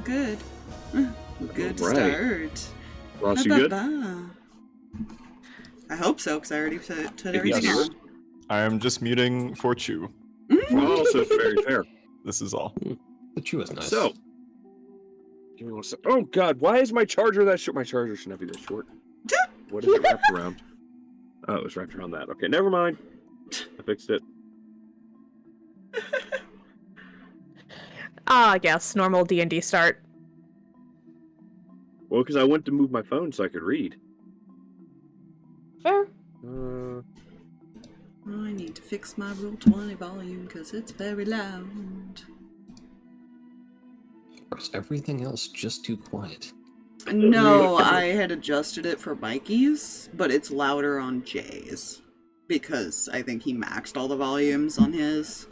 good. We're good to Right. start. Ross, you good? I hope so, because I already put Yes. everything on. I am just muting for Chew. Oh, so very fair. This is all. The chew is nice. So, give me one sec. Oh God, why is my charger that short? My charger should not be that short. What is it wrapped around? Oh, it was wrapped around that. Okay, never mind. I fixed it. Yes, normal D&D start. Well, because I went to move my phone so I could read. Fair. I need to fix my Roll20 volume because it's very loud. Or is everything else just too quiet? No, I had adjusted it for Mikey's, but it's louder on Jay's. Because I think he maxed all the volumes on his.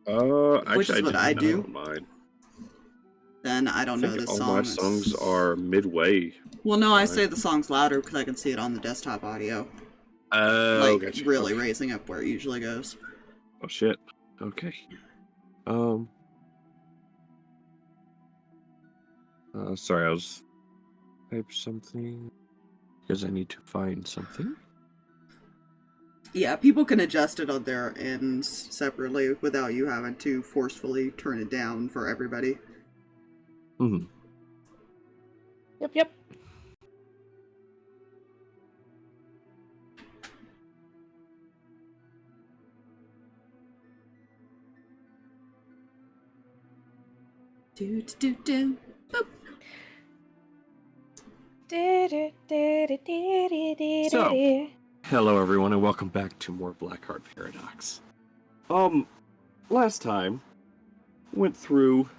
Actually, Which is what I do. I don't mind. Then I don't know this all song. my songs are midway. Well, no, I say the song's louder because I can see it on the desktop audio. Gotcha. Really raising up where it usually goes. Oh shit. Okay. Sorry, I was type something because I need to find something. Yeah, people can adjust it on their ends separately without you having to forcefully turn it down for everybody. Mm-hmm. Yep. Do. Boop. So, hello everyone and welcome back to more Blackheart Paradox. Last time went through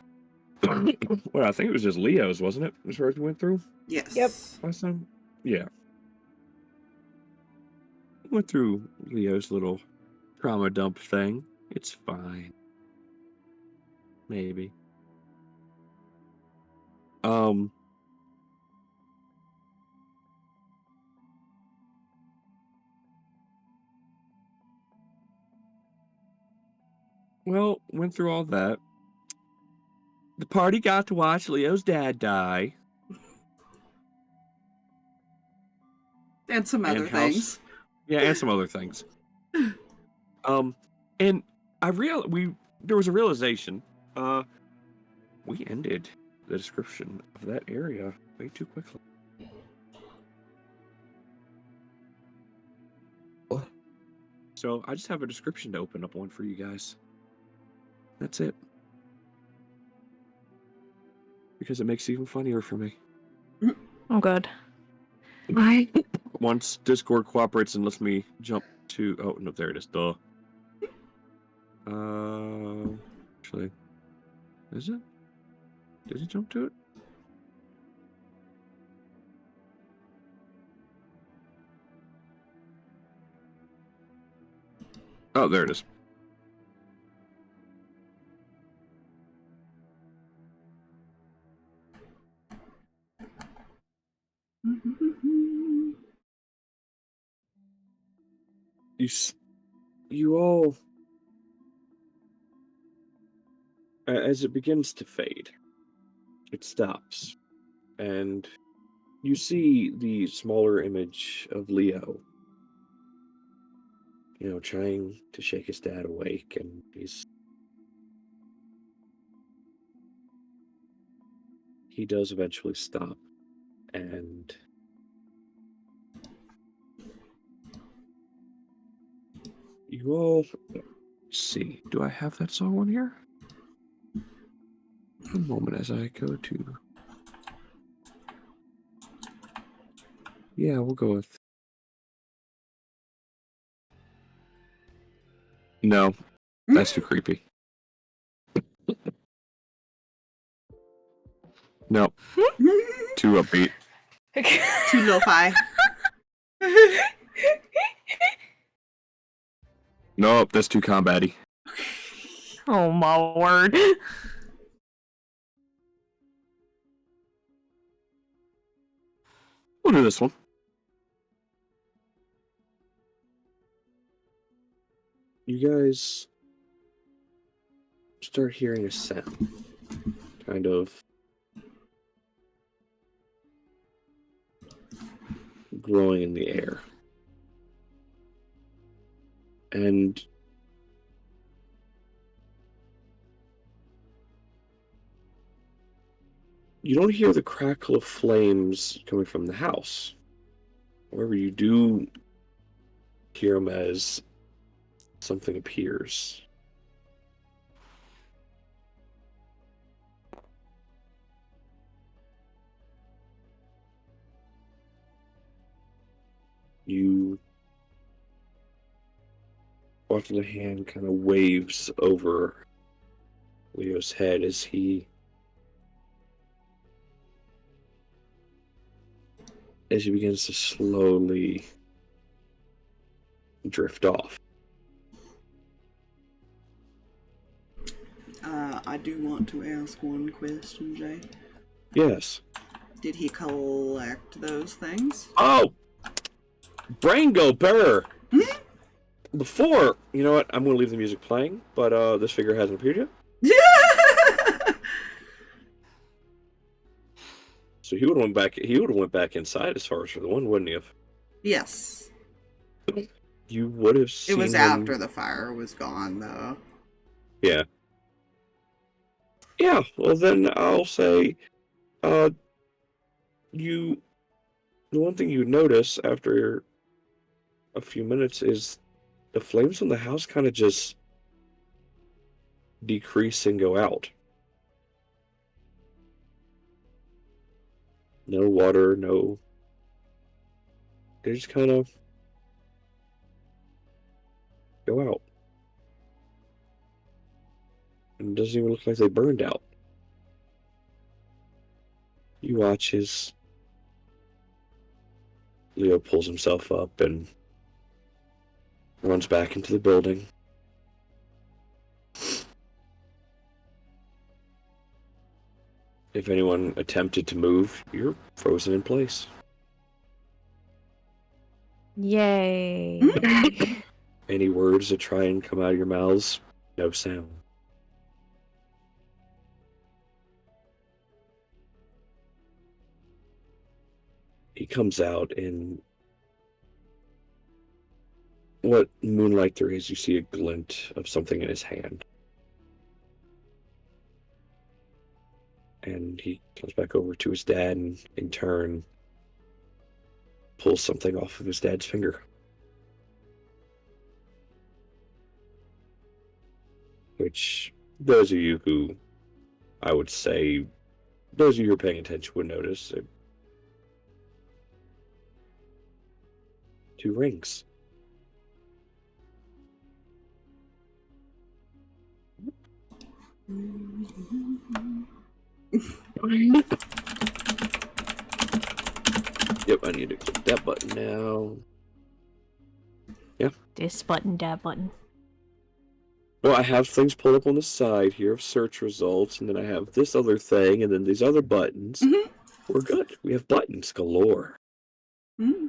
well, I think it was just Leo's, wasn't it? As far as we went through? Yes. Yep. Last time? Yeah. Went through Leo's little trauma dump thing. It's fine. Maybe. Well, went through all that. The party got to watch Leo's dad die. And some other things. Yeah, and some other things. And there was a realization. We ended the description of that area way too quickly. What? So I just have a description to open up one for you guys. That's it. Because it makes it even funnier for me. Oh, good. Once Discord cooperates and lets me jump to... Oh, no, there it is. Duh. Actually... Is it? Did it jump to it? Oh, there it is. You all, as it begins to fade, it stops, and you see the smaller image of Leo, trying to shake his dad awake, and he does eventually stop, and you all see. Do I have that song on here? A moment as I go to... Yeah, we'll go with... No, that's too creepy. No, too upbeat. Too lo-fi. Nope, that's too combat-y. Oh my word. We'll do this one. You guys start hearing a sound. Kind of growing in the air. And you don't hear the crackle of flames coming from the house. However, you do hear them as something appears. You watch the hand kind of waves over Leo's head as he begins to slowly drift off. I do want to ask one question, Jay. Yes. Did he collect those things? Oh! Brain go burr! Before, you know what? I'm going to leave the music playing, but this figure hasn't appeared yet. So he would have went back. He would have went back inside as far as for the one, wouldn't he have? Yes. You would have seen. It was him... after the fire was gone, though. Yeah. Yeah. Well, then I'll say, the one thing you notice after a few minutes is the flames from the house kind of just decrease and go out. No water, no. They just kind of go out. And it doesn't even look like they burned out. You watch as Leo pulls himself up and runs back into the building. If anyone attempted to move, you're frozen in place. Yay. Any words that try and come out of your mouths, no sound. He comes out in what moonlight there is. You see a glint of something in his hand. And he comes back over to his dad and, in turn, pulls something off of his dad's finger. Which, those of you who, I would say, those of you who are paying attention would notice. 2 rings. Yep, I need to click that button now. Yeah. This button, that button. Well, I have things pulled up on the side here of search results, and then I have this other thing, and then these other buttons. Mm-hmm. We're good. We have buttons galore. Mm-hmm.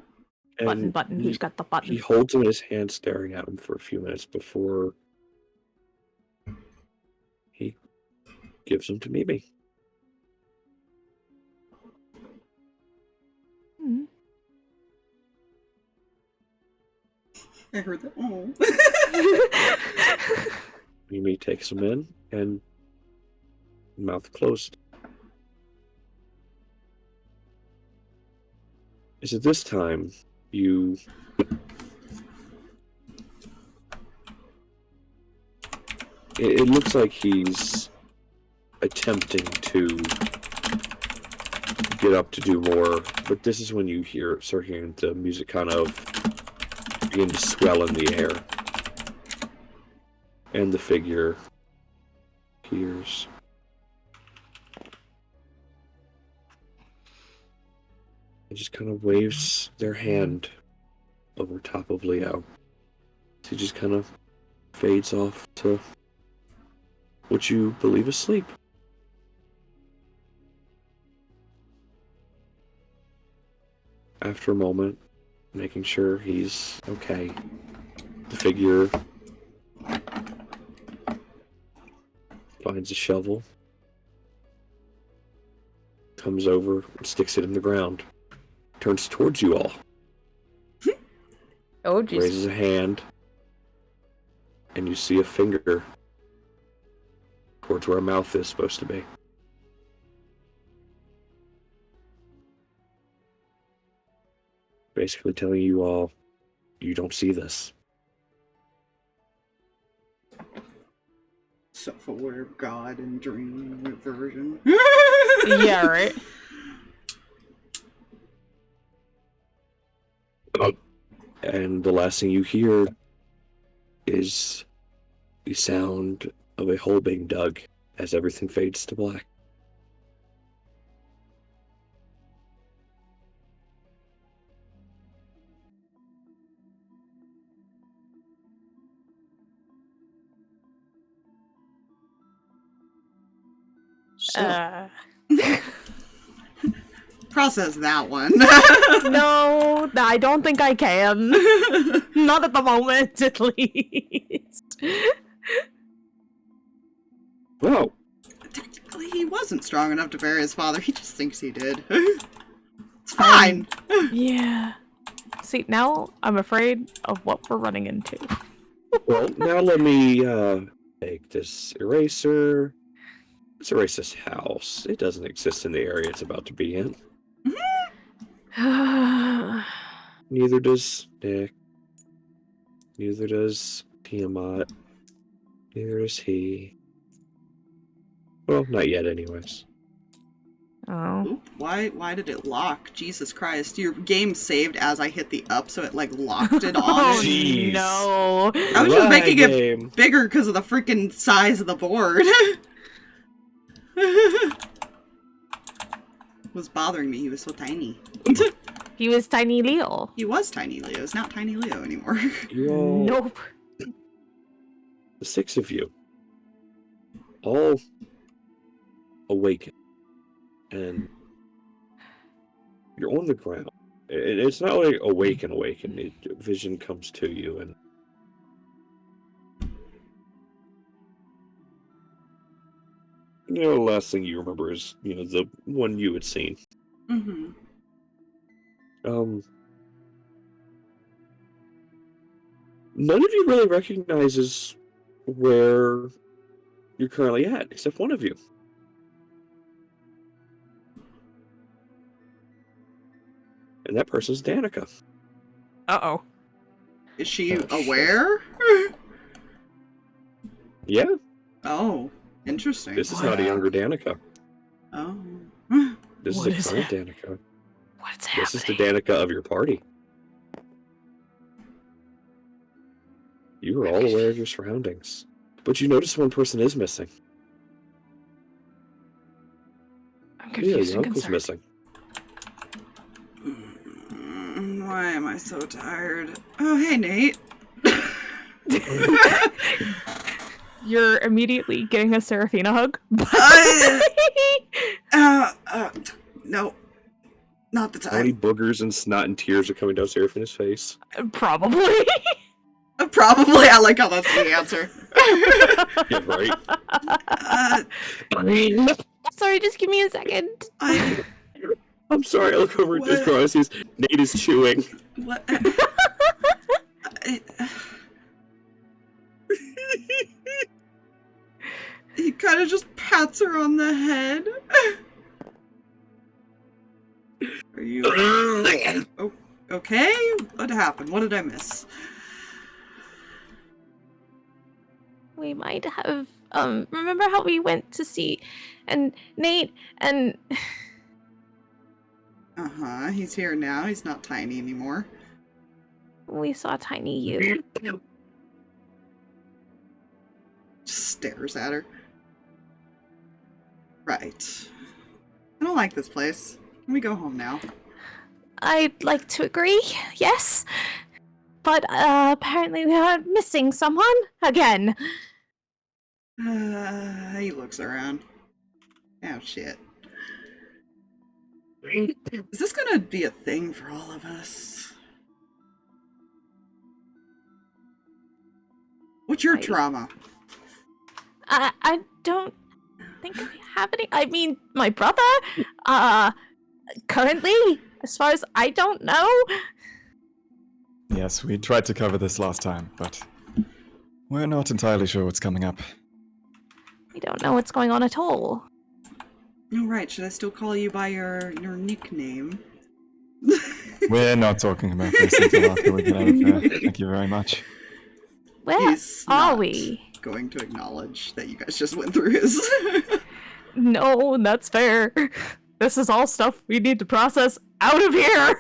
Button. Who's got the button? He holds them in his hand, staring at them for a few minutes before he gives them to Mimi. Mm. I heard that. Oh. Mimi takes them in and mouth closed. Is at this time you it looks like he's attempting to get up to do more, but this is when you start hearing the music kind of begin to swell in the air. And the figure appears. It just kind of waves their hand over top of Leo. He just kind of fades off to what you believe is sleep. After a moment, making sure he's okay, the figure finds a shovel, comes over and sticks it in the ground, turns towards you all. Oh, jeez. raises a hand, and you see a finger towards where a mouth is supposed to be. Basically telling you all, you don't see this. Self-aware god and dream version. Yeah, right? And the last thing you hear is the sound of a hole being dug as everything fades to black. So, Process that one. No, I don't think I can. Not at the moment, at least. Whoa! Technically, he wasn't strong enough to bury his father. He just thinks he did. It's fine. Yeah. See, now I'm afraid of what we're running into. Well, now let me take this eraser. Let's erase this house. It doesn't exist in the area it's about to be in. Neither does Nick. Neither does Tiamat. Neither does he. Well, not yet anyways. Oh. Oop, why did it lock? Jesus Christ. Your game saved as I hit the up, so it like locked it on. Oh, Jeez. no. I was just making it Game. bigger because of the freaking size of the board. Was bothering me. He was so tiny. He was Tiny Leo. He was Tiny Leo. He's not Tiny Leo anymore. You all, Nope. the six of you, all awaken, and you're on the ground. It's not like awaken. Vision comes to you, and the last thing you remember is, the one you had seen. Mm-hmm. None of you really recognizes where you're currently at, except one of you. And that person's Danika. Uh-oh. Is she aware? Yeah, Oh, interesting. this is not a younger Danika. Oh. This What is is a current it? Danika. What's This is the happening? Danika of your party. You are all aware of your surroundings. But you notice one person is missing. I'm Yeah, confused your and uncle's concerned. Mm, why am I so tired? Oh, hey, Nate. You're immediately getting a Seraphina hug. No. Not the How many time. boogers and snot and tears are coming down Seraphina's face? Probably. Probably. I like how that's the answer. Yeah, right? Sorry, just give me a second. I'm sorry, I look over at this What? girl and sees Nate is chewing. What? He kind of just pats her on the head. Are you okay? What happened? What did I miss? We might have, remember how we went to see, and Nate, and... Uh-huh, he's here now. He's not tiny anymore. we saw Tiny You. Just stares at her. Right. I don't like this place. Let me go home now. I'd like to agree, yes. But, apparently we are missing someone again. He looks around. Oh, shit. Is this gonna be a thing for all of us? What's your trauma? I don't think I have any. I mean, my brother, currently, as far as I don't know. Yes, we tried to cover this last time, but we're not entirely sure what's coming up. We don't know what's going on at all. All right, should I still call you by your nickname? We're not talking about this until after we get out of here. Thank you very much. Where He's are not we? going to acknowledge that you guys just went through his. No, that's fair. This is all stuff we need to process out of here.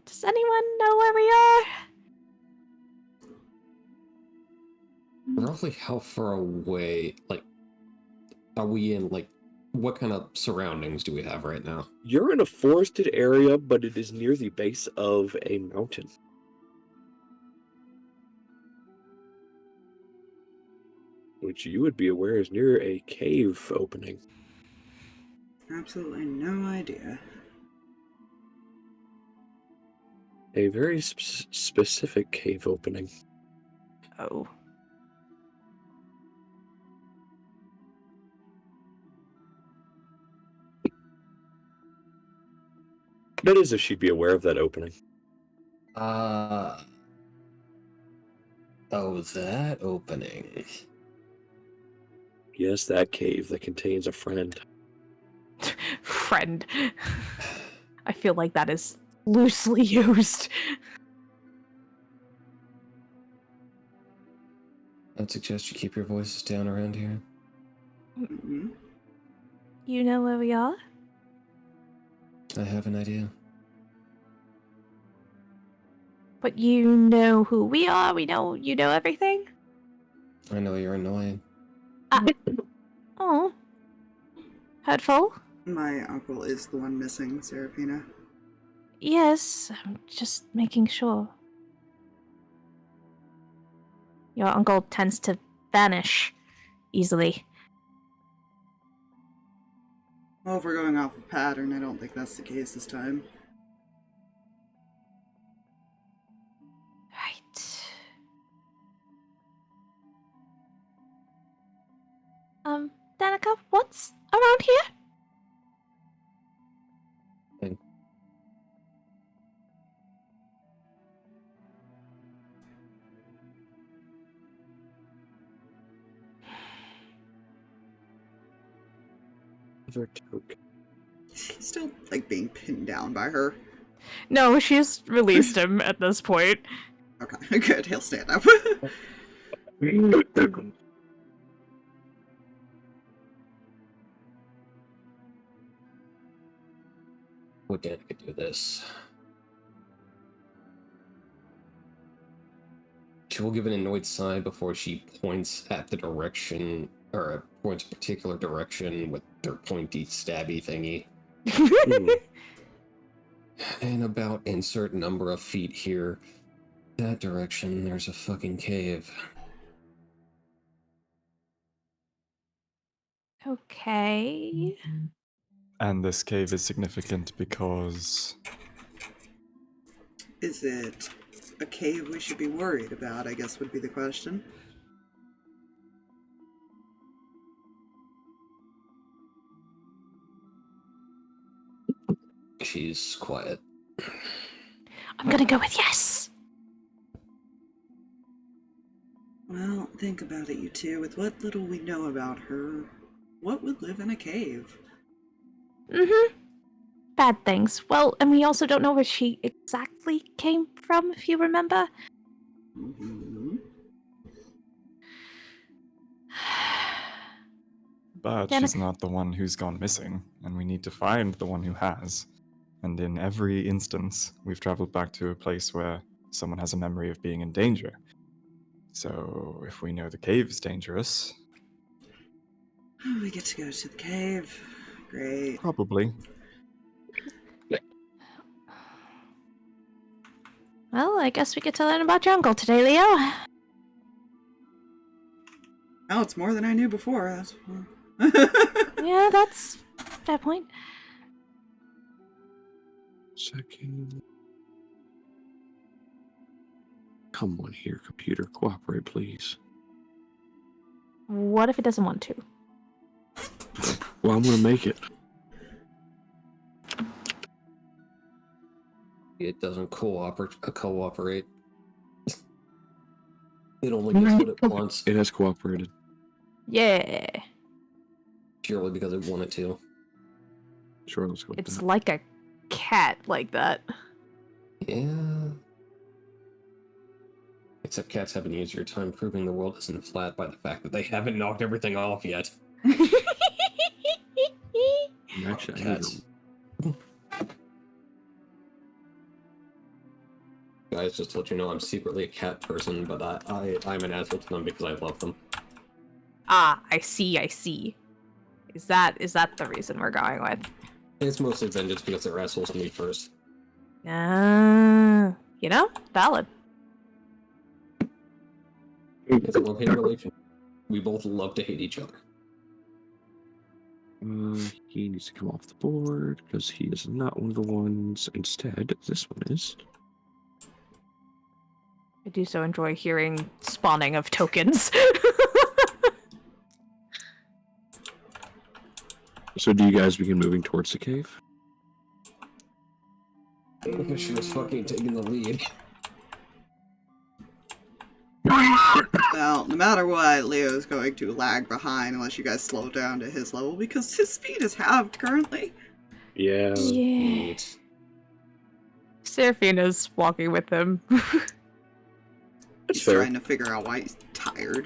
Does anyone know where we are? Roughly how far away, like, are we in, like, what kind of surroundings do we have right now? You're in a forested area, but it is near the base of a mountain. Which you would be aware is near a cave opening. Absolutely no idea. A very specific cave opening. Oh. That is if she'd be aware of that opening. Oh, that opening. Yes, that cave that contains a friend. Friend. I feel like that is loosely used. I'd suggest you keep your voices down around here. Mm-hmm. You know where we are? I have an idea. But you know who we are? You know everything? I know you're annoying. Oh. Hurtful? My uncle is the one missing, Seraphina. Yes, I'm just making sure. Your uncle tends to vanish easily. Well, if we're going off of pattern, I don't think that's the case this time. Right. Danika, what's around here? He's still, like, being pinned down by her. No, she's released him at this point. Okay, good. He'll stand up. What dad could do this? She will give an annoyed sigh before she points at the direction, or points a particular direction with their pointy, stabby thingy. And about insert number of feet here. That direction, there's a fucking cave. Okay. And this cave is significant because... Is it a cave we should be worried about, I guess would be the question. She's quiet. I'm gonna go with yes. Well, think about it, you two. With what little we know about her, what would live in a cave? Mm-hmm. Bad things. Well, and we also don't know where she exactly came from, if you remember. Mm-hmm. But Danika. she's not the one who's gone missing, and we need to find the one who has. And in every instance, we've traveled back to a place where someone has a memory of being in danger. So if we know the cave is dangerous... We get to go to the cave. Great. Probably. Well, I guess we get to learn about your uncle today, Leo. Oh, it's more than I knew before. That's... Yeah, that's a fair point. Second. Come on here, computer. Cooperate, please. What if it doesn't want to? Well, I'm gonna make it. It doesn't cooperate. It only gets what it wants, It has cooperated. Yeah. purely because it wanted to. Sure, let's go with It's that. like a cat like that. Yeah. Except cats have an easier time proving the world isn't flat by the fact that they haven't knocked everything off yet. Actually, I Cats. Guys, just to let you know, I'm secretly a cat person, but I'm an asshole to them because I love them. Ah, I see. Is that the reason we're going with? It's mostly vengeance because they're assholes to me first. Valid. It's a love-hate relation. We both love to hate each other. He needs to come off the board because he is not one of the ones. Instead, this one is. I do so enjoy hearing spawning of tokens. So, do you guys begin moving towards the cave? Because she was fucking taking the lead. Well, no matter what, Leo's going to lag behind unless you guys slow down to his level because his speed is halved currently. Yeah. Yeah. Seraphina's walking with him. He's trying to figure out why he's tired.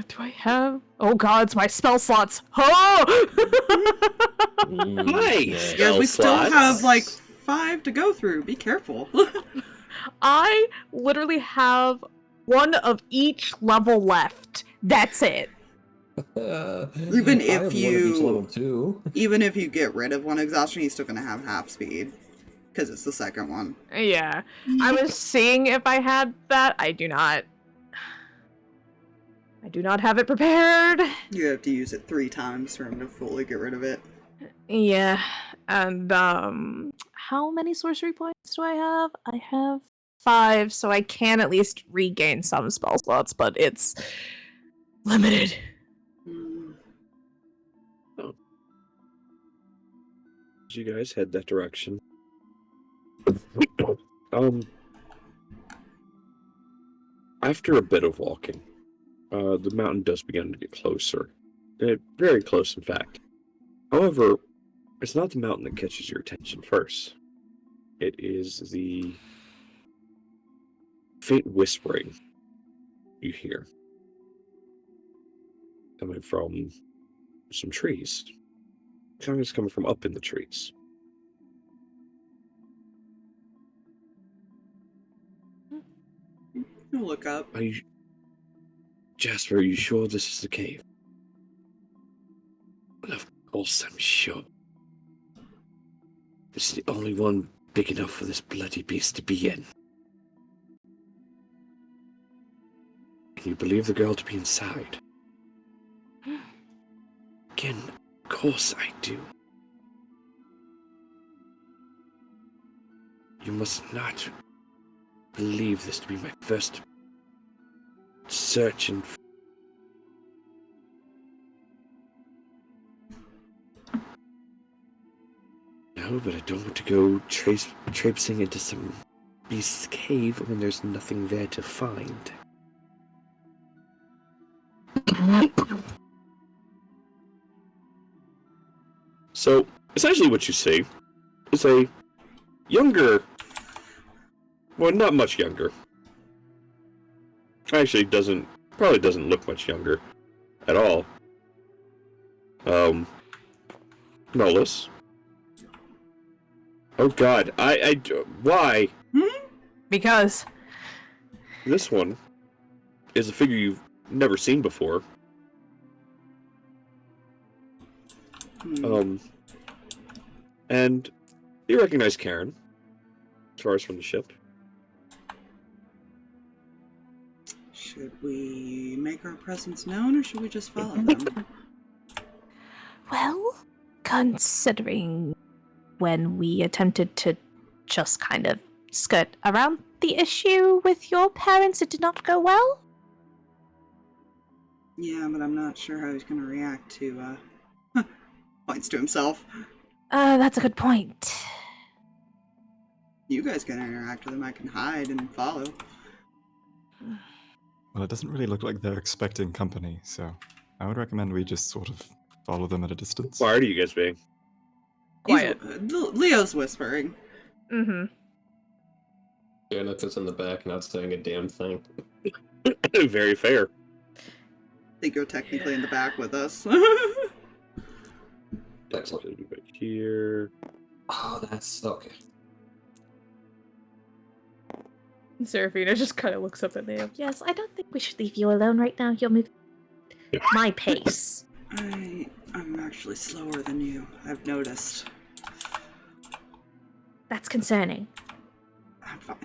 Do I have? Oh god, it's my spell slots. Oh! Nice. Yeah, we still have like 5 to go through. Be careful. I literally have one of each level left. That's it. Even I have if one of each level too. even if you get rid of one exhaustion, he's still gonna have half speed because it's the second one. Yeah. I was seeing if I had that. I do not. I do not have it prepared. You have to use it 3 times for him to fully get rid of it. Yeah. And how many sorcery points do I have? I have 5, so I can at least regain some spell slots, but it's limited. You guys head that direction. After a bit of walking, the mountain does begin to get closer. Very close, in fact. However, it's not the mountain that catches your attention first. It is the faint whispering you hear coming from some trees. It's coming from up in the trees. I'll look up. Jasper, are you sure this is the cave? Well, of course I'm sure. It's the only one big enough for this bloody beast to be in. And you believe the girl to be inside? Again, of course I do. You must not believe this to be my first search and... No, but I don't want to go traipsing into some beast's cave when there's nothing there to find. So, essentially what you see is a younger... Well, not much younger. Actually, probably doesn't look much younger at all. Nolus. Oh god, why? Because This one is a figure you've never seen before. And you recognize Karen, as far as from the ship. Should we make our presence known, or should we just follow them? well, considering when we attempted to just kind of skirt around the issue with your parents, it did not go well. Yeah, but I'm not sure how he's gonna react to, points to himself. That's a good point. You guys can interact with him, I can hide and follow. Well, it doesn't really look like they're expecting company, so I would recommend we just sort of follow them at a distance. Why are you guys being? Quiet. Leo's whispering. Mm-hmm. Janet's in the back, not saying a damn thing. Very fair. I think you're technically in the back with us. Excellent. Right here. Oh, that's okay. Seraphina just kind of looks up at Leo. Yes, I don't think we should leave you alone right now. You're moving my pace. I'm actually slower than you, I've noticed. That's concerning. I'm fine.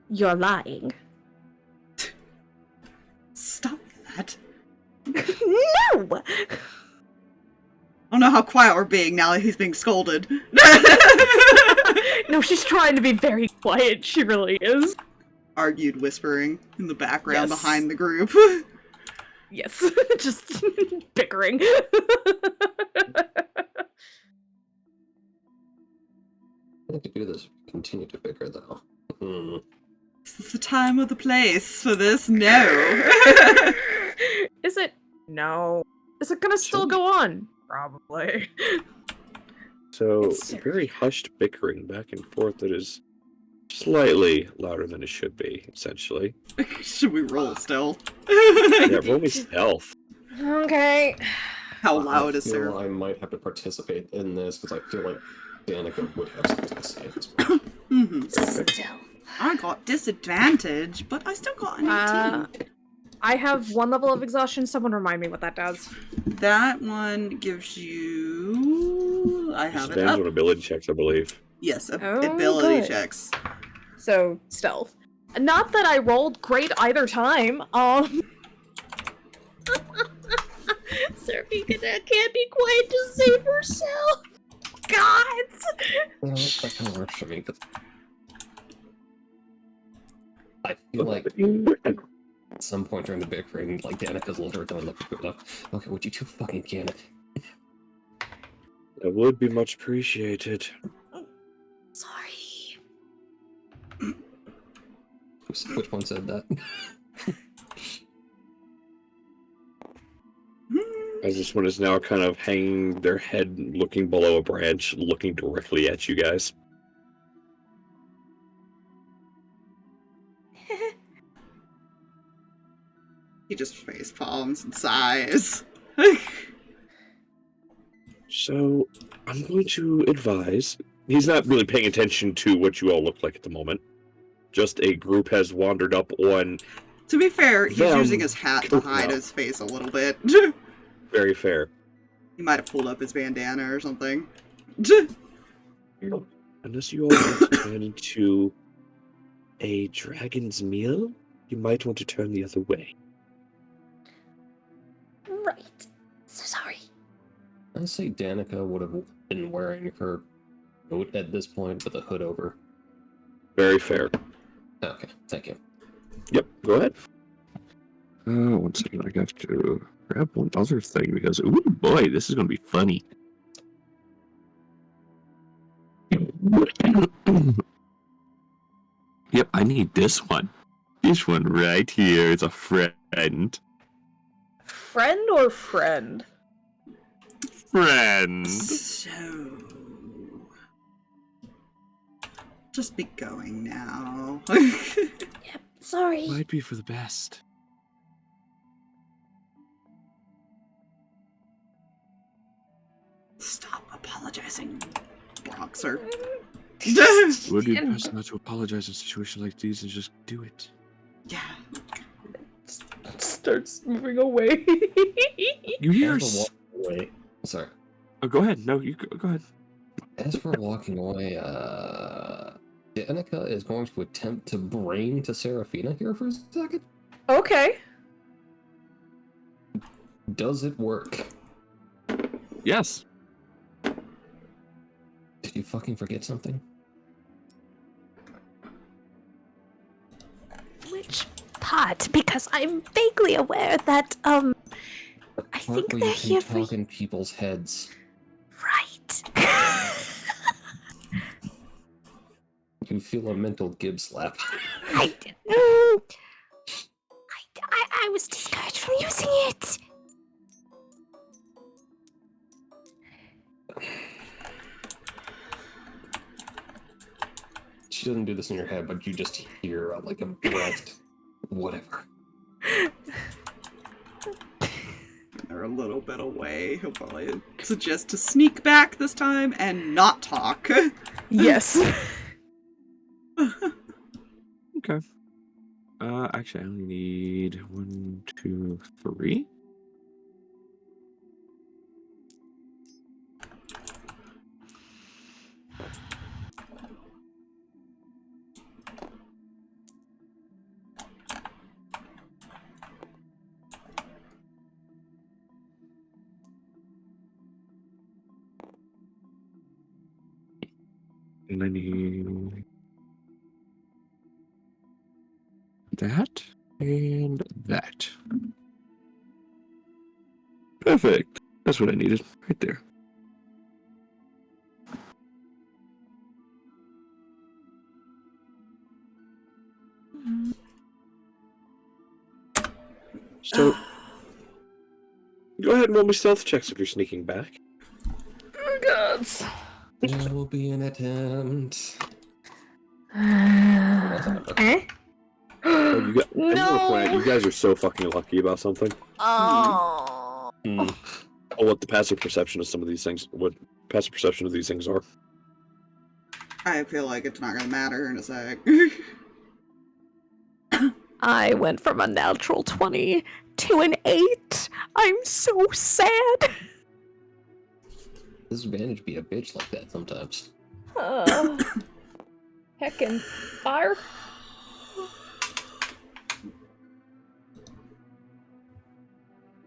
You're lying. Stop that. No! I don't know how quiet we're being now that he's being scolded. No, she's trying to be very quiet. She really is. Argued whispering in the background Yes. behind the group. Yes, just bickering. I think to do this, continue to bicker though. Is this the time or the place for this? No. Is it? No. Is it gonna still go on? Probably. So, It's very hushed bickering back and forth that is slightly louder than it should be, essentially. Should we roll still? Yeah, roll me stealth. Okay. How loud I is feel Sarah? I might have to participate in this because I feel like Danika would have something to say at this point. Still. I got disadvantage, but I still got an 18. I have 1 level of exhaustion. Someone remind me what that does. That one gives you... I have it Disadvantage up. on ability checks, I believe. Yes, Oh, ability good. checks. So, stealth. Not that I rolled great either time. Seraphina can't be quiet to save herself. God! Well, that kind of works for me, but I feel like at some point during the bickering, like Danika's literally gonna look at it. Okay, would you two fucking can it? That would be much appreciated. Sorry. Which one said that? As this one is now kind of hanging their head, looking below a branch, looking directly at you guys. He just face palms and sighs. So, I'm going to advise... He's not really paying attention to what you all look like at the moment. Just a group has wandered up on... To be fair, he's Them. using his hat to Oh, hide no. his face a little bit. Very fair. He might have pulled up his bandana or something. Unless you all want to turn into a dragon's meal, you might want to turn the other way. Right. So sorry. I'd say Danika would have been wearing her coat at this point with a hood over. Very fair. Okay, thank you. Yep, go ahead. 1 second, I got to grab one other thing because, ooh boy, this is going to be funny. Yep, I need this one. This one right here is a friend. Friend or friend? Friend. So... Just be going now. Yep, sorry. Might be for the best. Stop apologizing, boxer. Would be best not to apologize in situations like these and just do it. Yeah. Starts moving away. You hear? As we're walking away, sorry. Oh, go ahead. No, you go ahead. As we're walking away, Danika is going to attempt to brain to Seraphina here for a second. Okay. Does it work? Yes. Did you fucking forget something? Which not, because I'm vaguely aware that, I think Where they're you here can for... talk in people's heads. Right. You feel a mental Gib slap. I was discouraged from using it. She doesn't do this in your head, but you just hear like a breathed whatever. They're a little bit away. He'll probably suggest to sneak back this time and not talk. Yes. Okay. Actually, I only need 1, 2, 3. And I need that and that. Perfect. That's what I needed right there. So, go ahead and roll me stealth checks if you're sneaking back. Oh, gods. There will be an attempt. Oh, you got, I just want to point out, No. you guys are so fucking lucky about something. Oh. Mm. Oh, what the passive perception of some of these things, what passive perception of these things are. I feel like it's not gonna matter in a sec. I went from a natural 20 to an 8. I'm so sad. Disadvantage be a bitch like that sometimes. Heckin' fire.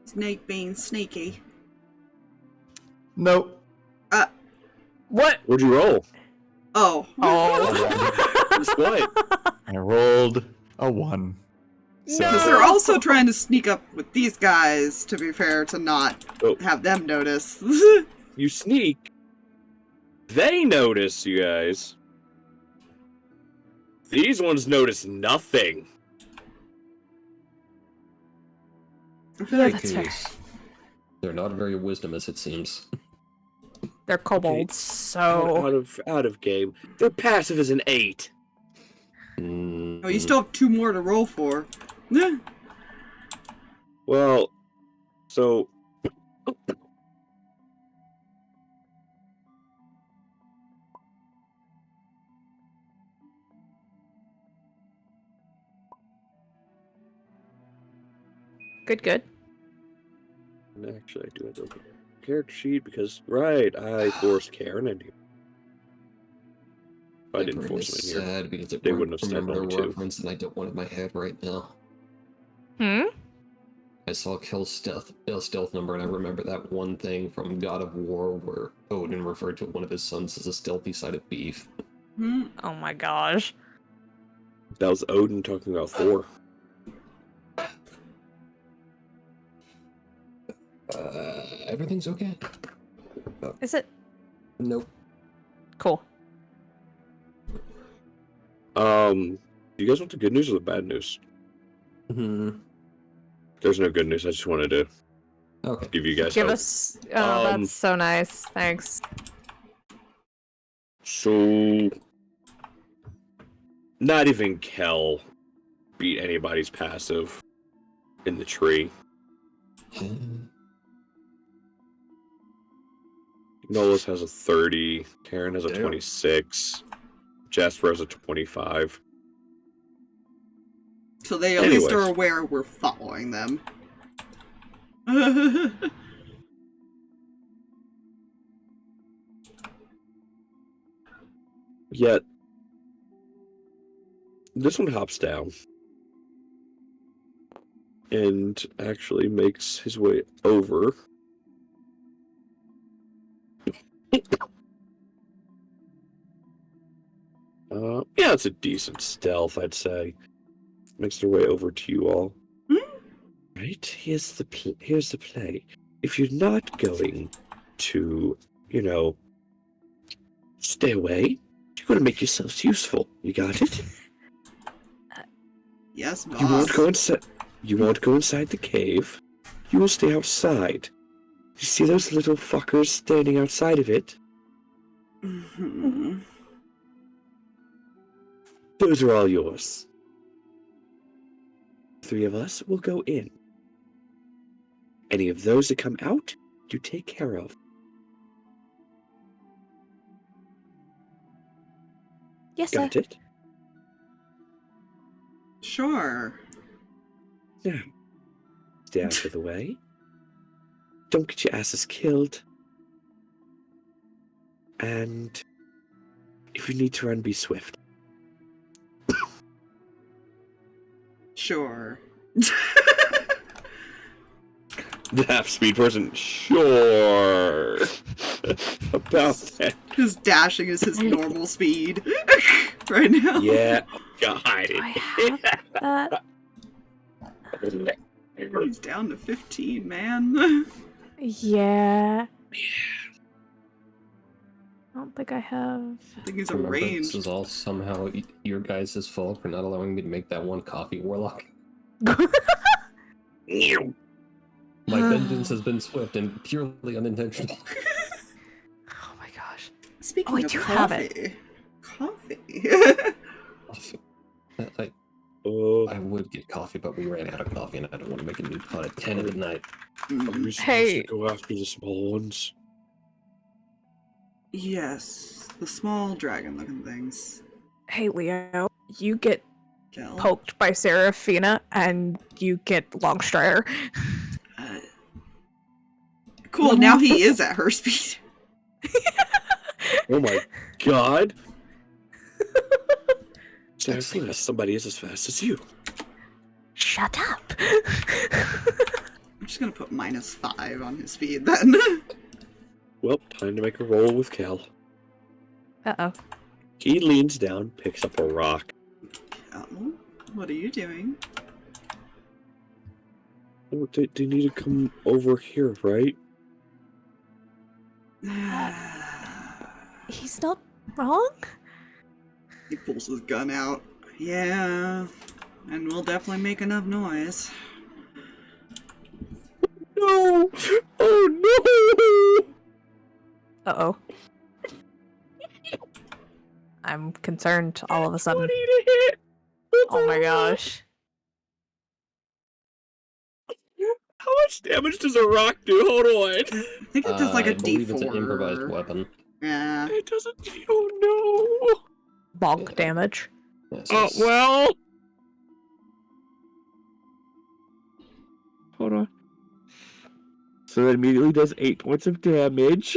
Snake being sneaky. Nope. What? What'd you roll? Oh. Guess what? I rolled a 1. So Because they're also trying to sneak up with these guys, to be fair, to not have them notice. You sneak. They notice you guys. These ones notice nothing. I feel Yeah, like that's fair. Because they're not very wisdom as it seems. They're kobolds, so... Out of game. Their passive is an 8. oh, you still have 2 more to roll for. Well, so Good. and actually, I do have to open the character sheet because, right, I forced Karen in here. If I didn't force them in here. Sad because they wouldn't have remember stepped the on me, too. reference and I don't want it in my head right now. I saw kill stealth number and I remember that one thing from God of War where Odin referred to one of his sons as a stealthy side of beef. Oh my gosh. That was Odin talking about Thor. Everything's okay. Is it? Nope. Cool. Do you guys want the good news or the bad news? There's no good news. I just wanted to give you guys Give hope. us... Oh, that's so nice. Thanks. So, not even Kel beat anybody's passive in the tree. Nolas has a 30. Karen has a 26. Jasper has a 25. So they at least are aware we're following them. Yet, this one hops down and actually makes his way over. Yeah, it's a decent stealth, I'd say. makes their way over to you all. Hmm? Right, here's the play. If you're not going to, stay away, you're going to make yourselves useful. You got it? Yes, boss. You won't go inside. You won't go inside the cave. You will stay outside. You see those little fuckers standing outside of it? Mhm. Those are all yours. 3 of us will go in. Any of those that come out, you take care of. Yes, sir. Got it? Sure. Now, stay out of the way. Don't get your asses killed. And if you need to run, be swift. Sure. The half-speed person, sure. About that. His dashing is his normal speed right now. Yeah, got Do I have that? it. He's down to 15, man. Yeah. I don't think I have. I think he's Remember, arranged. this is all somehow your guys' fault for not allowing me to make that one coffee warlock. My vengeance has been swift and purely unintentional. Oh my gosh. Speaking Oh, I of do coffee. have it. Coffee. I would get coffee, but we ran out of coffee, and I don't want to make a new pot at 10 at night. Mm. Hey. Go after the small ones? Yes, the small dragon-looking things. Hey, Leo, you get Kel. poked by Seraphina, and you get Longstrider. Cool, now he is at her speed. Oh my god! Seraphina, somebody is as fast as you. Shut up. I'm just gonna put -5 on his speed then. Well, time to make a roll with Kel. Uh-oh. He leans down, picks up a rock. Kel, what are you doing? Oh, they need to come over here, right? He's not wrong? He pulls his gun out. Yeah, and we'll definitely make enough noise. No! Oh no! Uh-oh. I'm concerned all of a sudden. 20 to hit! Oh my gosh. How much damage does a rock do? Hold on. I think it does like a I believe D4. it's an improvised weapon. Yeah. It doesn't. Oh Bonk damage. Yeah, no! Well. Hold on. So it immediately does 8 points of damage.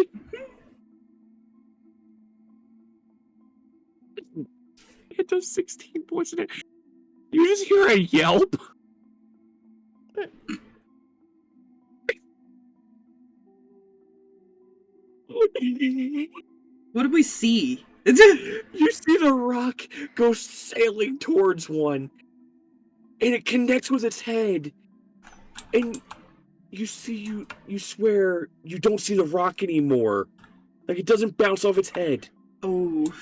It does 16 points of damage. You just hear a yelp. What did we see? You see the rock go sailing towards one, and it connects with its head, and you swear you don't see the rock anymore. Like, it doesn't bounce off its head. Oh.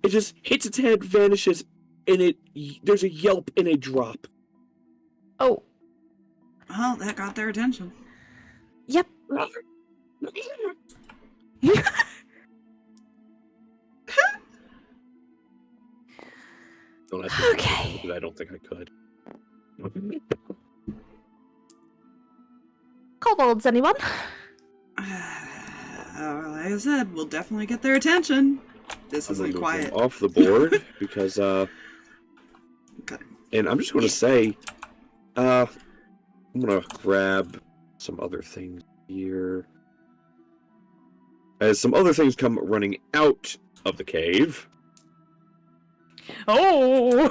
It just hits its head, vanishes, and there's a yelp and a drop. Oh. Well, that got their attention. Yep. Don't ask me Okay. because I don't think I could. Kobolds, anyone? Like I said, we'll definitely get their attention. This I'm gonna isn't move quiet. them off the board because Okay. and I'm just gonna say I'm gonna grab some other things here. As some other things come running out of the cave. Oh!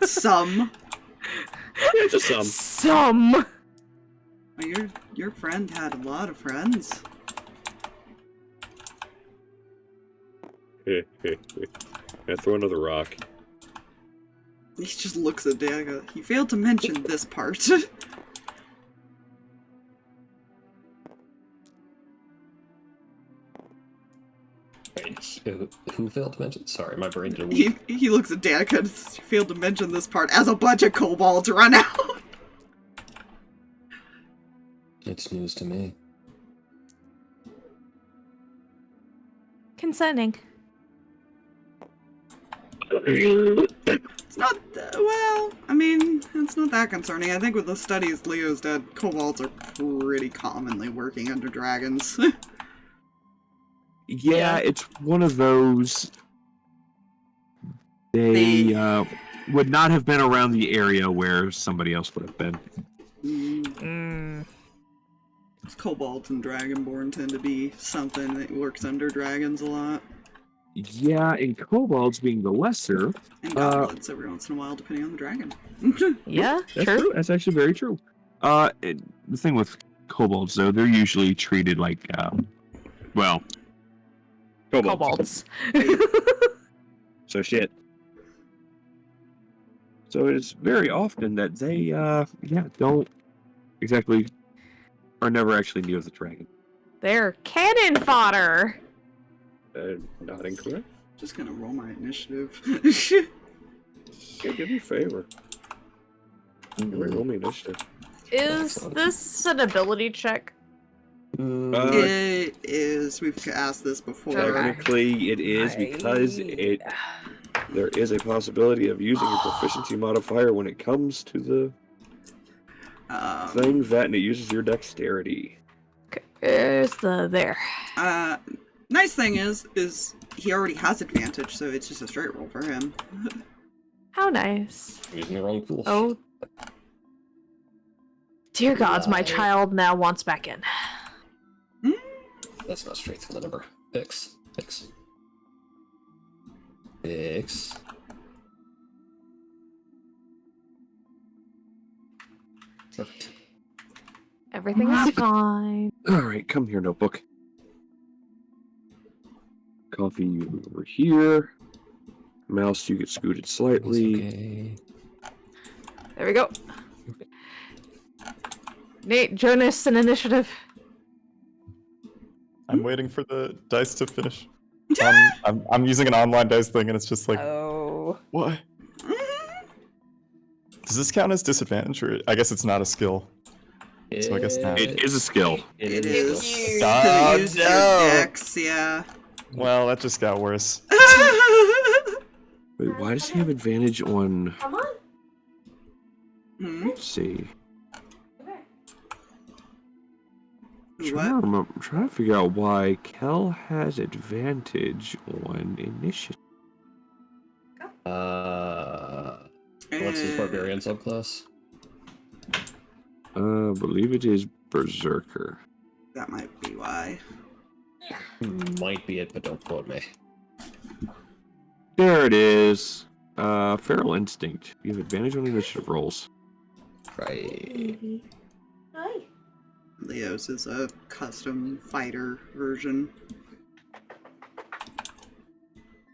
Some. Yeah, just some. Some! Well, your friend had a lot of friends. I throw another rock. He just looks at Danika. He failed to mention this part. Who failed to mention? Sorry, my brain did a week. He looks at Danika and failed to mention this part as a bunch of kobolds run out. It's news to me. Concerning. It's not, well, I mean, it's not that concerning. I think with the studies Leo's did, kobolds are pretty commonly working under dragons. Yeah, it's one of those. They would not have been around the area where somebody else would have been. Kobolds and Dragonborn tend to be something that works under dragons a lot. Yeah, and kobolds being the lesser. And goblins every once in a while, depending on the dragon. Yeah, That's true. true. That's actually very true. The thing with kobolds, though, they're usually treated like, well, kobolds. So shit. So it's very often that they, don't exactly, are never actually near the dragon. They're cannon fodder. Not incorrect. Just gonna roll my initiative. Yeah, give me a favor. Roll me initiative. Is this an ability check? It is. We've asked this before. Technically, it is because there is a possibility of using a proficiency modifier when it comes to the thing that, and it uses your dexterity. Okay, there's the there. Nice thing is he already has advantage, so it's just a straight roll for him. How nice. I'm using the wrong tool. Oh. Dear gods, my child now wants back in. That's not straight through the number. X. Perfect. Everything is fine. Alright, come here, notebook. Coffee, you over here. Mouse, you get scooted slightly. Okay. There we go. Nate, Jonas, an initiative. I'm waiting for the dice to finish. I'm using an online dice thing, and it's just like, Oh. what? Does this count as disadvantage, or I guess it's not a skill? So I guess not. It is a skill. It is. Huge. Because it used your no. dex, yeah. Well, that just got worse. Wait, why does he have advantage on... Come on. Let's see. What? I'm trying to figure out why Kel has advantage on initiative. What's his barbarian subclass? I believe it is Berserker. That might be why. Might be it, but don't quote me. There it is. Feral Instinct. You have advantage on initiative rolls. Right. Hi. Leo's is a custom fighter version.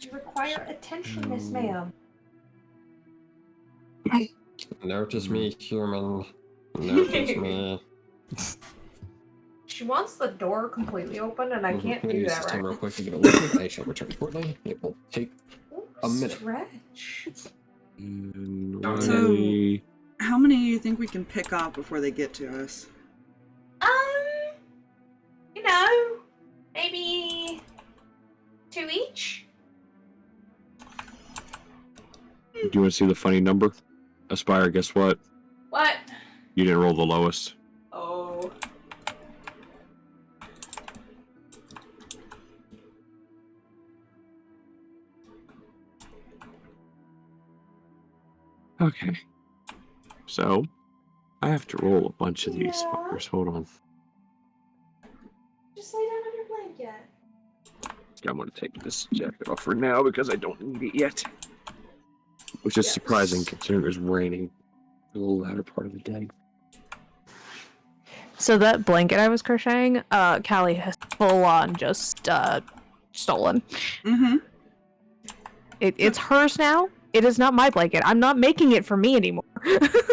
You require attention, Miss Ma'am. Notice me, human. Notice me. She wants the door completely open, and I can't I'm gonna do use that this time right real quick to get a look. I shall return shortly. It will take a minute. Stretch. And So- Riley- How many do you think we can pick off before they get to us? You know, maybe 2 each. Do you want to see the funny number? Aspire, guess what? What? You didn't roll the lowest. Oh. Okay. So, I have to roll a bunch of these fuckers. Hold on. Just lay down on your blanket. I'm going to take this jacket off for now because I don't need it yet. Which is surprising considering it was raining for the latter part of the day. So that blanket I was crocheting, Callie has full on just stolen. Mm-hmm. It's hers now, It is not my blanket. I'm not making it for me anymore.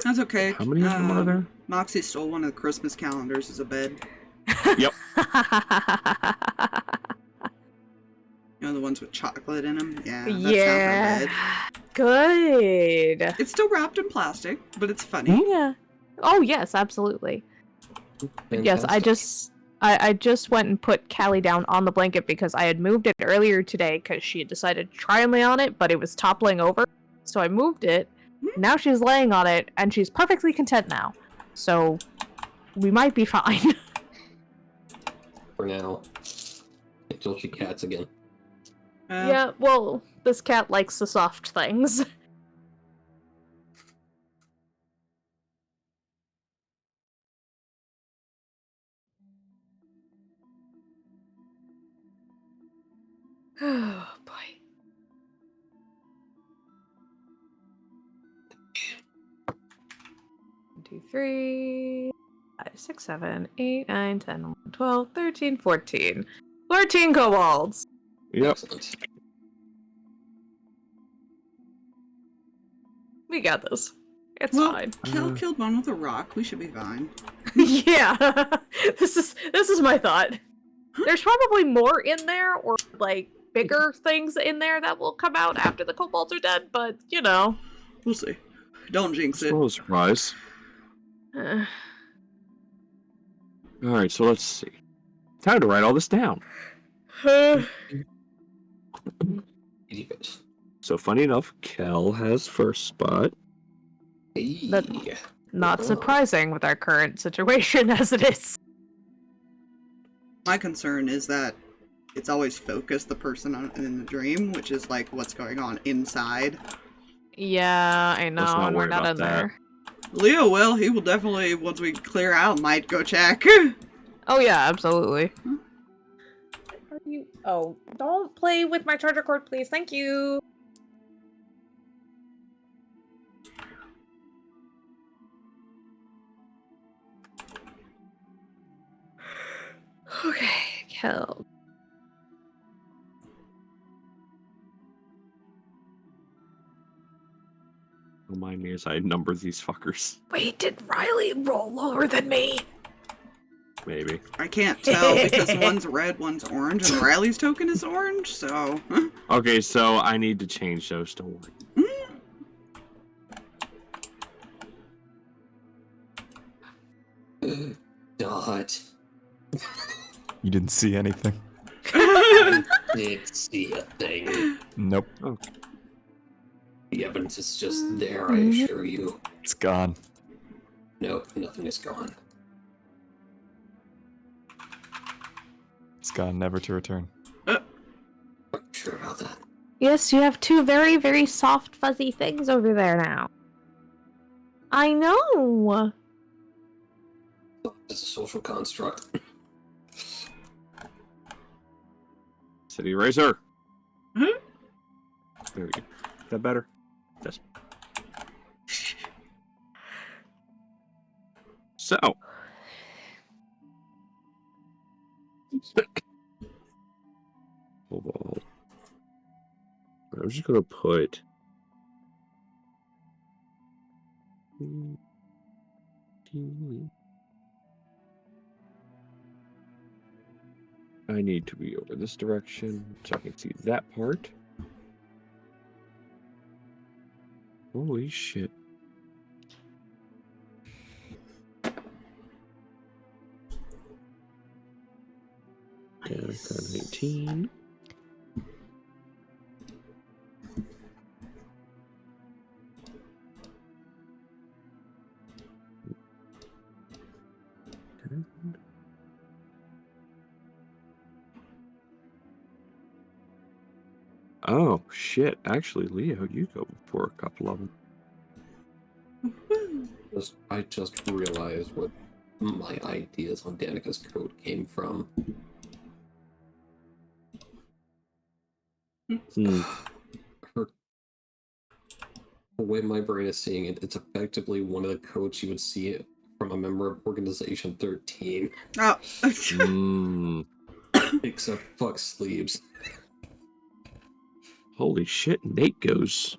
That's okay. How many of them are there? Moxie stole one of the Christmas calendars as a bed. Yep. You know, the ones with chocolate in them? Yeah, that's Yeah. not her bed. Good. It's still wrapped in plastic, but it's funny. Yeah. Oh, yes, absolutely. Yes, I just went and put Callie down on the blanket because I had moved it earlier today because she had decided to try and lay on it, but it was toppling over. So I moved it. Now she's laying on it, and she's perfectly content now. So we might be fine. For now. Until she cats again. Yeah, well, this cat likes the soft things. Oh, boy. 1, 2, 3, 5, 6, 7, 8, 9, 10, 11, 12, 13, 14. 14 kobolds! Yep. Excellent. We got this. It's Well, fine. Kel killed one with a rock. We should be fine. Yeah. This is my thought. There's probably more in there, or like bigger things in there that will come out after the kobolds are dead, but you know. We'll see. Don't jinx it. No surprise. Alright, so let's see. Time to write all this down. So funny enough, Kel has first spot. Hey. That- Not surprising with our current situation as it is. My concern is that it's always focused the person in the dream, which is like what's going on inside. Yeah, I know, Let's not and we're worry not about in that. there. Leo will. He will definitely, once we clear out, might go check. Oh yeah, absolutely. Are you? Oh, don't play with my charger cord, please. Thank you. Okay, Kel. Remind me as I number these fuckers. Wait, did Riley roll lower than me? Maybe. I can't tell because one's red, one's orange, and Riley's token is orange, so... Okay, so I need to change those, don't worry. Dot. You didn't see anything? Did see a thing. Nope. Okay. The evidence is just there, I assure you. It's gone. Nope, nothing is gone. It's gone, never to return. I'm sure about that. Yes, you have two very, very soft, fuzzy things over there now. I know. It's a social construct. City Razor. Hmm? There we go. Is that better? That's... So. Cobalt. I'm just gonna put. I need to be over this direction so I can see that part. Holy shit. Danika 19. Oh, shit. Actually, Leo, you go before a couple of them. I just realized what my ideas on Danika's code came from. Her, the way my brain is seeing it, it's effectively one of the codes you would see from a member of Organization 13. Oh. Except fuck sleeves. Holy shit, Nate goes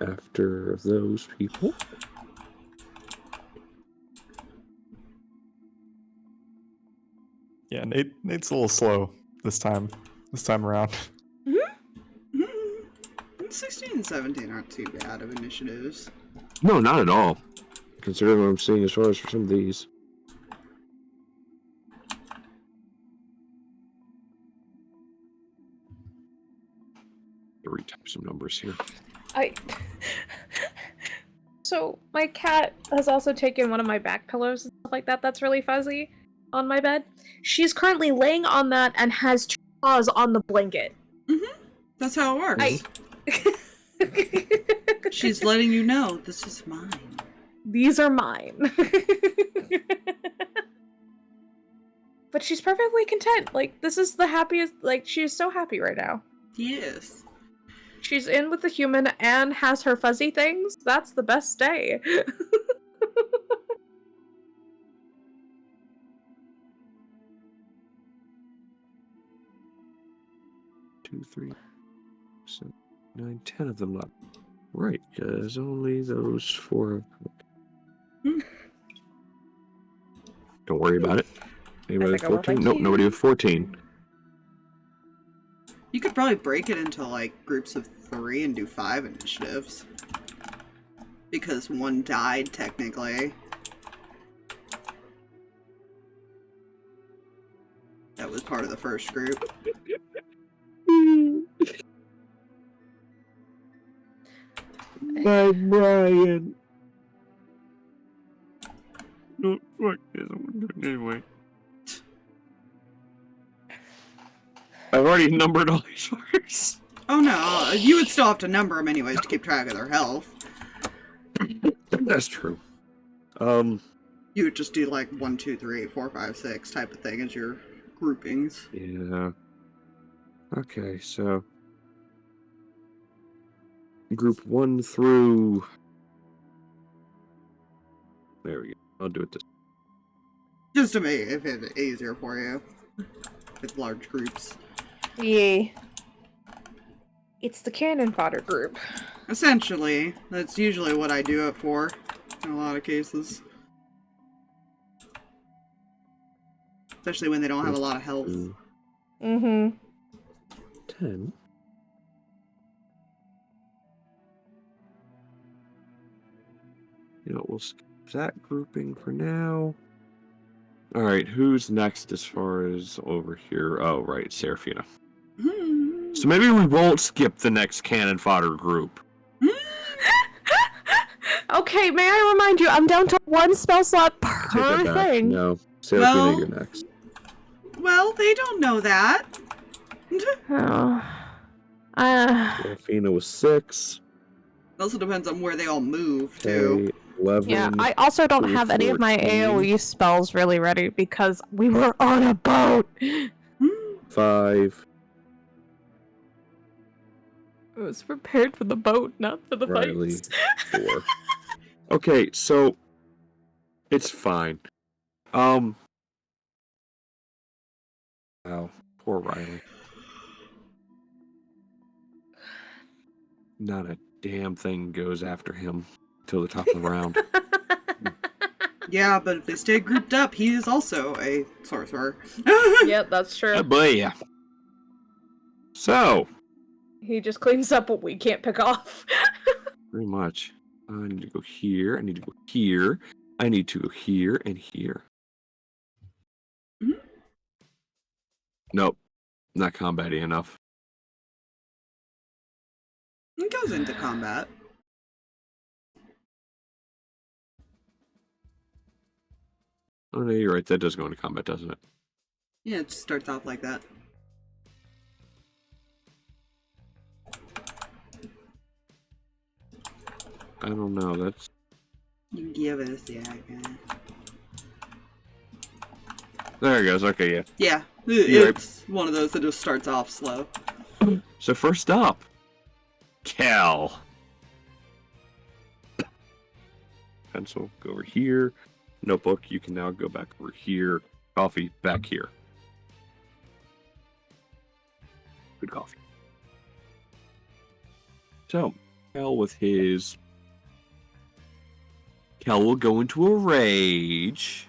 after those people. Yeah, Nate's a little slow this time around. 16 and 17 aren't too bad of initiatives. No, not at all. Considering what I'm seeing as far as for some of these. Retype some numbers here. So my cat has also taken one of my back pillows and stuff like that. That's really fuzzy on my bed. She's currently laying on that and has two paws on the blanket. That's how it works. She's letting you know this is mine. These are mine. But she's perfectly content. Like, this is the happiest. Like, she is so happy right now. Yes. She's in with the human and has her fuzzy things. That's the best day. 2, 3, 7, 9, 10 of them left. Right, because only those 4. Don't worry about it. Anybody with 14? Nope, nobody with 14. You could probably break it into like groups of 3 and do 5 initiatives. Because one died technically. That was part of the first group. Bye, Brian. No, fuck this. I'm gonna do it anyway. I've already numbered all these fuckers. Oh no, you would still have to number them anyways to keep track of their health. That's true. You would just do like 1, 2, 3, 4, 5, 6 type of thing as your groupings. Yeah. Okay, so group 1 through. There we go. I'll do it this. Just to make it easier for you with large groups. Yeah. It's the cannon fodder group. Essentially, that's usually what I do it for in a lot of cases. Especially when they don't have a lot of health. 10. You know, we'll skip that grouping for now. Alright, who's next as far as over here? Oh, right, Seraphina. So maybe we won't skip the next cannon fodder group. Okay, may I remind you, I'm down to 1 spell slot per thing. No, Seraphina, Well, you're next. Well, they don't know that. Seraphina was 6. It also depends on where they all move, too. 11. Yeah, I also don't have any of my 14. AoE spells really ready because we were on a boat. 5. I was prepared for the boat, not for the Riley, fights. 4. Okay, so it's fine. Wow, poor Riley. Not a damn thing goes after him till the top of the round. Yeah, but if they stay grouped up, he is also a sorcerer. Yep, that's true. Oh boy, yeah. So, He just cleans up what we can't pick off. pretty much. I need to go here. I need to go here. I need to go here and here. Nope. Not combat-y enough. It goes into combat. Oh, no, you're right. That does go into combat, doesn't it? Yeah, it just starts off like that. I don't know. That's... You can give it a second. There it goes. Okay, yeah. Yeah, You're it's one of those that just starts off slow. So first up, Cal. Pencil, go over here. Notebook, you can now go back over here. Coffee, back here. Good coffee. So, Kel with his... Kel will go into a rage.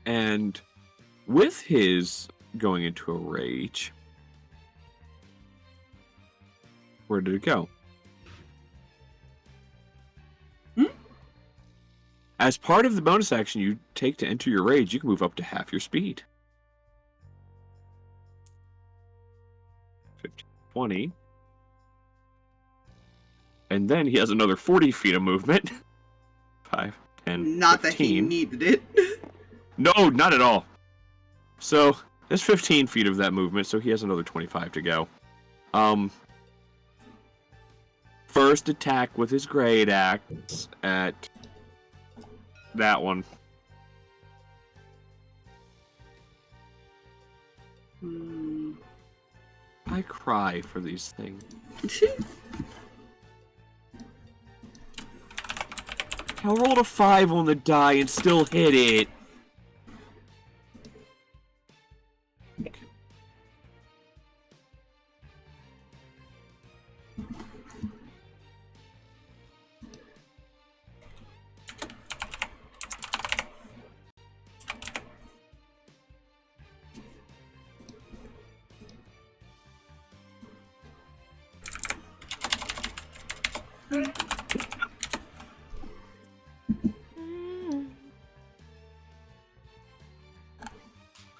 And with his going into a rage... Where did it go? As part of the bonus action you take to enter your rage, you can move up to half your speed. 15, 20. And then he has another 40 feet of movement. 5, 10, Not 15. that he needed it. No, not at all. So, there's 15 feet of that movement, so he has another 25 to go. First attack with his great axe at that one. I cry for these things. I rolled a 5 on the die and still hit it.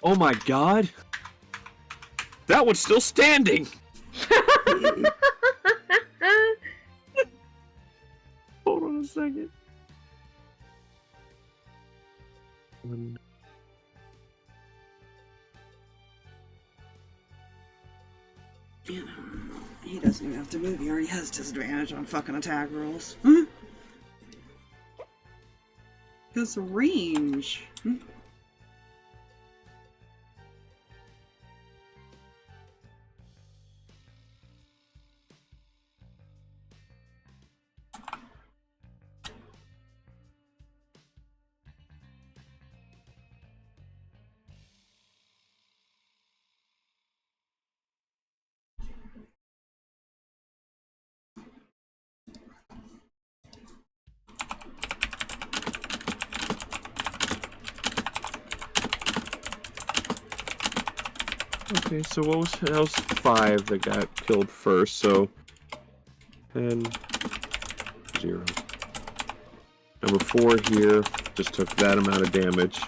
Oh my god! That one's still standing! Hold on a second. You know, he doesn't even have to move. He already has disadvantage on fucking attack rolls. Because range. Okay, so that was 5 that got killed first, so 10, 0. Number 4 here just took that amount of damage.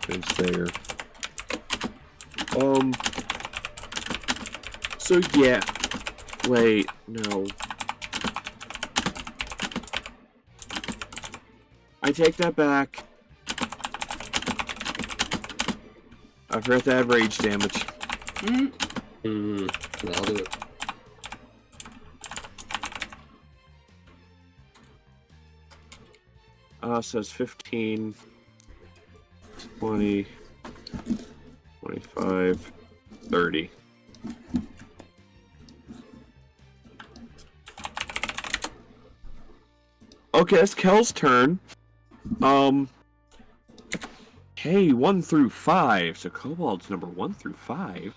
It's there. So yeah. Wait, no. I take that back. I forgot to add rage damage. I'll do it. Says 15, 20, 25, 30. Okay, it's Kel's turn. Hey, 1 through 5. So Kobold's number 1 through 5.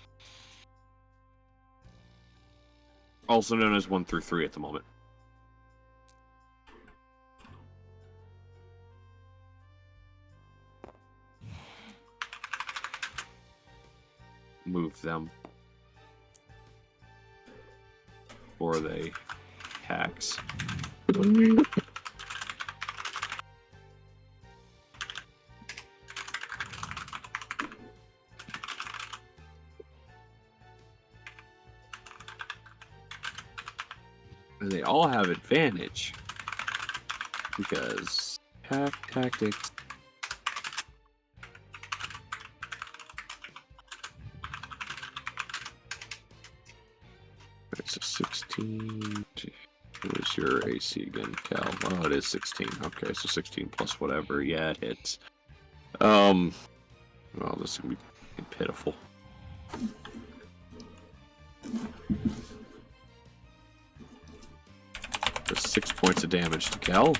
Also known as 1 through 3 at the moment. Move them. Or they hacks. And they all have advantage. Because hack tactics. It's a 16. What was your AC again, Cal? Oh, it is 16. Okay, so 16 plus whatever. Yeah, it hits. Well, this is gonna be pitiful. There's 6 points of damage to Cal.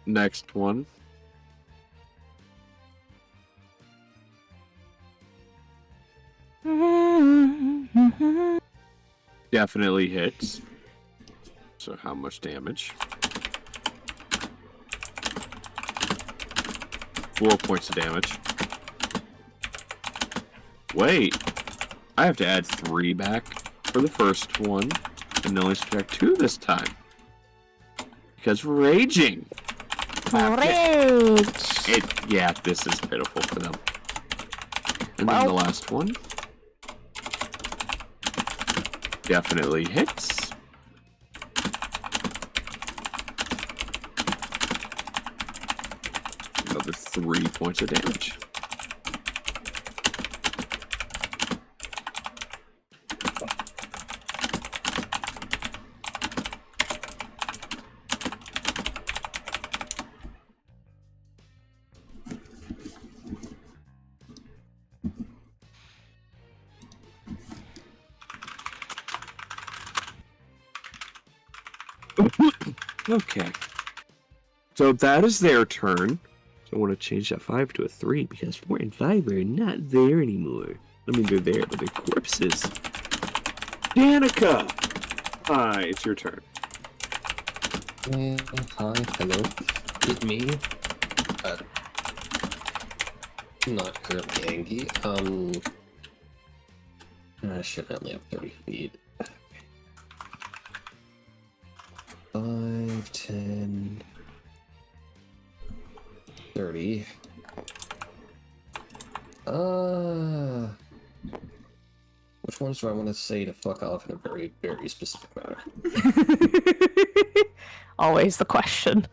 Next one. Definitely hits. So how much damage? 4 points of damage. Wait. I have to add 3 back for the first one, and only subtract 2 this time. Because raging. Rage. Yeah, this is pitiful for them. And then the last one. Definitely hits. Another 3 points of damage. Okay. So that is their turn. So I want to change that 5 to a 3 because 4 and 5 are not there anymore. I mean, they're there, but they're corpses. Danika! Hi, it's your turn. Hi, hello. It's me. Not currently angry. Shit, I only have 30 feet. 5, 10, 30. Which ones do I want to say to fuck off in a very, very specific manner? Always the question.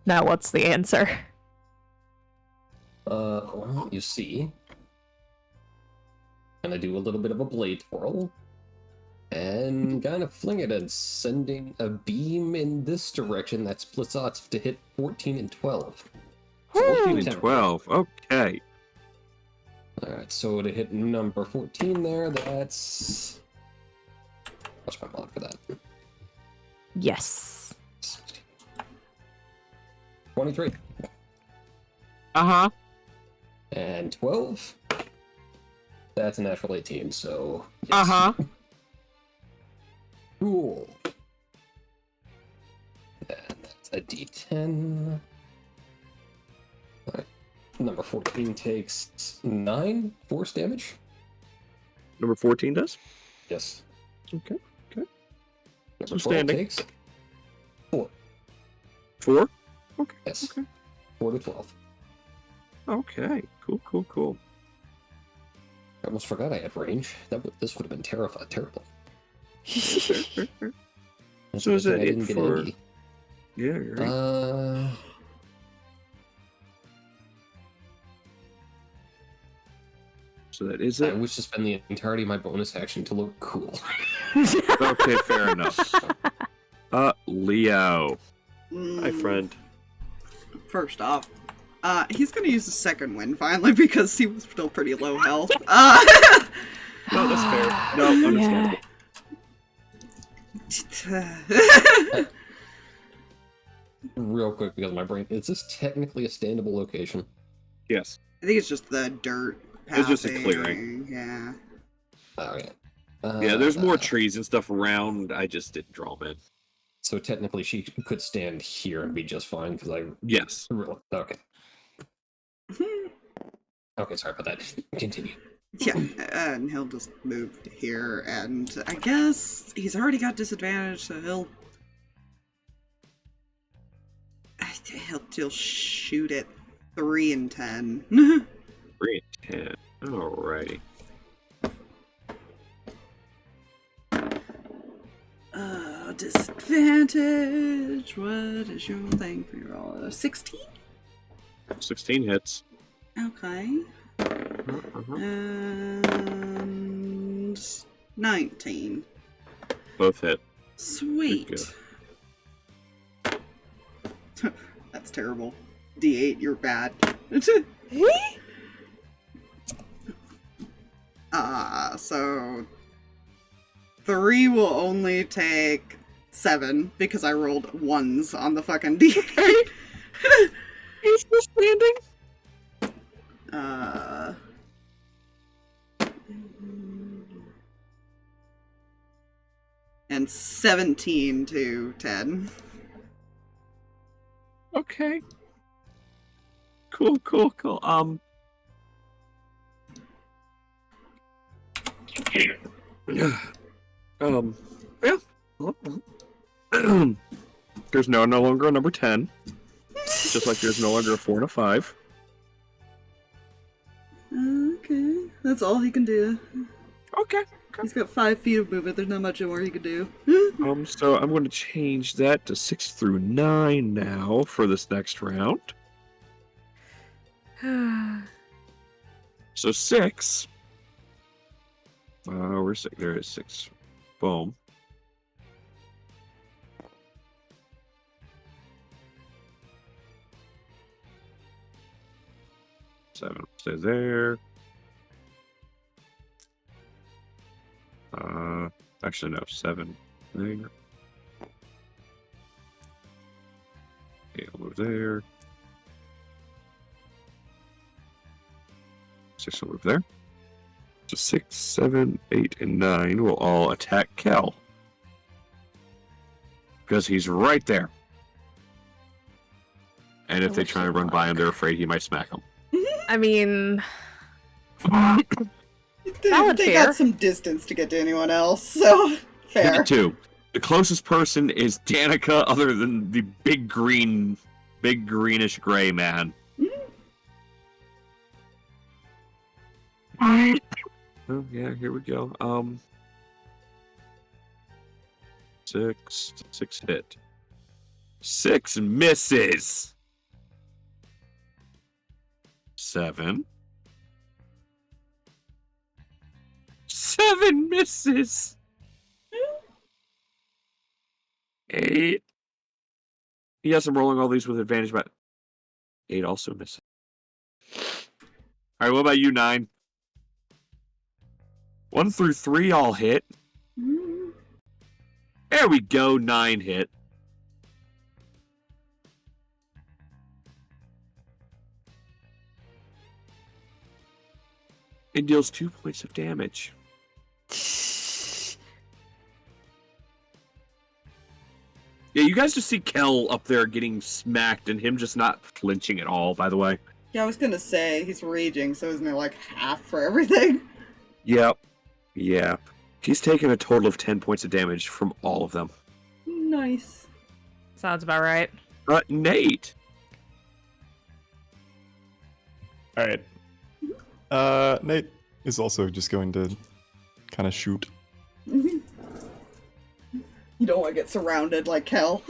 Now what's the answer? Well, you see. Gonna do a little bit of a blade twirl. And kind of fling it and sending a beam in this direction that splits odds to hit 14 and 12. 14 and 12, okay. Alright, so to hit number 14 there, that's... What's my mod for that? Yes. 23. Uh-huh. And 12. That's a natural 18, so... Yes. Uh-huh. Cool. And that's a d10. Alright. Number 14 takes 9 force damage. Number 14 does? Yes. Okay, okay. Number So 12 standing. takes 4. 4? Okay. Yes. Okay. 4 to 12. Okay. Cool, cool. I almost forgot I had range. This would have been terrible. Fair. That's So a is good that thing I it didn't get for- angry. Yeah, you're right. So that is I it? wish to spend the entirety of my bonus action to look cool. Okay, fair enough. Leo. Hi, friend. First off, he's gonna use the second wind finally because he was still pretty low health. No, that's fair. No, understandable. Real quick, because of my brain, is this technically a standable location? Yes. I think it's just the dirt. It's just a pathing, clearing. Yeah. Oh, yeah. Yeah, there's more trees and stuff around. I just didn't draw them in. So technically she could stand here and be just fine, because I... Yes. Okay. Okay, sorry about that. Continue. Yeah, and he'll just move here, and I guess he's already got disadvantage, so he'll shoot at 3 and 10. 3 and 10. Alrighty. Disadvantage. What is your thing for your roll? 16? 16 hits. Okay. And 19. Both hit. Sweet. That's terrible. D8, you're bad. So 3 will only take 7 because I rolled 1s on the fucking D8. He's still standing? and 17 to 10. Okay. Cool. Yeah. There's no longer a number 10. Just like there's no longer a 4 and a 5. Okay, that's all he can do. Okay. He's got 5 feet of movement. There's not much more he can do. So I'm going to change that to 6 through 9 now for this next round. So 6. Where's 6? There is 6. Boom. Seven stay there. Actually no, 7 there. 8 will move there. 6 will move there. So 6, 7, 8, and 9 will all attack Kel. Because he's right there. And if they try to run by him, they're afraid he might smack them. I mean, They got some distance to get to anyone else, so fair. That too. The closest person is Danika, other than the big greenish gray man. Oh yeah, here we go. 6 hit. 6 misses. 7 misses. 8. Yes, I'm rolling all these with advantage, but 8 also misses. Alright, what about you, 9? 1 through 3 all hit. There we go, 9 hit. It deals 2 points of damage. Yeah, you guys just see Kel up there getting smacked and him just not flinching at all, by the way. Yeah, I was gonna say, he's raging, so isn't it like half for everything? Yep. Yeah. He's taken a total of 10 points of damage from all of them. Nice. sounds about right. Nate. All right. Nate is also just going to kind of shoot. You don't want to get surrounded like Kel.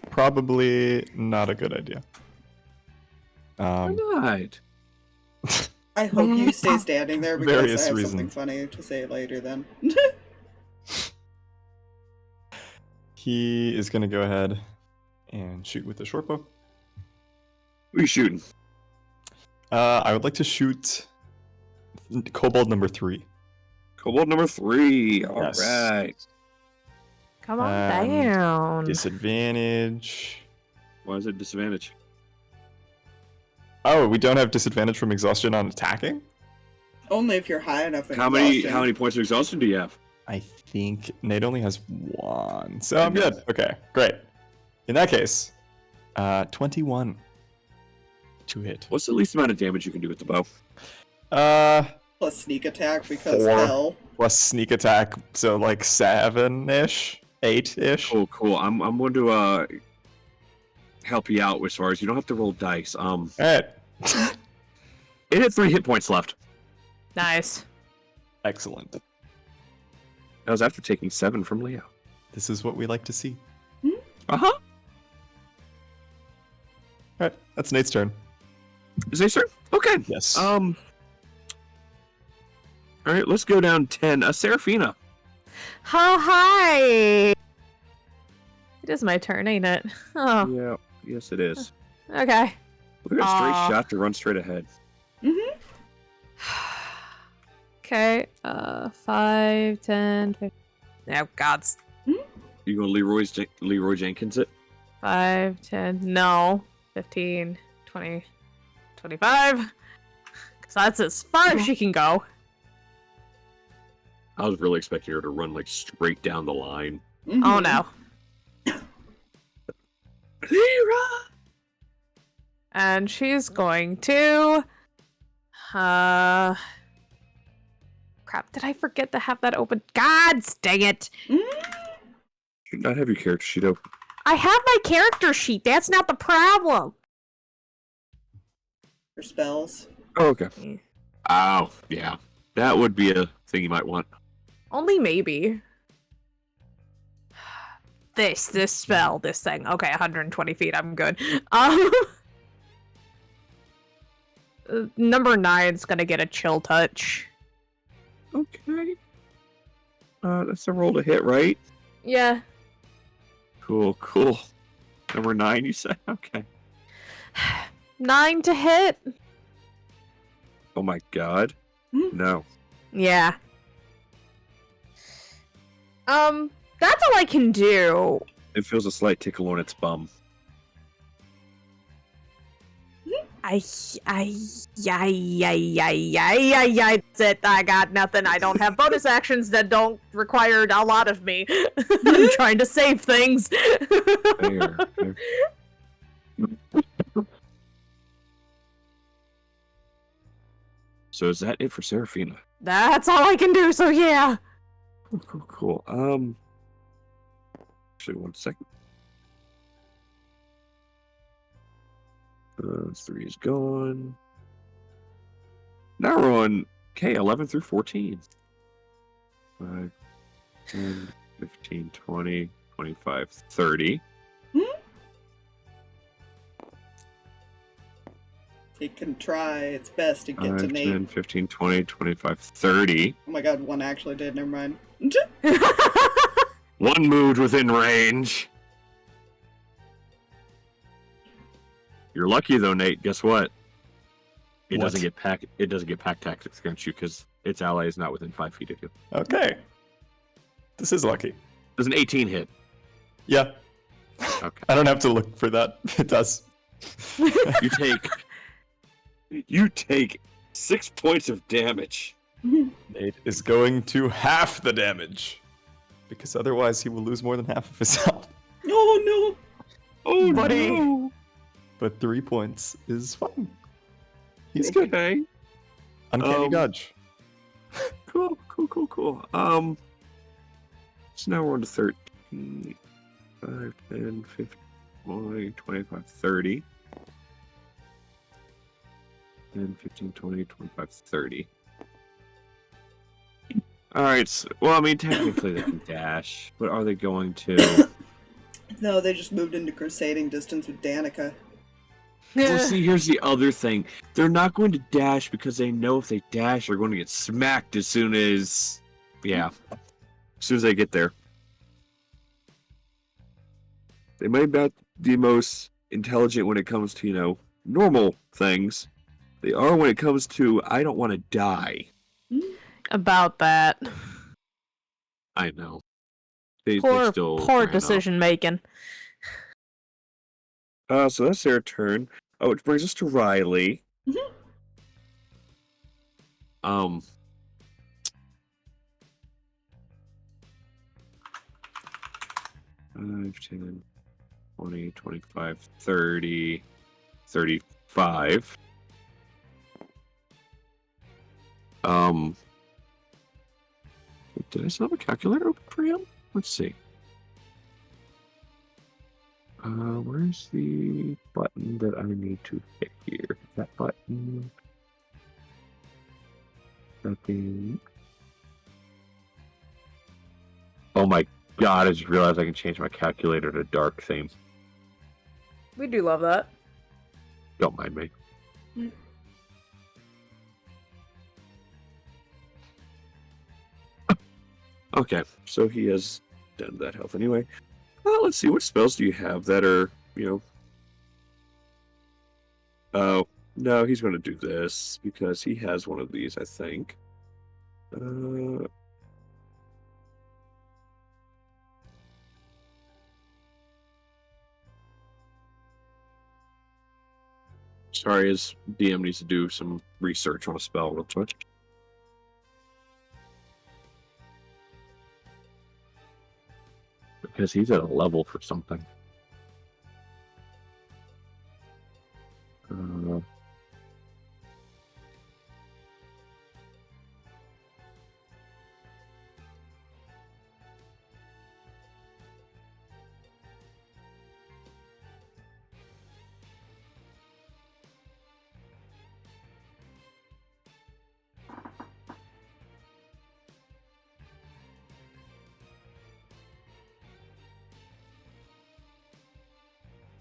Probably not a good idea. Why not? I hope you stay standing there because Various I have reasons. something funny to say later then. He is going to go ahead and shoot with the short bow. Who are you shooting? I would like to shoot Kobold number 3. Kobold number 3. All Yes. right. Come on down. Disadvantage. Why is it disadvantage? Oh, we don't have disadvantage from exhaustion on attacking? Only if you're high enough in How many exhaustion. points of exhaustion do you have? I think Nate only has 1, so I'm good. Okay, great. In that case, 21 to hit. What's the least amount of damage you can do with the bow? Plus sneak attack because 4 Kel. plus sneak attack, so like 7-ish, 8-ish. Cool. I'm going to help you out as far as you don't have to roll dice. All right. It had 3 hit points left. Nice. Excellent. That was after taking 7 from Leo. This is what we like to see. Uh-huh. All right, that's Nate's turn. Is it, sir? Okay. Yes. All right, let's go down 10. Seraphina. Oh, hi! It is my turn, ain't it? Oh, Yeah. Yes, it is. okay. Look at a straight shot to run straight ahead. Okay, 5, 10, 15. Oh, gods. You go Leroy Jenkins it? 5, 10, no. 15, 20, 25. Because that's as far as she can go. I was really expecting her to run like straight down the line. Mhm. Oh no. Lyra! And she's going to... Crap, did I forget to have that open? God dang it! Should not have your character sheet open. I have my character sheet, that's not the problem! For spells. Oh, okay. Eh. Oh, yeah. That would be a thing you might want. Only maybe. This spell, this thing. Okay, 120 feet, I'm good. Number 9's gonna get a chill touch. Okay. That's a roll to hit, right? Yeah. Cool, cool. Number 9, you said? Okay. 9 to hit? Oh my god. No. Yeah. That's all I can do. It feels a slight tickle on its bum. That's it. I got nothing. I don't have bonus actions that don't require a lot of me. I'm trying to save things. Fair, fair. So is that it for Seraphina? That's all I can do, so yeah. Cool. Actually, 1 second. 3 is gone. Now we're on 11 through 14. 5, 10, 15, 20, 25, 30. It can try its best to get to 5, Nate. 10, 15, 20, 25, 30. Oh my god, one actually did, never mind. One moved within range. You're lucky though, Nate. Guess what? It What? doesn't get pack. It doesn't get pack tactics against you because its ally is not within 5 feet of you. Okay. This is lucky. Does an 18 hit? Yeah. Okay. I don't have to look for that. It does. You take 6 points of damage. Nate is going to half the damage. Because otherwise he will lose more than half of his health. Oh no! Oh, Buddy. no. But 3 points is fine. He's good. Okay. Uncanny dodge. Cool. So now we're on to 13. 5, 10, 15, 20, 25, 30. 10, 15, 20, 25, 30. Alright, so, well, I mean, technically they can dash, but are they going to? No, they just moved into crusading distance with Danika. Well, see, here's the other thing. They're not going to dash because they know if they dash, they're going to get smacked as soon as... Yeah. As soon as they get there. They might be not the most intelligent when it comes to, normal things. They are when it comes to, I don't want to die. About that. I know. They Poor still ran up. decision making. So that's their turn. Oh, which brings us to Riley. Um. 5, 10, 20, 25, 30, 35. Did I still have a calculator open for him? Let's see. Where's the button that I need to hit here? That button. Nothing. Oh my god, I just realized I can change my calculator to dark theme. We do love that. Don't mind me. Okay, so he has done that health anyway. Let's see, what spells do you have that are, Oh, no, he's going to do this, because he has one of these, I think. Sorry, his DM needs to do some research on a spell real quick. because he's at a level for something.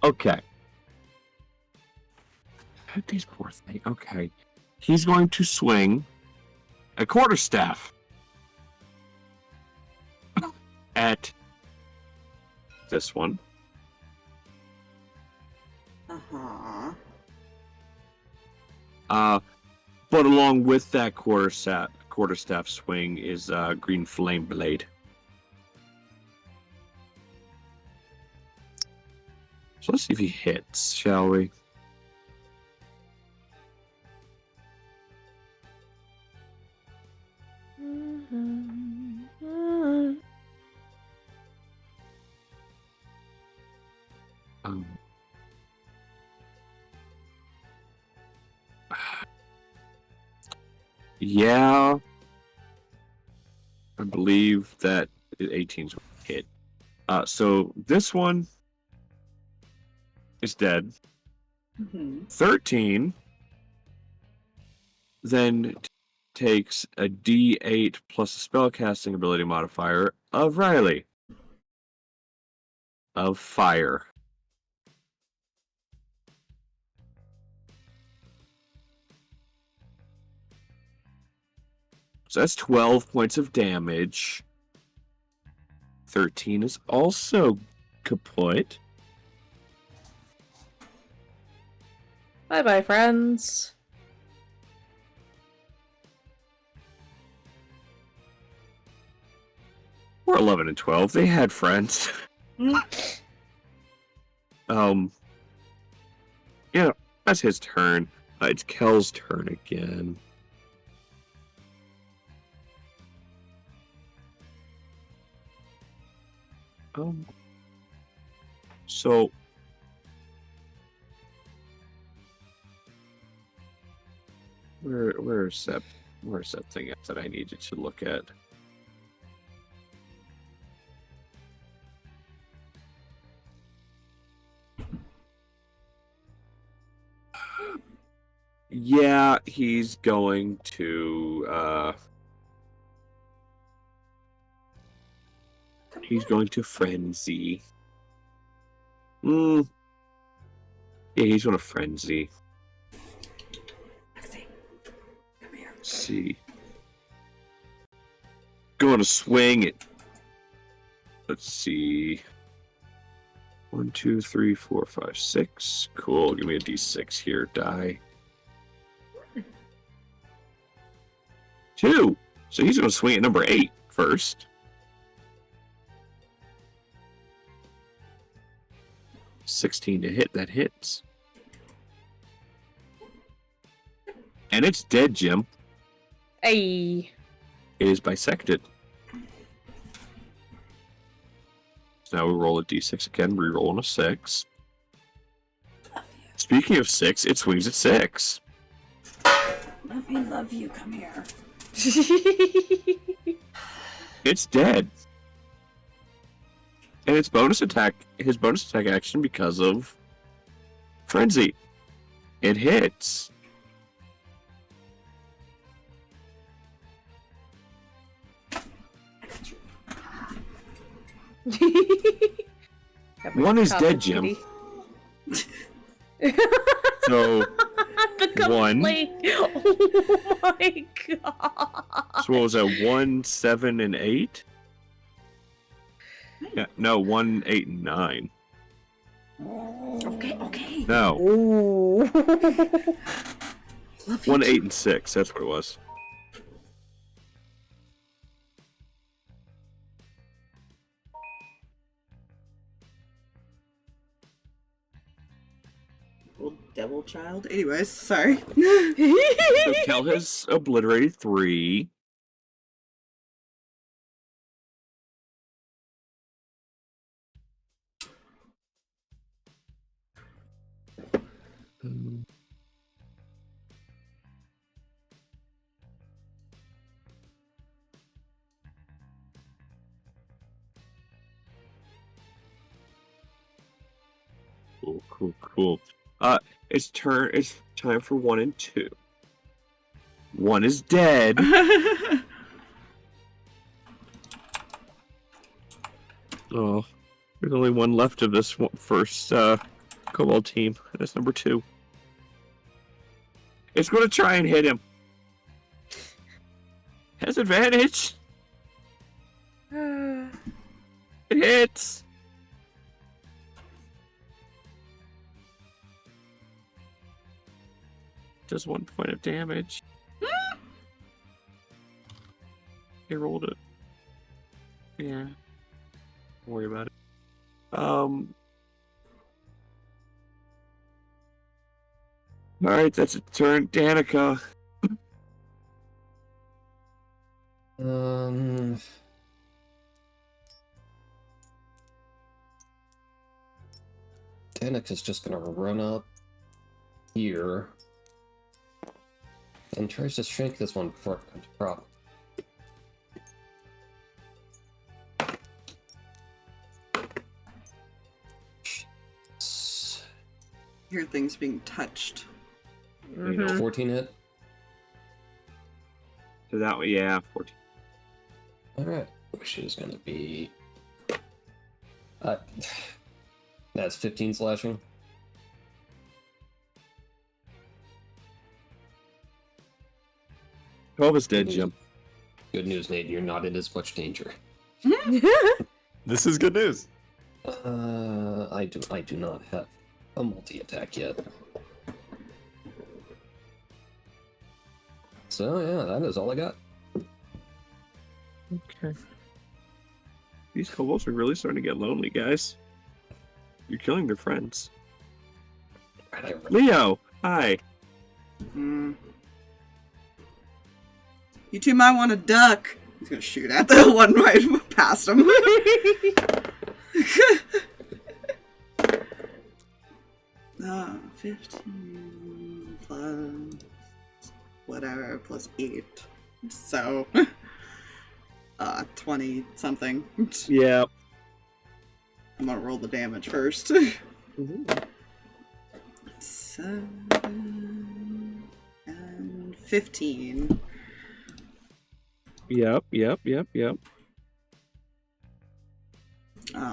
Okay. These poor things. Okay. He's going to swing a quarterstaff at this one. But along with that quarterstaff swing is green flame blade. So let's see if he hits, shall we? Yeah, I believe that 18's hit. So this one is dead. 13 then takes a D8 plus a spellcasting ability modifier of Riley. Of fire. So that's 12 points of damage. 13 is also kaput. Bye-bye, friends. We're 11 and 12. They had friends. Yeah, that's his turn. It's Kel's turn again. So where's that thing that I needed to look at? Yeah, he's going to frenzy. Yeah, he's gonna frenzy. Come here. Let's see. Going to swing it. Let's see. 1, 2, 3, 4, 5, 6. Cool. Give me a D6 here. Die. 2. So he's going to swing at number 8 first. $16 to hit. That hits. And it's dead, Jim. Hey. It is bisected. So now we roll a D6 again. Re-rolling a 6. Speaking of 6, it swings at 6. Let me love you. Come here. It's dead. And its bonus attack, his bonus attack action because of Frenzy. It hits. One is dead, Jim. So The one. complaint. Oh my god. So what was that? 1, 7, and 8? Yeah, no, 1, 8, and 9. Okay. No, Ooh. 1, 8, and 6. That's what it was. Little devil child. Anyways, sorry. So Kel has obliterated 3. Cool. It's time for 1 and 2. 1 is dead. Oh, there's only 1 left of this first Kobold team. That's number 2. It's going to try and hit him. Has advantage. It hits. Does 1 point of damage. He rolled it. Yeah. Don't worry about it. Alright, that's a turn. Danika. Danika's just gonna run up here and tries to shrink this one before it comes to problem. Hear things being touched. You know, 14 hit. So that way, yeah, 14. Alright, which is gonna be that's 15 slashing. Twelve is dead, Jim. Good news, Nate, you're not in as much danger. This is good news. I do not have a multi-attack yet. So yeah, that is all I got. Okay. These kobolds are really starting to get lonely, guys. You're killing their friends. Leo, hi. You two might want to duck. He's gonna shoot at the one right past him. 15 plus whatever plus 8. So 20 something. Yeah. I'm gonna roll the damage first. 7 and 15. Yep.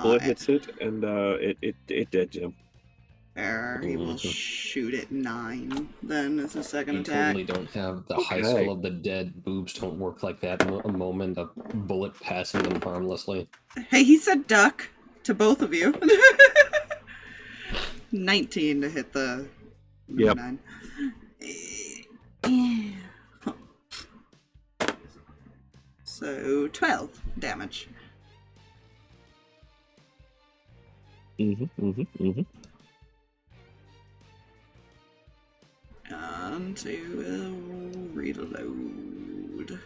Bullet Uh, hits it, and it dead, Jim. He will shoot at 9. Then as a second You attack. totally don't have the high skull of the dead. Boobs don't work like that in a moment. A bullet passing them harmlessly. Hey, he said duck to both of you. 19 to hit the. Yep. 9. So 12 damage. And to reload.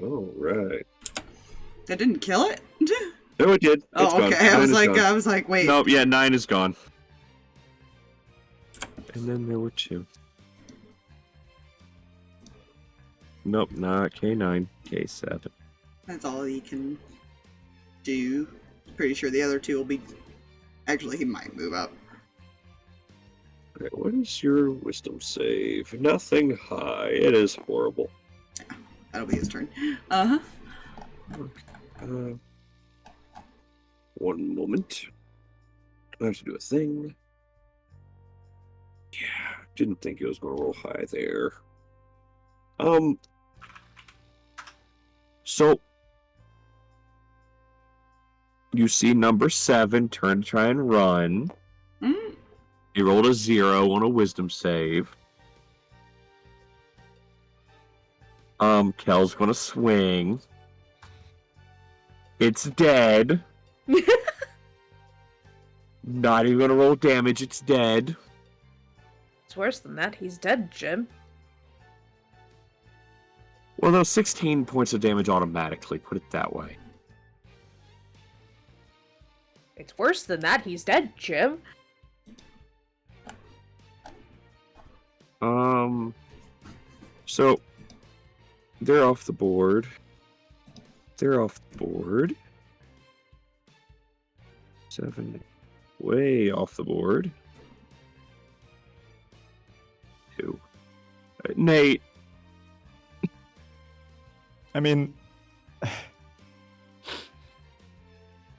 Alright. That didn't kill it? No, it did. It's gone. Okay. I 9 is gone. was like, wait. Nope, yeah, 9 is gone. And then there were 2. Nope, not K9, K7. That's all he can do. Pretty sure the other 2 will be. Actually, he might move up. Okay, what is your wisdom save? Nothing high. It is horrible. Yeah, that'll be his turn. Uh-huh. Okay. One moment. I have to do a thing. Yeah, didn't think it was going to roll high there. So you see number 7 turn to try and run. He rolled a 0 on a wisdom save. Kel's gonna swing. It's dead. Not even gonna roll damage, it's dead. It's worse than that. He's dead, Jim. Well, no, 16 points of damage automatically, put it that way. It's worse than that. He's dead, Jim. So, they're off the board. They're off the board. 7. Way off the board. 2. Nate. I mean,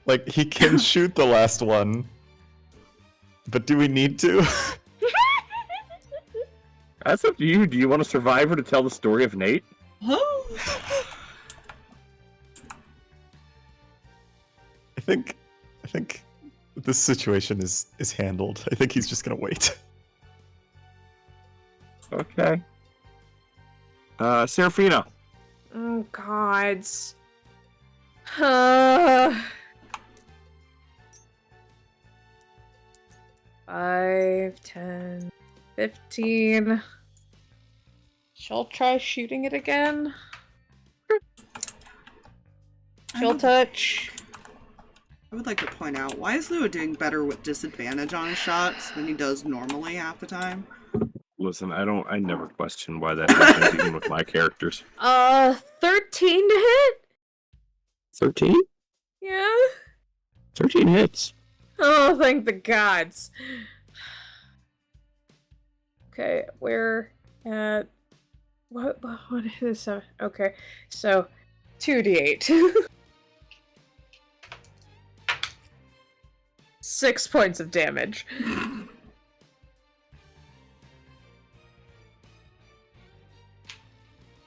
like, he can shoot the last one, but do we need to? That's up to you. Do you want a survivor to tell the story of Nate? I think this situation is handled. I think he's just gonna wait. Okay. Seraphina. Oh, gods. 5, 10, 15. She'll try shooting it again. She'll touch. I would like to point out, why is Lua doing better with disadvantage on his shots than he does normally half the time? Listen, I never question why that happens even with my characters. 13 to hit? 13? Yeah. 13 hits. Oh, thank the gods. Okay, we're at... What is this? Okay, so 2d8. 6 points of damage.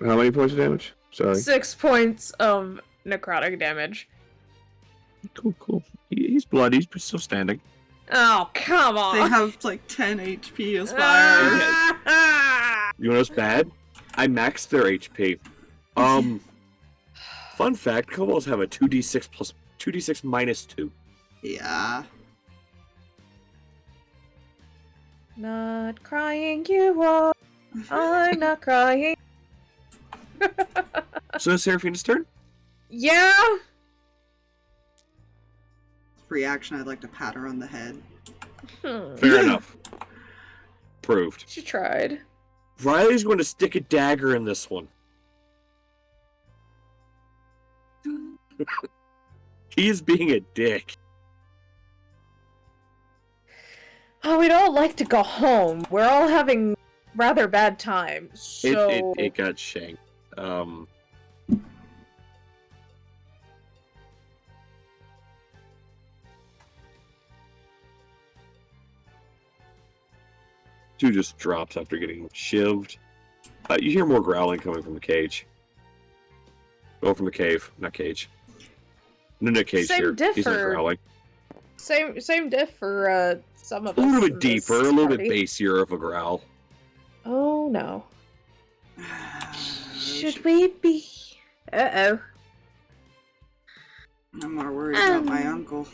How many points of damage? Sorry. 6 points of necrotic damage. Cool. He's bloody, but still standing. Oh, come on! They have like 10 HP as fire. You know what's bad? I maxed their HP. Fun fact, kobolds have a 2d6 minus 2. Yeah. Not crying, you are. I'm not crying. So it's Seraphina's turn? Yeah? Free action, I'd like to pat her on the head. Fair enough. Proved. She tried. Riley's going to stick a dagger in this one. He is being a dick. Oh, we'd all like to go home. We're all having rather bad times, so... It got shanked. Two just drops after getting shivved. You hear more growling coming from the cage. Oh, from the cave, not cage. No cage Same here. diff He's not for- growling. Same diff for, some of us. A little in bit this deeper, a little bit party. bassier of a growl. Oh, no. Should we be... Uh-oh. I'm more worried about my uncle.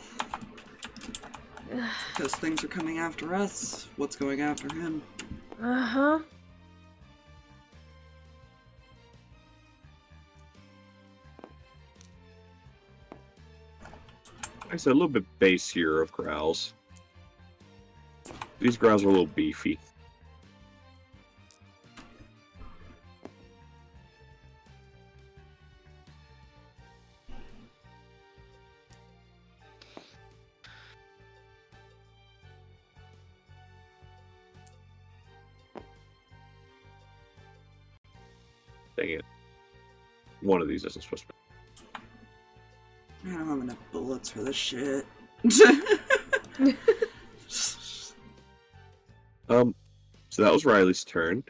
Because things are coming after us. What's going after him? Uh-huh. Like I said, a little bit bassier of growls. These growls are a little beefy. Dang it. One of these isn't supposed to be. I don't have enough bullets for this shit. So that was Riley's turn.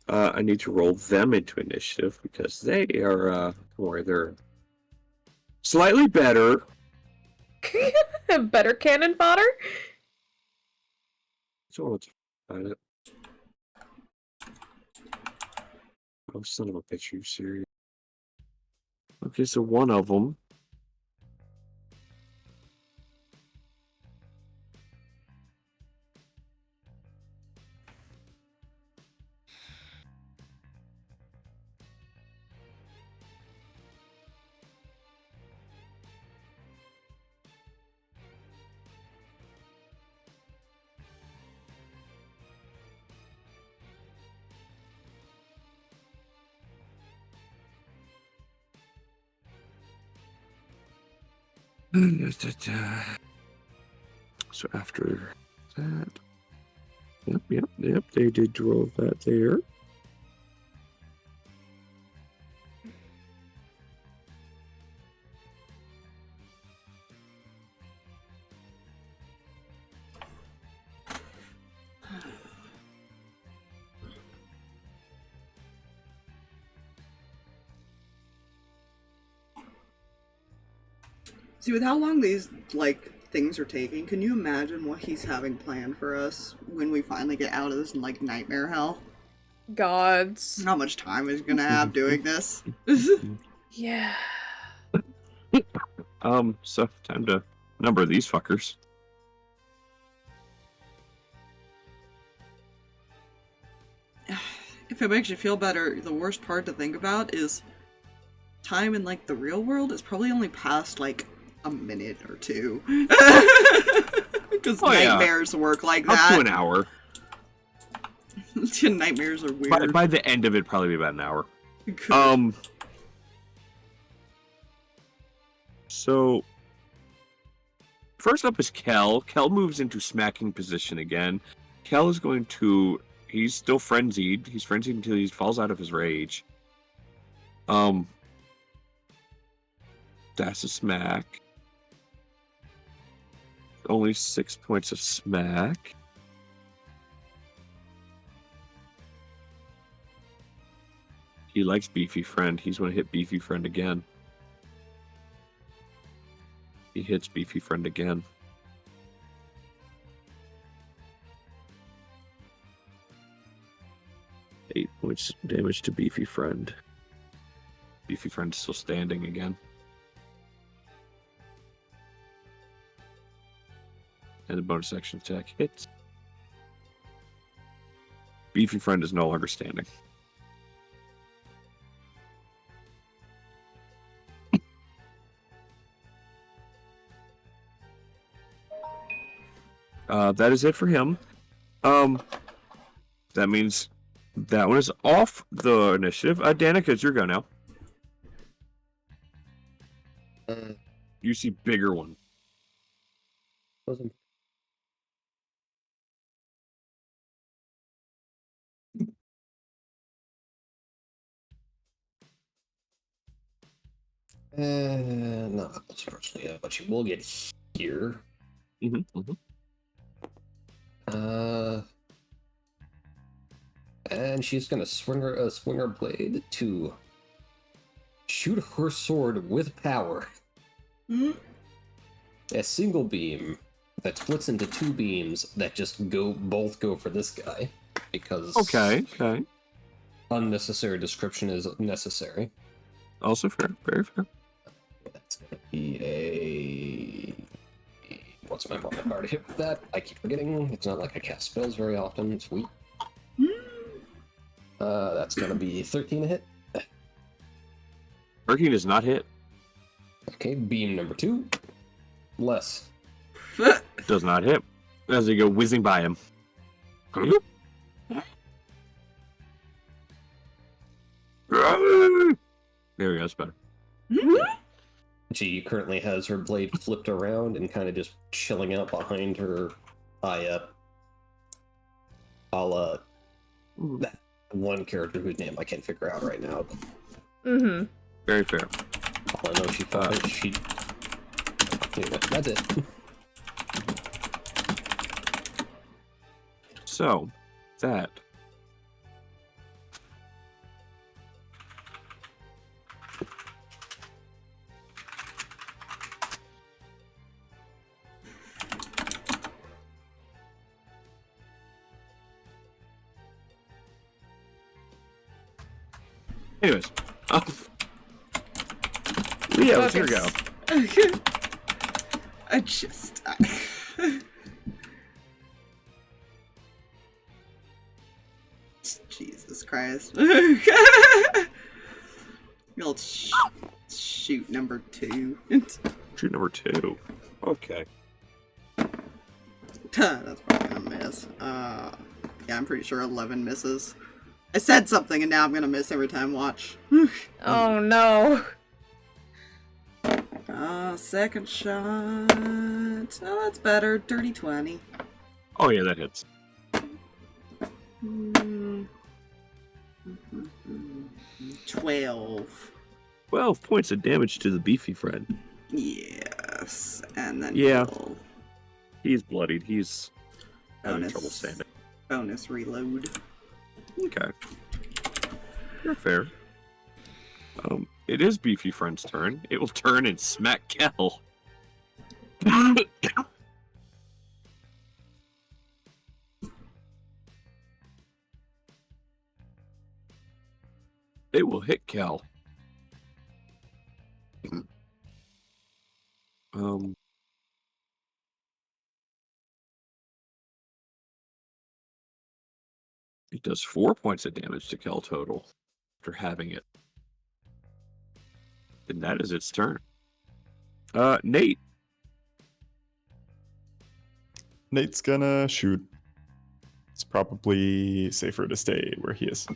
I need to roll them into initiative because they are, don't worry, they're slightly better. Better cannon fodder? So let's find it. Oh, son of a bitch, are you serious? Okay, so one of them. So after that, yep, they did draw that there. See, with how long these, things are taking, can you imagine what he's having planned for us when we finally get out of this, nightmare hell? Gods. How much time is he gonna have doing this? Yeah. So time to number these fuckers. If it makes you feel better, the worst part to think about is time in, the real world is probably only past, a minute or two. Because nightmares work like that. Up to an hour. Nightmares are weird. By the end of it, probably be about an hour. So first up is Kel. Kel moves into smacking position again. Kel is going to... He's still frenzied. He's frenzied until he falls out of his rage. That's a smack. Only 6 points of smack. He likes Beefy Friend. He's going to hit Beefy Friend again. He hits Beefy Friend again. Eight points damage to Beefy Friend. Beefy Friend is still standing again. And the bonus action attack hits. Beefy Friend is no longer standing. That is it for him. That means that one is off the initiative. Danika, it's your go now. You see bigger one. Not unfortunately yet, but she will get here. And she's gonna swing her blade to shoot her sword with power. A single beam that splits into two beams that just both go for this guy because Okay. unnecessary description is necessary. Also fair, very fair. That's gonna be a... What's my bottom card hit with that? I keep forgetting. It's not like I cast spells very often. Sweet. That's gonna be 13 to hit. 13 does not hit. Okay, beam number 2. Less. Does not hit. As they go whizzing by him. There we go, that's better. She currently has her blade flipped around and kind of just chilling out behind her a la that one character whose name I can't figure out right now. But Very fair. all I know she thought she... Anyway, that's it. So, that. Anyways, Leo, it's your go. I just... Jesus Christ. You'll shoot number 2. Shoot number 2. Okay. That's probably gonna miss. Yeah, I'm pretty sure 11 misses. I said something and now I'm gonna miss every time. Watch. Oh no. Second shot. Oh, that's better. Dirty 20. Oh yeah, that hits. 12. 12 points of damage to the beefy friend. Yes. And then Yeah. we'll He's bloodied. He's having bonus, trouble standing. bonus reload. Okay. You're fair. It is beefy friend's turn. It will turn and smack Kel. It will hit Kel. It does 4 points of damage to Kel total after having it. And that is its turn. Nate. Nate's gonna shoot. It's probably safer to stay where he is.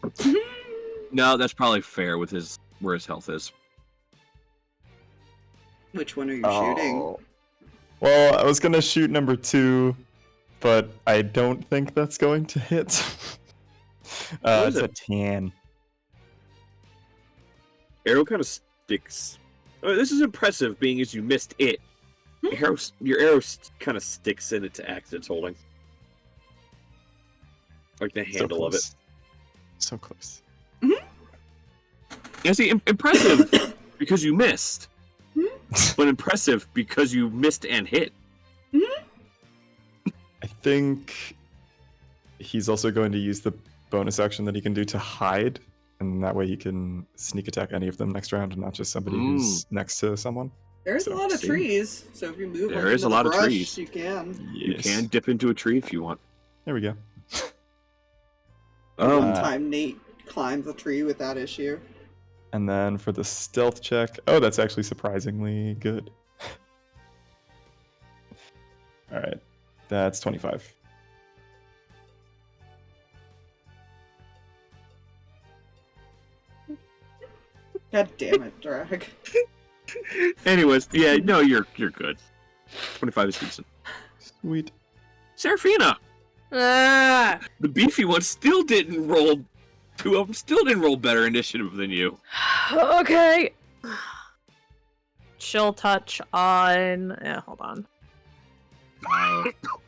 No, that's probably fair with where his health is. Which one are you shooting? Well, I was gonna shoot number 2, but I don't think that's going to hit. It's a 10. Arrow kind of sticks. This is impressive, being as you missed it. Your arrow kind of sticks in it to axe it's holding. Like the handle of it. So close. Yeah, see, impressive because you missed. But impressive because you missed and hit. I think he's also going to use the bonus action that he can do to hide, and that way he can sneak attack any of them next round, and not just somebody who's next to someone. There's a lot of trees, so if you move there is a lot of trees. You can. Yes. You can dip into a tree if you want. There we go. One time Nate climbs a tree without issue. And then for the stealth check, oh, that's actually surprisingly good. All right, that's 25. God damn it, Drag. Anyways, yeah, no, you're good. 25 is decent. Sweet. Seraphina! Ah! The beefy one still didn't roll. Two of them still didn't roll better initiative than you. Okay. Chill touch on. Yeah, hold on.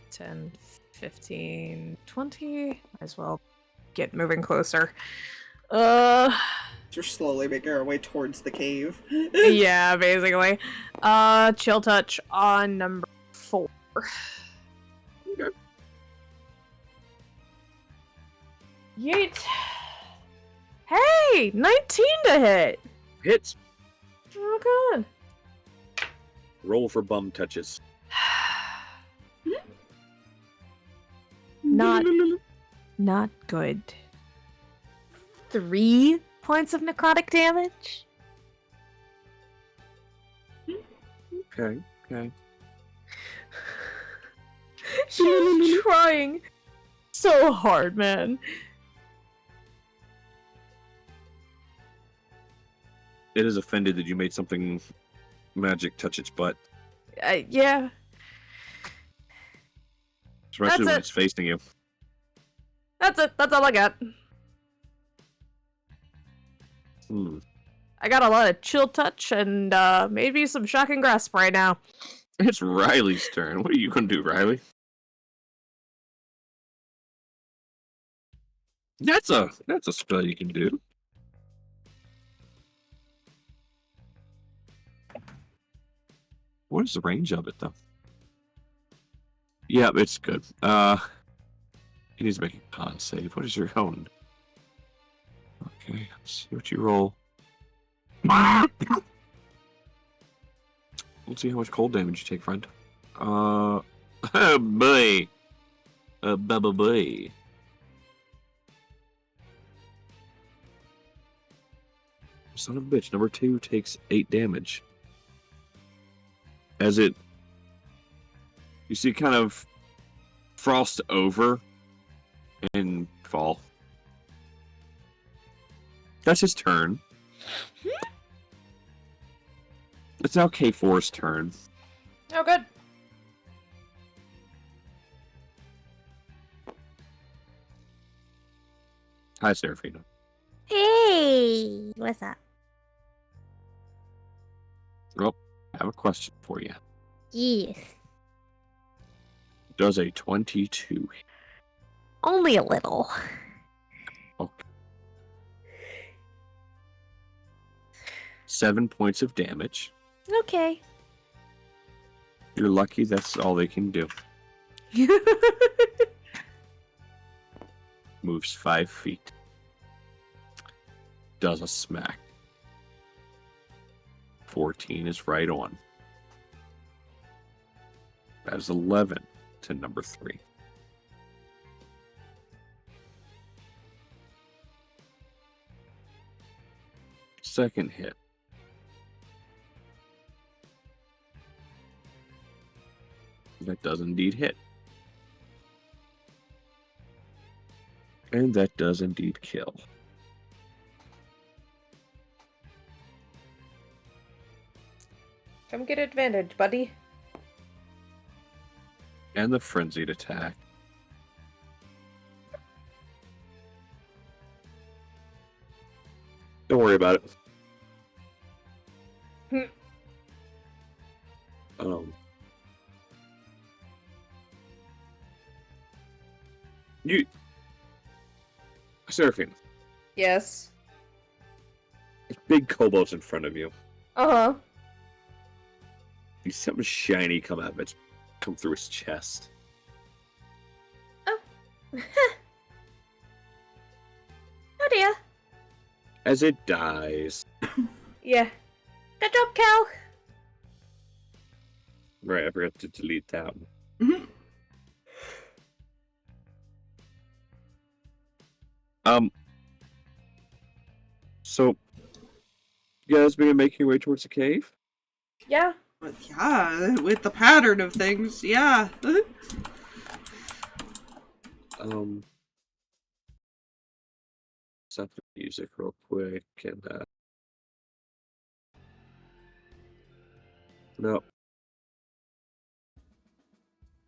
10, 15, 20. Might as well get moving closer. We're slowly making our way towards the cave. Yeah, basically. Chill touch on number 4. Okay. Yeet. Hey! 19 to hit! Hits. Oh, good. Roll for bum touches. Not good. 3 points of necrotic damage? Okay. She's trying so hard, man. It is offended that you made something magic touch its butt. Yeah. Especially when it. it's facing you. That's it. That's all I got. I got a lot of chill touch and maybe some shocking grasp right now. It's Riley's turn. What are you gonna do, Riley? That's a spell you can do. What is the range of it, though? Yeah, it's good. He needs to make a con save. What is your own? Okay, let's see what you roll. Let's see how much cold damage you take, friend. Oh boy. Bubba boy. Son of a bitch. Number 2 takes 8 damage. As you see, kind of frost over and fall. That's his turn. It's now K4's turn. Oh, good. Hi, Seraphina. Hey, what's up? Well, I have a question for you. Yes. Does a 22 hit? Only a little. Okay. 7 points of damage. Okay. You're lucky that's all they can do. Moves 5 feet. Does a smack. 14 is right on. That is 11 to number 3. Second hit. That does indeed hit. And that does indeed kill. Come get advantage, buddy. And the frenzied attack. Don't worry about it. You, Seraphina, Yes. there's big kobolds in front of you. Uh-huh. You see something shiny come out of it, come through his chest. Oh. Oh dear. As it dies. Yeah. Good job, Cal. Right, I forgot to delete that one. Mhm. So, you guys begin making your way towards the cave? Yeah. But yeah, with the pattern of things, yeah. Stop the music real quick and no.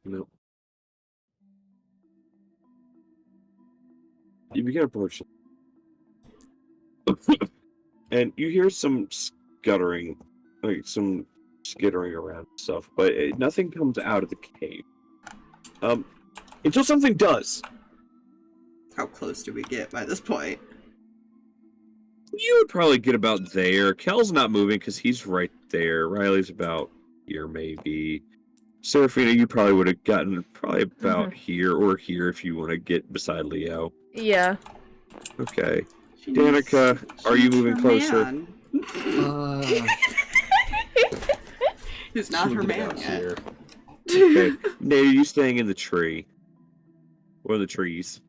No. You begin approaching. And you hear some scuttering, like some skittering around and stuff, but nothing comes out of the cave. Until something does. How close do we get by this point? You would probably get about there. Kel's not moving because he's right there. Riley's about here, maybe. Seraphina, you probably would have gotten probably about here or here if you want to get beside Leo. Yeah. Okay. She Danika, needs- are she you needs moving her closer? man. Uh, Who's not her should we get man out yet? here? Okay. Nate, are you staying in the tree? One of the trees.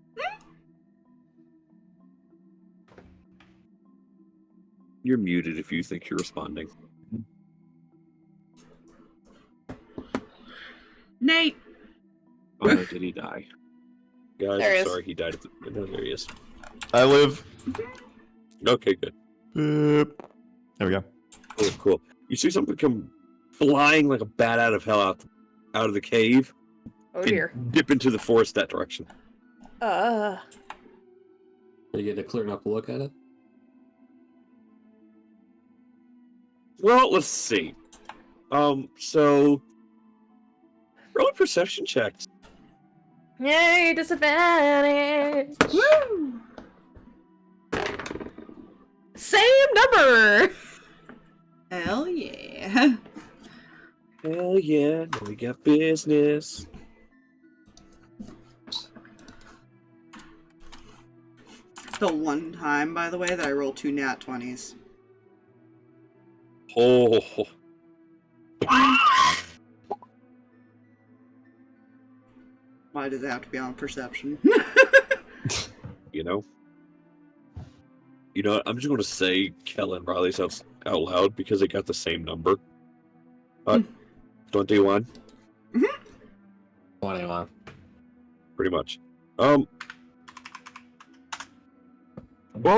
You're muted if you think you're responding. Nate! Oh, no, did he die? Guys, There he I'm is. sorry, he died. No, there he is. I live. Okay, good. There we go. Oh, cool. You see something come flying like a bat out of hell out of the cave Oh and dear. dip into the forest that direction. Are you getting a clear enough look at it? Well, let's see. So roll a perception checks. Yay, disadvantage. Woo! Same number. Hell yeah. Hell yeah, now we got business. The one time, by the way, that I rolled 2 nat 20s. Oh. Why does it have to be on perception? You know? You know what? I'm just going to say Kel and Riley's out loud because they got the same number. 21, 21. pretty much. Well,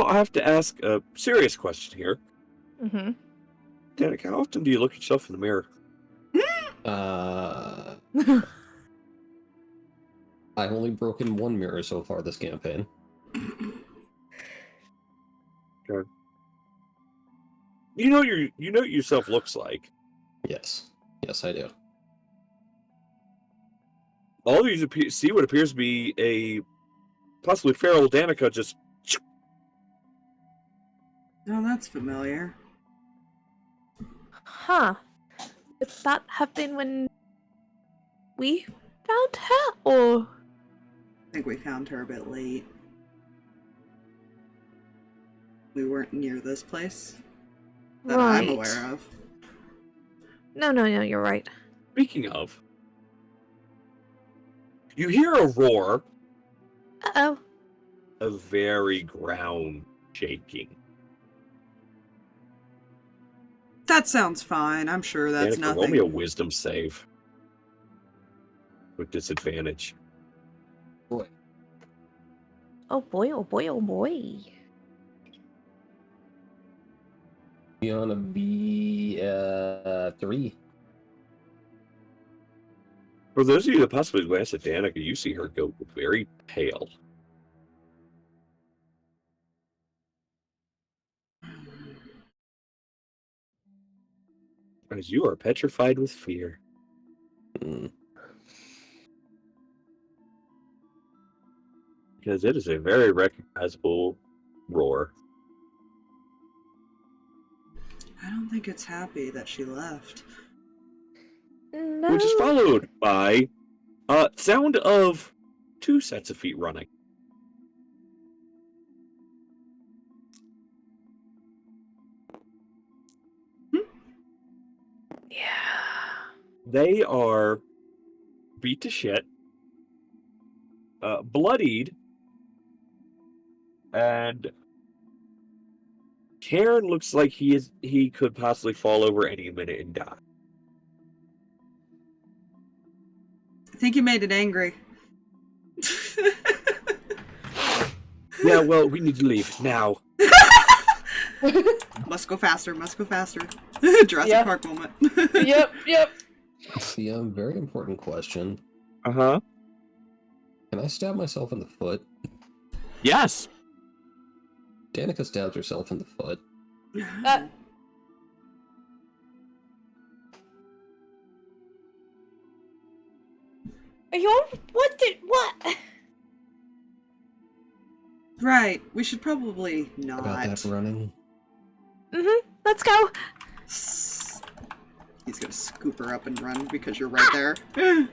I have to ask a serious question here. Mm-hmm. Danika, how often do you look at yourself in the mirror? I've only broken one mirror so far this campaign. Okay. You know what yourself looks like. Yes. Yes, I do. All you see what appears to be a possibly feral Danika just... Oh, that's familiar. Huh. Would that have been when we found her, or? I think we found her a bit late. We weren't near this place that I'm aware of. No, you're right. Speaking of, you hear a roar. Uh-oh. A very ground shaking. That sounds fine. I'm sure that's Danika, roll me a nothing. wisdom save. With disadvantage. Boy. Oh boy, oh boy, oh boy. Gonna be 3. For those of you that possibly glance at Danika, you see her go very pale. As you are petrified with fear. Because it is a very recognizable roar. I don't think it's happy that she left. No. Which is followed by sound of 2 sets of feet running. Yeah. They are beat to shit, bloodied, and Karen looks like he could possibly fall over any minute and die. I think you made it angry. Yeah, well, we need to leave now. Must go faster, must go faster. Jurassic Yep. Park moment. Yep. Yeah, very important question. Uh-huh. Can I stab myself in the foot? Yes. Danika stabs herself in the foot. Are you on? What? Right, we should probably not. About that running. Let's go. He's gonna scoop her up and run because you're right there. Do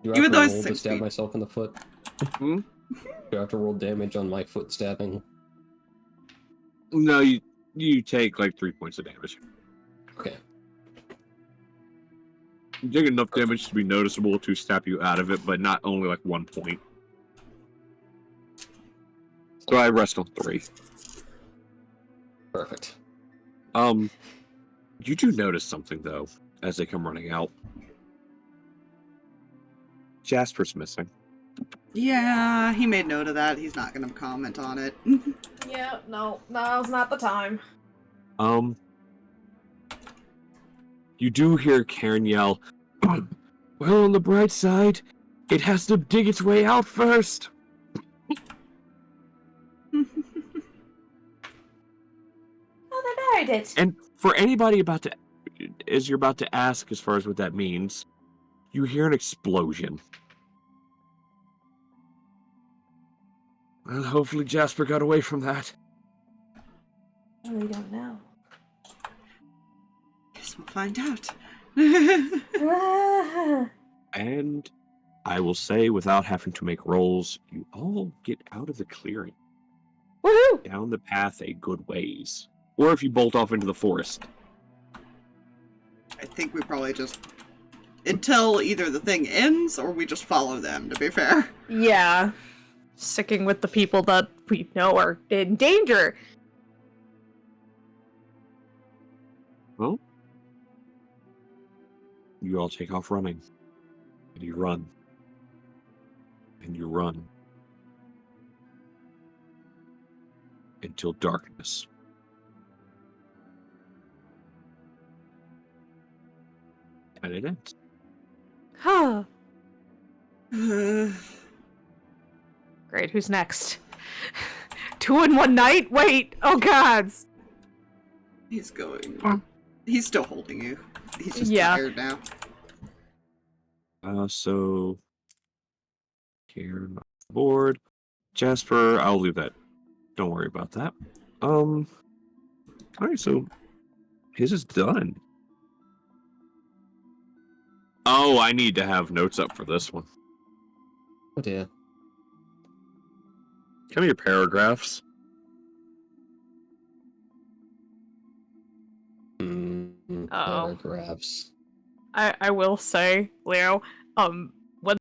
I Even have though to it's roll to 6 stab feet. myself in the foot? Hmm? Do I have to roll damage on my foot stabbing? No, you take like 3 points of damage. Okay. You take enough damage to be noticeable to stab you out of it, but not only like 1 point. So I rest on 3. Perfect. You do notice something though, as they come running out. Jasper's missing. Yeah, he made note of that. He's not gonna comment on it. Yeah, no, now's not the time. You do hear Karen yell, well, on the bright side, it has to dig its way out first. Oh, they buried it. And for anybody you're about to ask as far as what that means, you hear an explosion. Well, hopefully Jasper got away from that. We don't know. Guess we'll find out. And I will say, without having to make rolls, you all get out of the clearing. Woohoo! Down the path a good ways. Or if you bolt off into the forest. I think we probably just... Until either the thing ends, or we just follow them, to be fair. Yeah. Sticking with the people that we know are in danger. Well, you all take off running. And you run. And you run. Until darkness. And it ends. Huh. Uh, Great, who's next? 2 in 1 night? Wait, oh gods! he's going. He's still holding you. He's just Yeah. tired now. So here, board. Jasper, I'll leave that. Don't worry about that. Alright, so his is done. Oh, I need to have notes up for this one. Oh dear. Come here, paragraphs. Paragraphs. I will say, Leo, when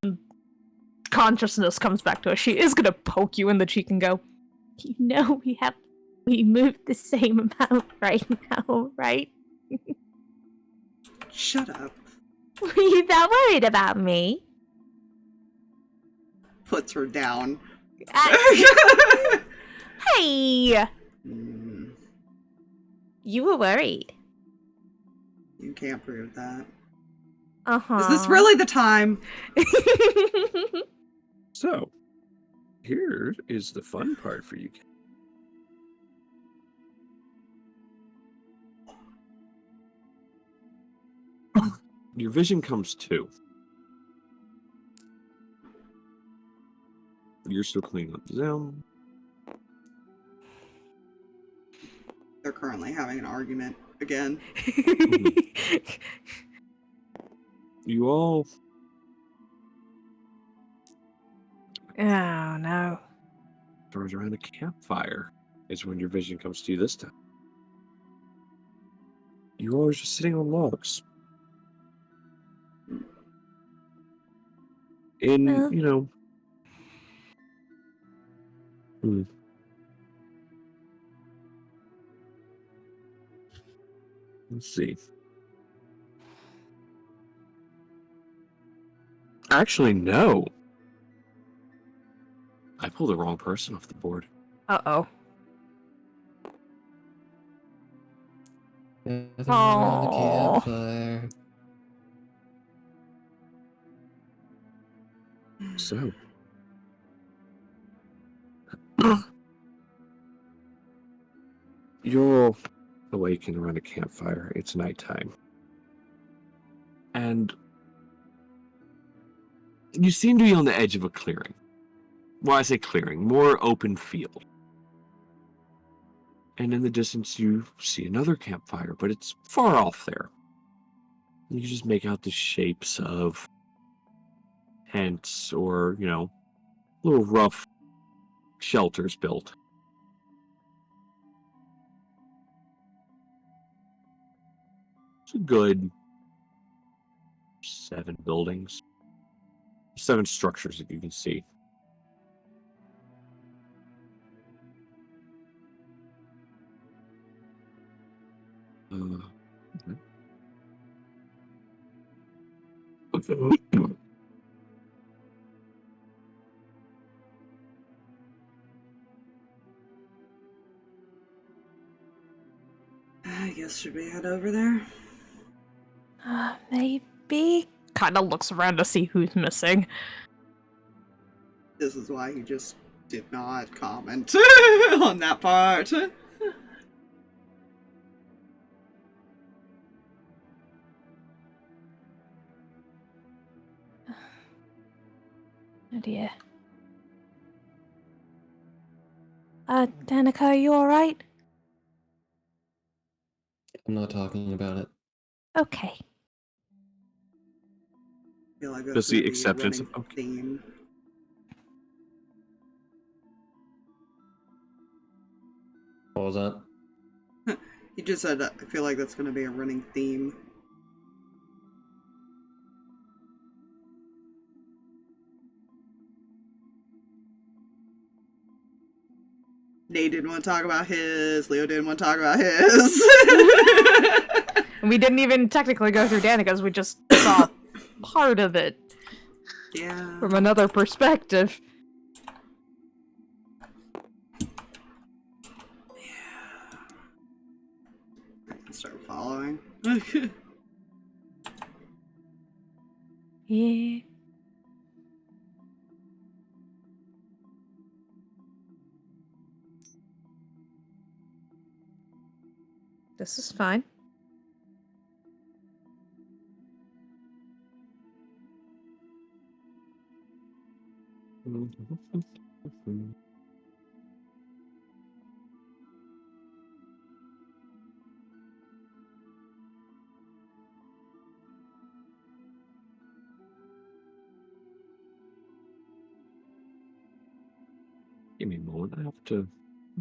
consciousness comes back to us, she is gonna poke you in the cheek and go, "You know we moved the same amount right now, right? Shut up. Were you that worried about me? Puts her down. Hey! Mm, You were worried. you can't prove that. Uh-huh. Is this really the time? So, here is the fun part for you. Your vision comes to. You're still cleaning up them. They're currently having an argument again. You all Oh no. throws around a campfire is when your vision comes to you this time. You all are just sitting on logs. In, Well- you know... Let's see. Actually, no. I pulled the wrong person off the board. Uh-oh. Gathering around the Aww. campfire. So. You're awakened around a campfire. It's nighttime. And you seem to be on the edge of a clearing. Well, I say clearing, more open field. And in the distance, you see another campfire, but it's far off there. You can just make out the shapes of tents or, you know, little rough shelters built. It's a good 7 buildings. 7 structures that you can see. I guess should we head over there? Maybe. Kinda looks around to see who's missing. This is why he just did not comment on that part. Oh dear. Danika, are you alright? I'm not talking about it. Okay. I feel like that's Just the gonna be a acceptance running of- okay. theme. What was that? He just said, I feel like that's going to be a running theme. Nate didn't want to talk about his. Leo didn't want to talk about his. And we didn't even technically go through Danika's, we just saw part of it Yeah. from another perspective. I can start following. Yeah. This is fine. Give me a moment. I have to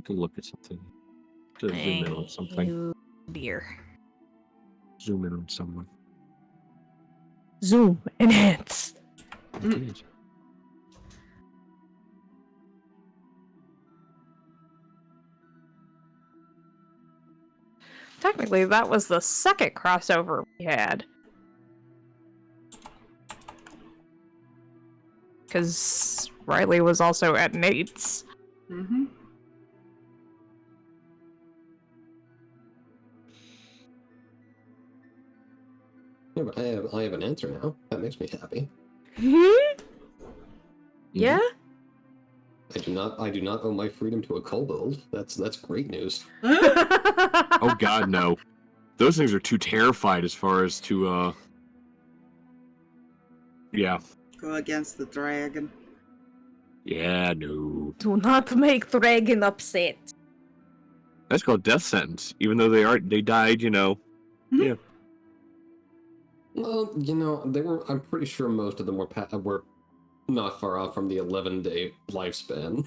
look at something. To zoom in on something. Oh, dear. Zoom in on someone. Zoom. Enhance. Indeed. Technically, that was the second crossover we had. Because Riley was also at Nate's. Mm-hmm. Yeah, but I have an answer now. That makes me happy. Yeah? I do not owe my freedom to a kobold. That's great news. Oh god, no. Those things are too terrified as far as to, yeah. Go against the dragon. Yeah, no. Do not make Dragon upset. That's called death sentence. Even though they died, you know. Yeah. Well, you know, I'm pretty sure most of them were not far off from the 11-day lifespan.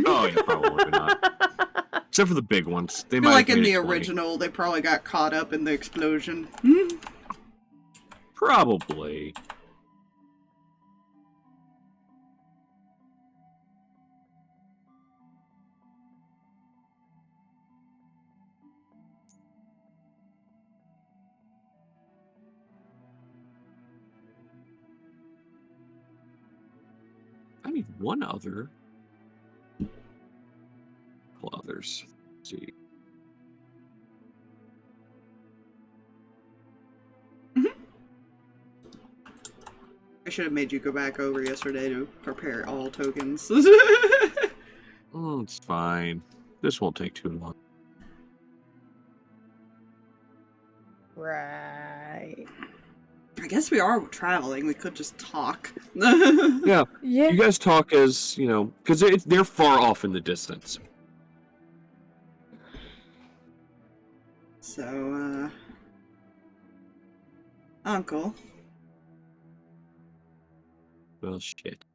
Oh, yeah, probably not. Except for the big ones. They I might feel like have in made the it 20. original, they probably got caught up in the explosion. Probably. I need one other. Couple others. Let's see. I should have made you go back over yesterday to prepare all tokens. Oh, it's fine. This won't take too long. Right. I guess we are traveling. We could just talk. Yeah. Yeah. You guys talk as, you know, because they're far off in the distance. So, Uncle. Well, shit.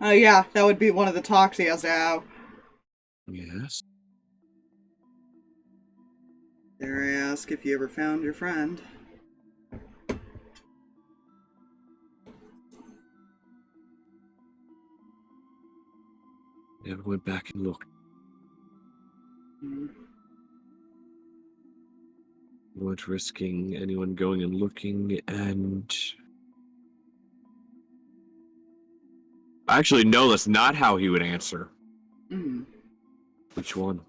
Oh yeah, that would be one of the talks he has to have. Yes. Dare I ask if you ever found your friend? Never went back and looked. Hmm. Weren't risking anyone going and looking, and actually, no, that's not how he would answer. Hmm. Which one?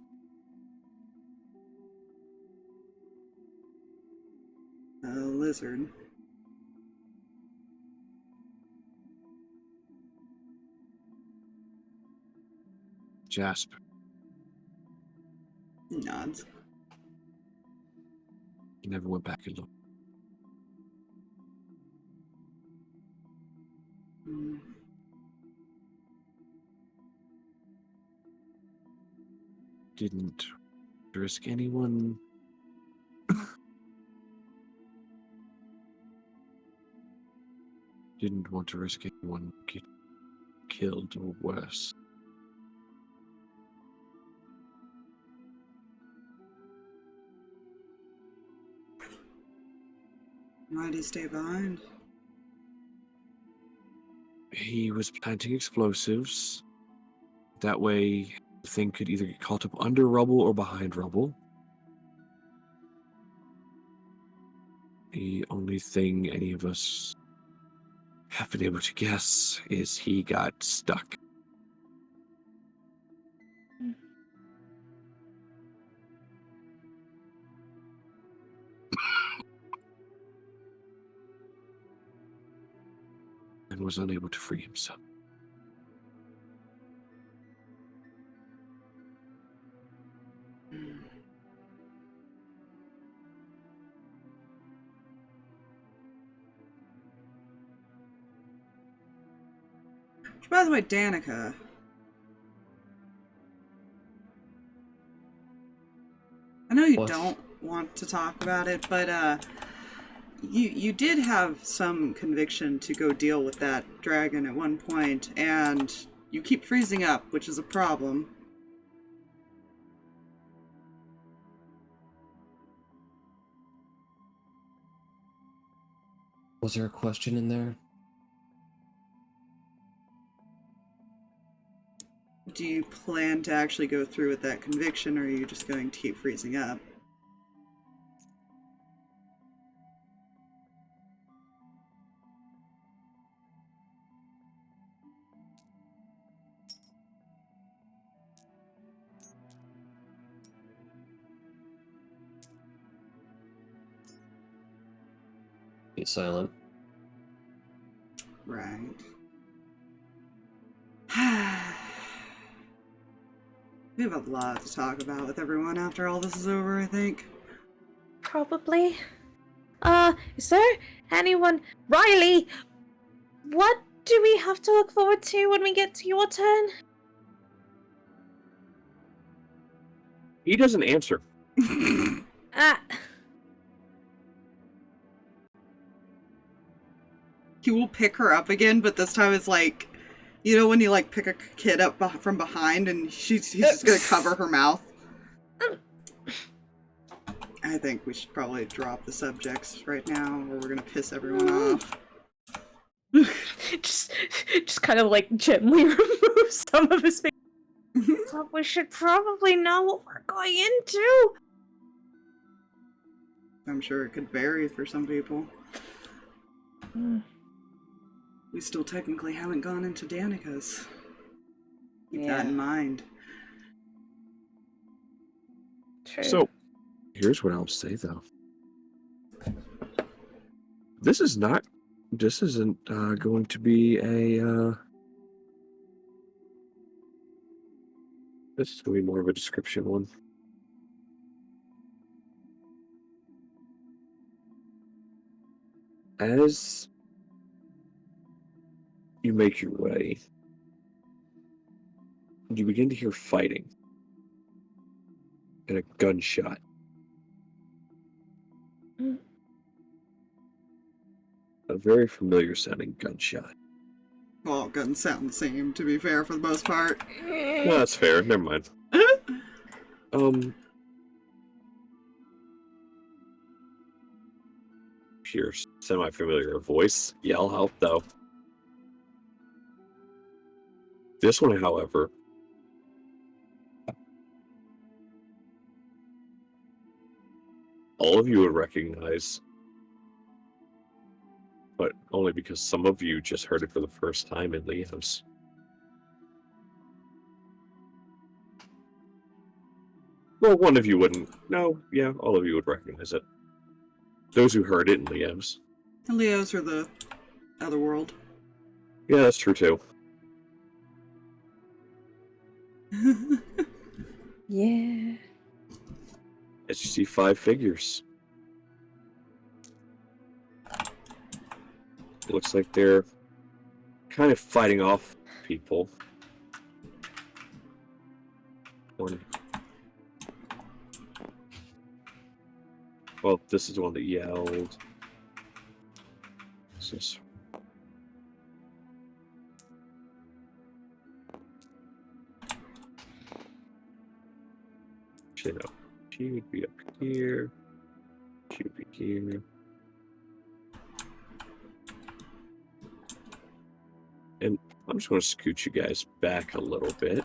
A lizard. Jasper. He nods. Never went back and looked. Hmm. Didn't risk anyone. Didn't want to risk anyone get killed or worse. Why'd he stay behind? He was planting explosives. That way, the thing could either get caught up under rubble or behind rubble. The only thing any of us have been able to guess is he got stuck. and was unable to free himself. By the way, Danika. I know you What? don't want to talk about it, but you did have some conviction to go deal with that dragon at one point, and you keep freezing up, which is a problem. Was there a question in there? Do you plan to actually go through with that conviction, or are you just going to keep freezing up? Be silent. Right. We have a lot to talk about with everyone after all this is over, I think. Probably. Is there anyone... Riley! What do we have to look forward to when we get to your turn? He doesn't answer. He will pick her up again, but this time it's like, you know when you like pick a kid up from behind and he's just gonna cover her mouth? I think we should probably drop the subjects right now, or we're gonna piss everyone off. just kind of like gently remove some of his face. But we should probably know what we're going into. I'm sure it could vary for some people. We still technically haven't gone into Danika's. Keep that in mind. True. So, here's what I'll say though. This isn't going to be a, this is going to be more of a description one. As you make your way, you begin to hear fighting and a gunshot. A very familiar sounding gunshot. All guns sound the same, to be fair, for the most part. No, that's fair. Never mind. Hear semi-familiar voice yell out, though. This one, however, all of you would recognize, but only because some of you just heard it for the first time in Leo's. Well, one of you wouldn't. No, yeah, all of you would recognize it. Those who heard it in Leo's. The Leos are the other world. Yeah, that's true too. Yeah. As you see 5 figures. It looks like they're kind of fighting off people. Well, this is the one that yelled. This is... Actually, no. She would be up here. She would be here. And I'm just going to scoot you guys back a little bit.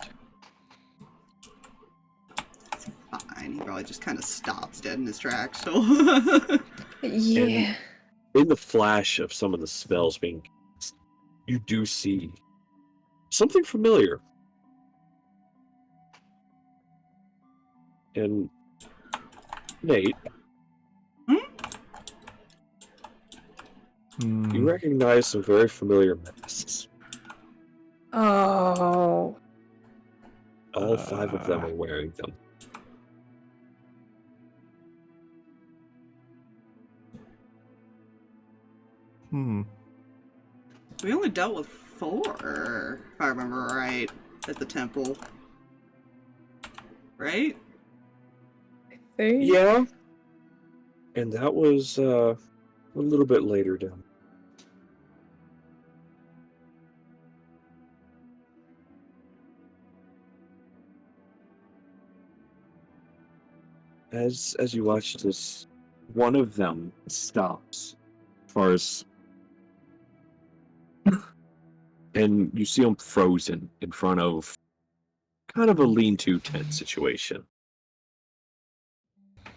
Fine, he probably just kind of stops dead in his tracks. So. Yeah. In the flash of some of the spells being cast, you do see something familiar. And Nate, You recognize some very familiar masks. Oh. All 5 of them are wearing them. We only dealt with 4, if I remember right, at the temple. Right? Yeah. And that was a little bit later down. As you watch this, one of them stops, as far as, and you see him frozen in front of kind of a lean-to tent situation. You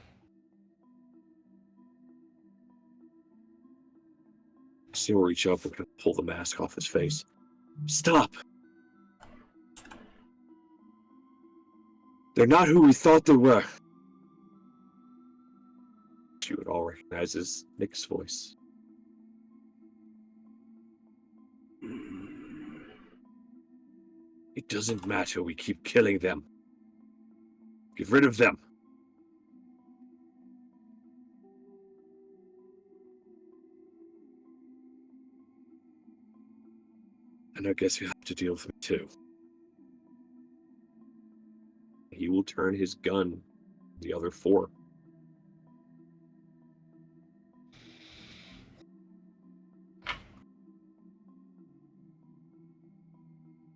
see him reach up and pull the mask off his face. Stop! They're not who we thought they were. You would all recognize Nick's voice. It doesn't matter, we keep killing them. Get rid of them. And I guess you have to deal with me too. He will turn his gun the other 4.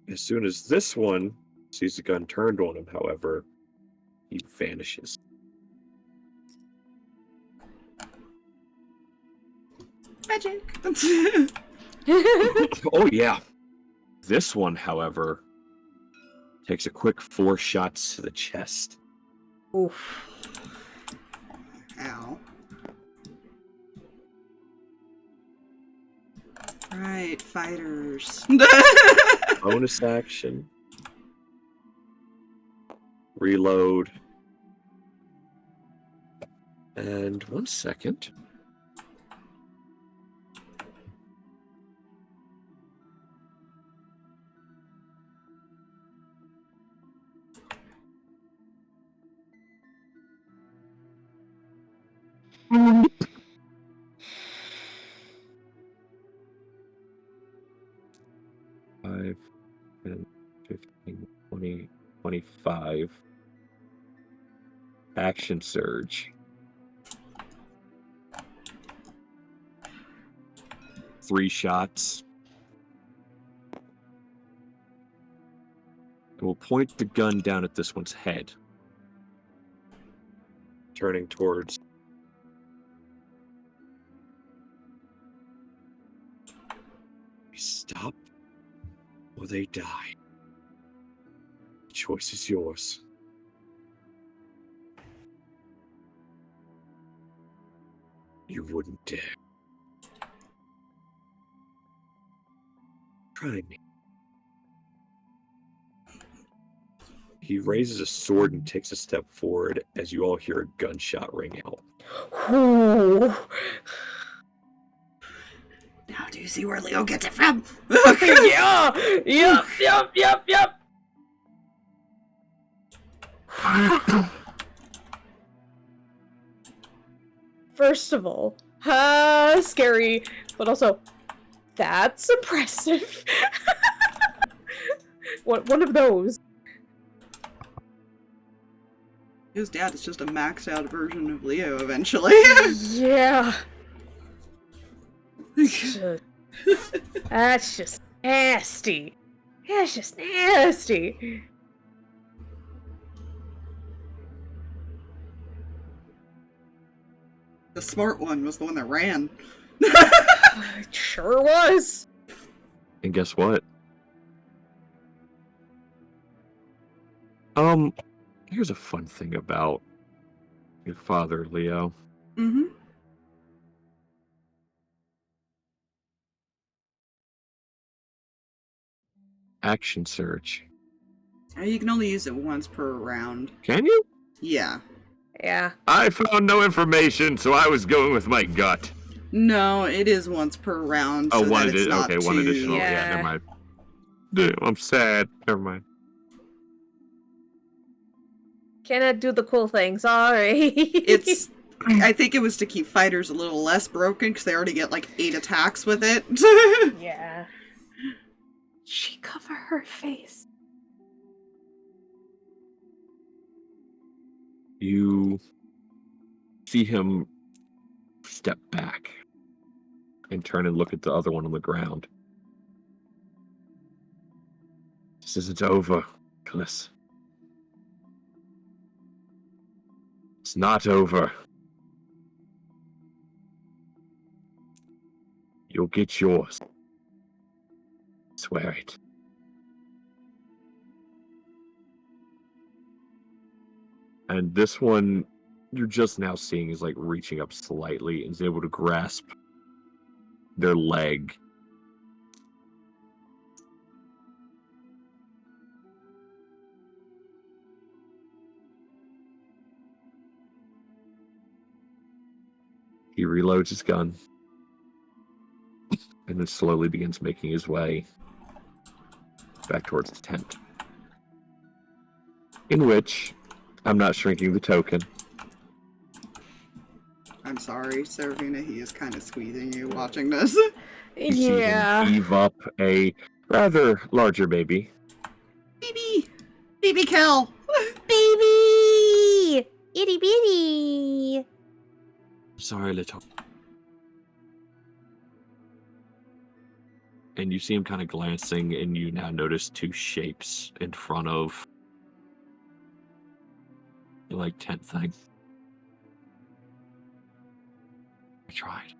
As soon as this one sees the gun turned on him, however, he vanishes. Magic! Oh yeah. This one, however, takes a quick 4 shots to the chest. Oof. Ow. Right, fighters. Bonus action. Reload. And 1 second. Five, 10, 15, 20, 25. Action surge. 3 shots. And we'll point the gun down at this one's head. Turning towards. Stop or they die. The choice is yours. You wouldn't dare. Try me. He raises a sword and takes a step forward as you all hear a gunshot ring out. Ooh. Now do you see where Leo gets it from? Yeah! Yep! First of all, scary, but also, that's oppressive. One of those. His dad is just a maxed out version of Leo eventually. Yeah. That's just nasty. That's just nasty. The smart one was the one that ran. It sure was. And guess what? Here's a fun thing about your father, Leo. Mm-hmm. Action surge. You can only use it once per round. Can you? Yeah. Yeah. I found no information, so I was going with my gut. No, it is once per round. Oh, so one that it's not okay, one two. additional. Yeah, never mind. I'm sad. Never mind. Cannot do the cool thing, sorry. It's. I think it was to keep fighters a little less broken because they already get like 8 attacks with it. Yeah. She cover her face. You see him step back and turn and look at the other one on the ground. This isn't over, Cliss. It's not over. You'll get yours. Swear it. And this one, you're just now seeing is like reaching up slightly and is able to grasp their leg. He reloads his gun and then slowly begins making his way back towards the tent. In which, I'm not shrinking the token. I'm sorry, Seraphina, he is kind of squeezing you watching this. You see him heave up a rather larger baby. Baby! Baby Kel! Baby! Itty bitty! Sorry, little. And you see him kind of glancing, and you now notice 2 shapes in front of the, like, tent thing. I tried.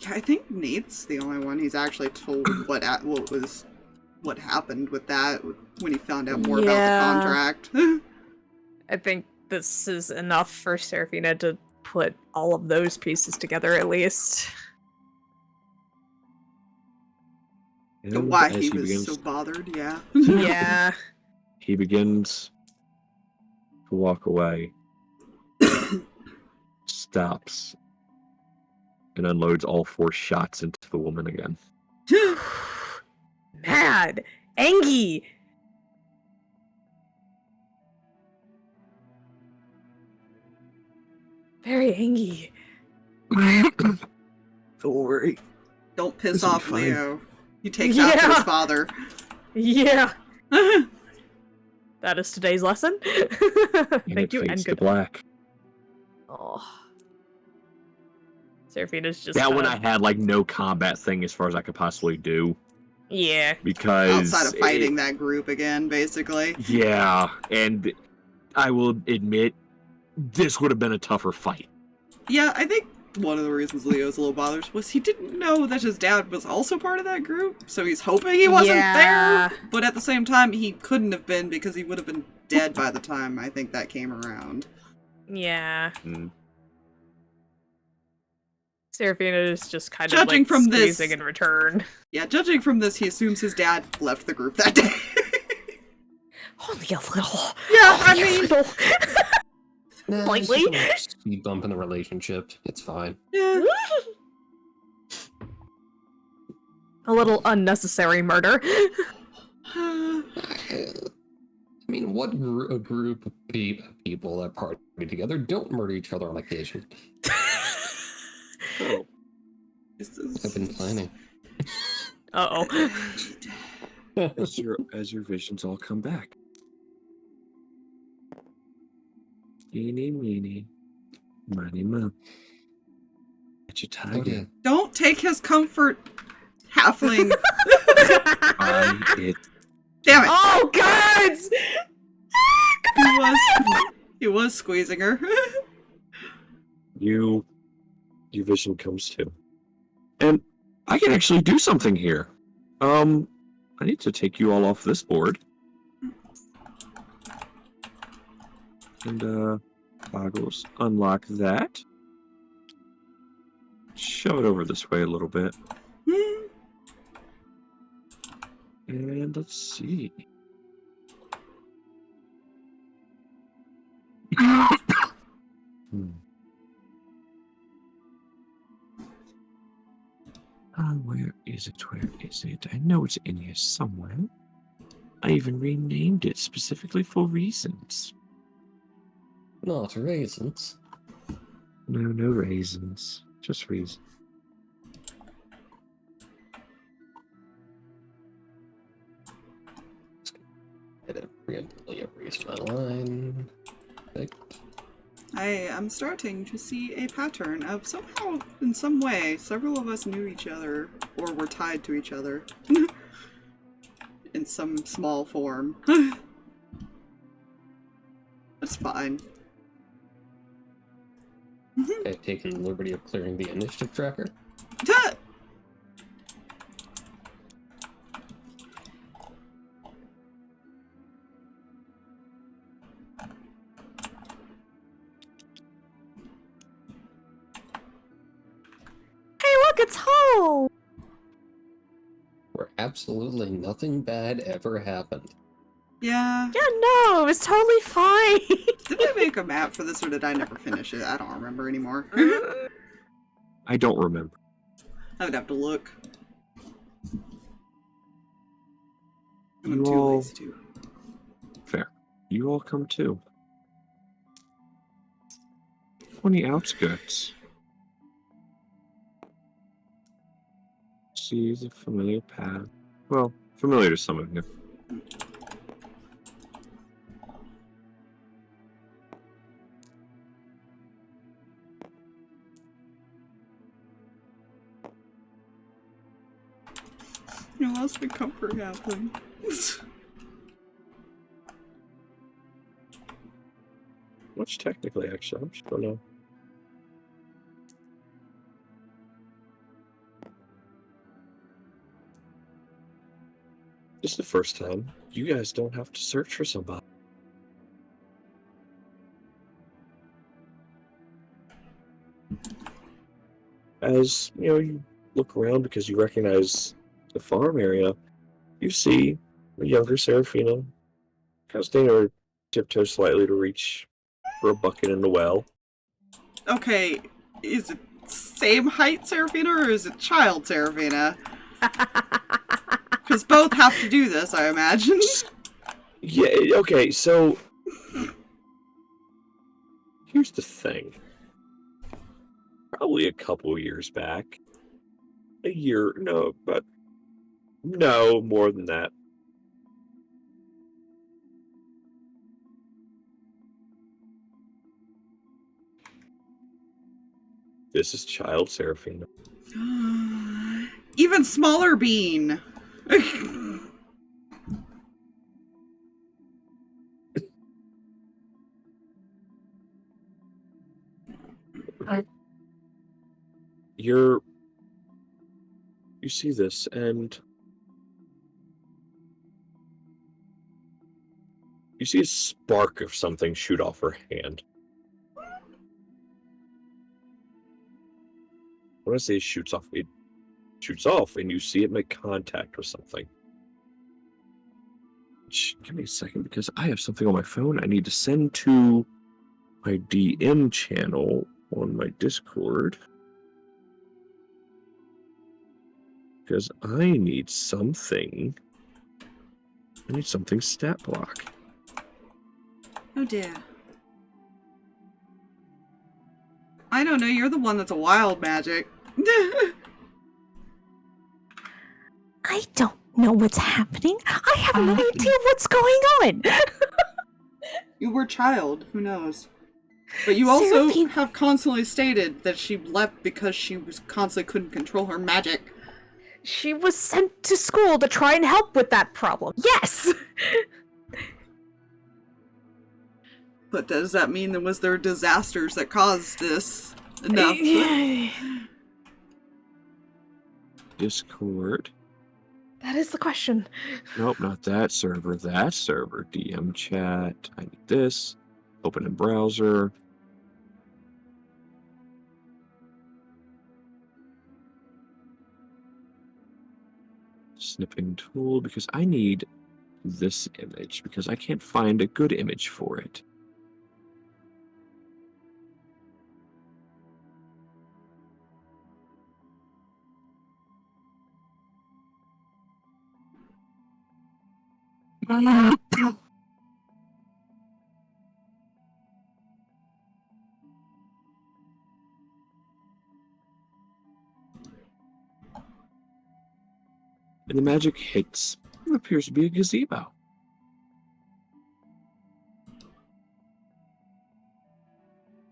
Yeah, I think Nate's the only one he's actually told what happened with that when he found out more about the contract. I think this is enough for Seraphina to put all of those pieces together at least. And why as he was begins, so bothered, yeah. Yeah. he begins to walk away, stops, and unloads all 4 shots into the woman again. Mad! Angie! Very angry. Don't worry. Don't piss This'll be off fine. Leo. He takes after his father. Yeah. That is today's lesson. Thank you, and fades to good. black. Oh. Seraphina's just That one I kinda- had like no combat thing as far as I could possibly do. Yeah. Because Outside of fighting that group again, basically. Yeah, and I will admit, this would have been a tougher fight. Yeah, I think one of the reasons Leo's a little bothered was he didn't know that his dad was also part of that group, so he's hoping he wasn't there. But at the same time, he couldn't have been because he would have been dead by the time I think that came around. Yeah. Mm. Seraphina is just kind Judging of like from this- squeezing in return. Yeah, judging from this, he assumes his dad left the group that day. Only a little. Yeah, I Only a mean- little. Nah, Slightly? it's just a speed bump in the relationship. It's fine. Yeah. A little unnecessary murder. I mean, what a group of people that party together don't murder each other on occasion. Oh. I've been planning. Uh-oh. As your visions all come back. Eeny, meeny, miny, mo. Get your Oh, tiger. yeah. Don't take his comfort, halfling. It. Damn it. Oh, gods! He was squeezing her. Your vision comes too. And I can actually do something here. I need to take you all off this board. And, Boggles, unlock that. Shove it over this way a little bit. And let's see. Where is it? Where is it? I know it's in here somewhere. I even renamed it specifically for reasons. Not raisins. No raisins. Just reasons. I didn't preemptively erase my line. Perfect. I am starting to see a pattern of somehow, in some way, several of us knew each other, or were tied to each other. In some small form. That's fine. I've taken the liberty of clearing the initiative tracker. Duh! Hey, look, it's home! Where absolutely nothing bad ever happened. Yeah. Yeah, no, it was totally fine. Did I make a map for this or did I never finish it? I don't remember anymore. I don't remember. I would have to look. And I'm You too all... lazy to. Fair. You all come too. On the outskirts. See the familiar path. Well, familiar to some of you. You lost my comfort happening. Which technically, actually, I'm just gonna... This is the first time you guys don't have to search for somebody. As, you know, you look around because you recognize the farm area, you see a younger Seraphina kind of standing over tiptoe slightly to reach for a bucket in the well. Okay, is it same height Seraphina or is it child Seraphina? Because both have to do this, I imagine. Yeah, okay, so... Here's the thing. Probably a couple years back. A year, no, but... No, more than that. This is child Seraphina. Even smaller bean. You see this, and you see a spark of something shoot off her hand. When I say it shoots off, and you see it make contact with something. Give me a second, because I have something on my phone I need to send to my DM channel on my Discord. Because I need something. I need something stat block. Oh dear. I don't know, you're the one that's a wild magic. I don't know what's happening. I have no idea what's going on. You were child, who knows? But you also Seraphina. have constantly stated that she left because she was constantly couldn't control her magic. She was sent to school to try and help with that problem. Yes! But does that mean there was disasters that caused this enough? Discord. That is the question. Nope, not that server. That server. DM chat. I need this. Open in browser. snipping tool because I need this image because I can't find a good image for it. And the magic hits what appears to be a gazebo.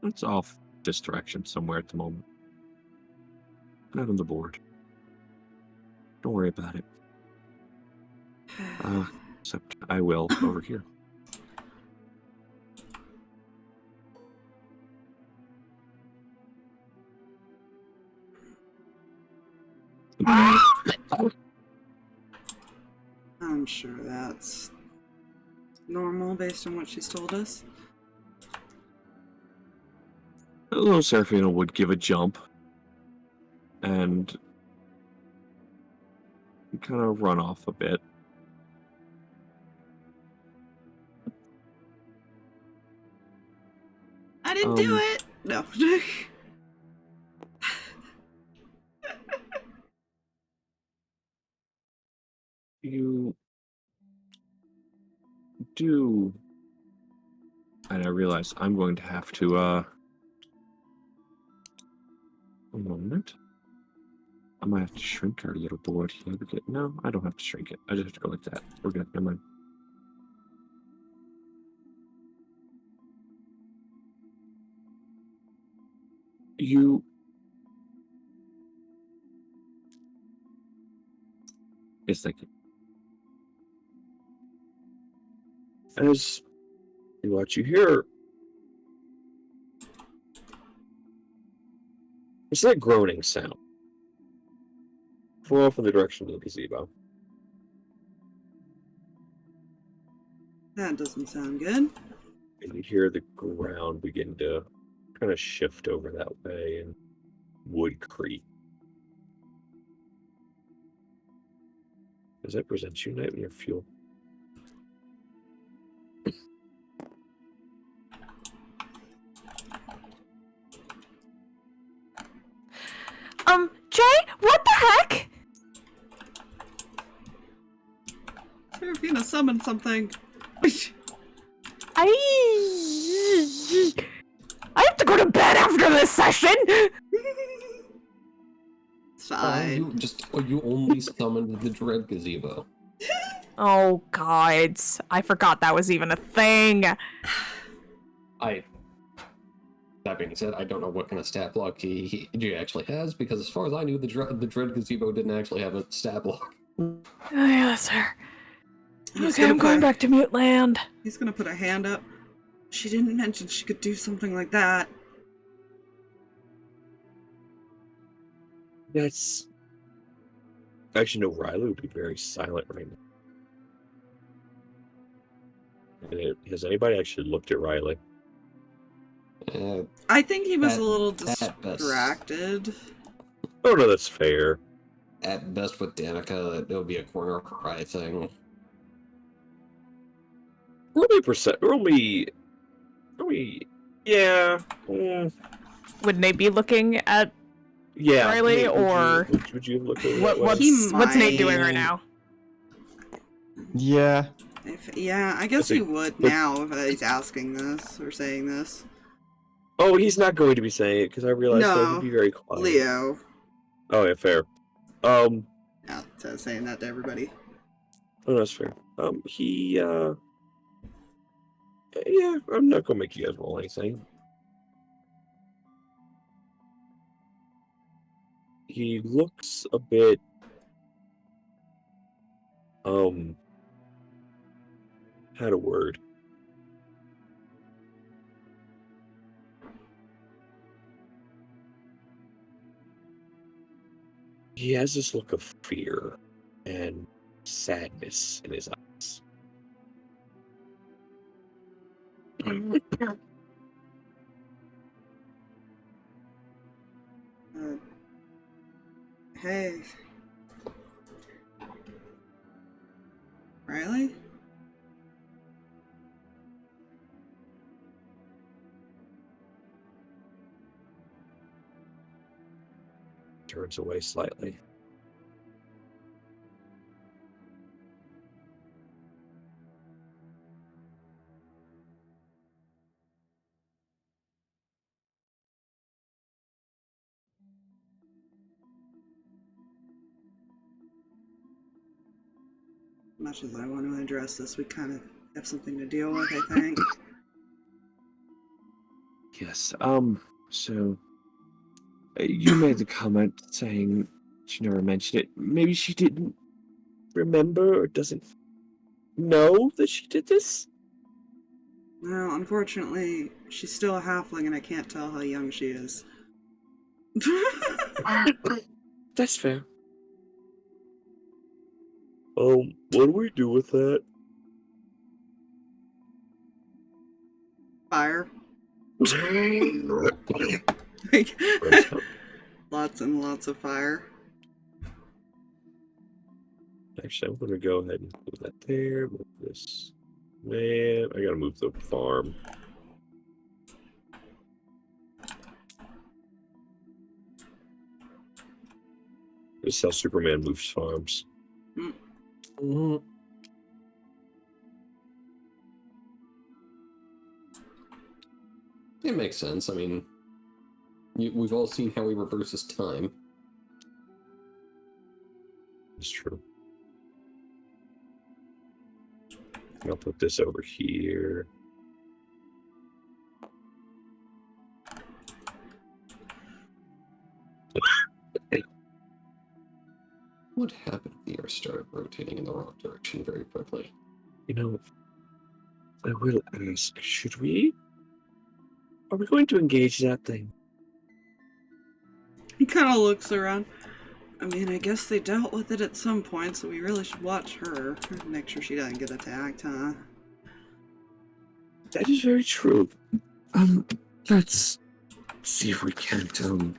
It's off this direction somewhere at the moment. Not on the board. Don't worry about it. Except I will over here. I'm sure that's normal based on what she's told us. Little Seraphina would give a jump and kind of run off a bit. I didn't do it! No. You do, and I realize I'm going to have to, a moment. I might have to shrink our little board here. No, I don't have to shrink it. I just have to go like that. We're good. Never mind. You... Yes, thank you. As you watch, you hear... It's that groaning sound. Fall off in the direction of the gazebo. That doesn't sound good. And you hear the ground begin to kind of shift over that way and wood creak. Does that present you nightmare fuel? Jay, what the heck? Seraphina summoned something. I have to go to bed after this session. It's fine. You only summoned the dread gazebo. Oh God, I forgot that was even a thing. That being said, I don't know what kind of stat block he actually has, because as far as I knew, the dread gazebo didn't actually have a stat block. Oh, yeah, sir. Okay, I'm going back to Mute Land. He's gonna put a hand up. She didn't mention she could do something like that. That's... Actually, no, Riley would be very silent right now. And has anybody actually looked at Riley? I think he was a little distracted. Oh no, that's fair. At best with Danika, it would be a corner cry thing. Roll me, yeah. Wouldn't they be looking at Riley, Nate, or would you look at what's Nate doing right now? Yeah. I guess he would now if he's asking this or saying this. Oh, he's not going to be saying it because I realized that he'd be very quiet. Leo. Oh yeah, fair. Yeah, so saying that to everybody. Oh, that's fair. Yeah, I'm not gonna make you guys roll anything. He looks a bit, had a word. He has this look of fear and sadness in his eyes. Hey. Riley? Turns away slightly. Much as I want to address this, we kind of have something to deal with, I think. Yes, so you made the comment saying she never mentioned it. Maybe she didn't remember or doesn't know that she did this? Well, unfortunately, she's still a halfling and I can't tell how young she is. That's fair. What do we do with that? Fire. Lots and lots of fire. Actually, I'm going to go ahead and move that there. Move this. Man, I got to move the farm. This is how Superman moves farms. Mm. It makes sense. I mean, we've all seen how he reverses time. It's true. I'll put this over here. What happened if the Earth started rotating in the wrong direction very quickly? You know, I will ask, should we? Are we going to engage that thing? He kind of looks around. I mean, I guess they dealt with it at some point, so we really should watch her. Make sure she doesn't get attacked, huh? That is very true. Let's see if we can't,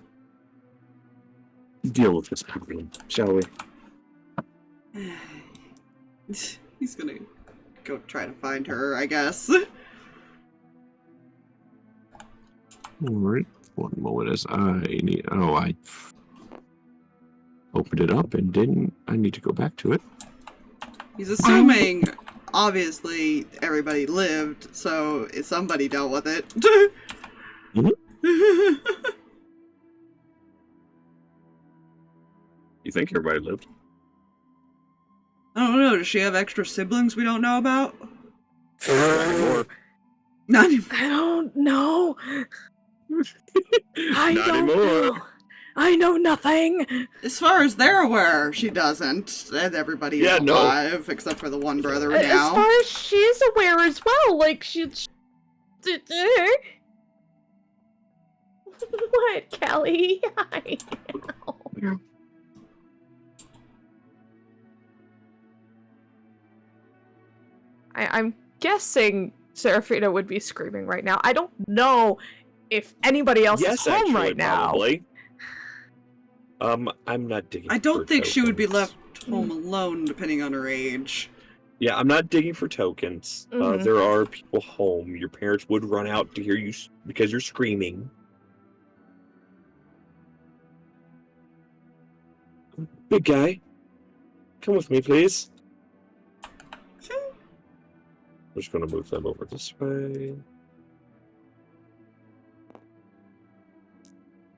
deal with this problem, shall we? He's gonna go try to find her, I guess. Alright, one moment as I need... Oh, I opened it up and didn't... I need to go back to it. He's assuming, obviously, everybody lived, so somebody dealt with it. You think everybody lived? I don't know, does she have extra siblings we don't know about? Not anymore. I don't know. I Not don't anymore. know. I know nothing. As far as they're aware, she doesn't. And everybody is alive, except for the one brother now. As far as she's aware as well, like, What, Kelly? I know. I'm guessing Seraphina would be screaming right now. I don't know if anybody else is home actually, right now. Probably. I'm not digging. I don't think she would be tokens. left home alone, depending on her age. Yeah, I'm not digging for tokens. There are people home. Your parents would run out to hear you because you're screaming. Big guy, come with me, please. I'm just going to move them over this way.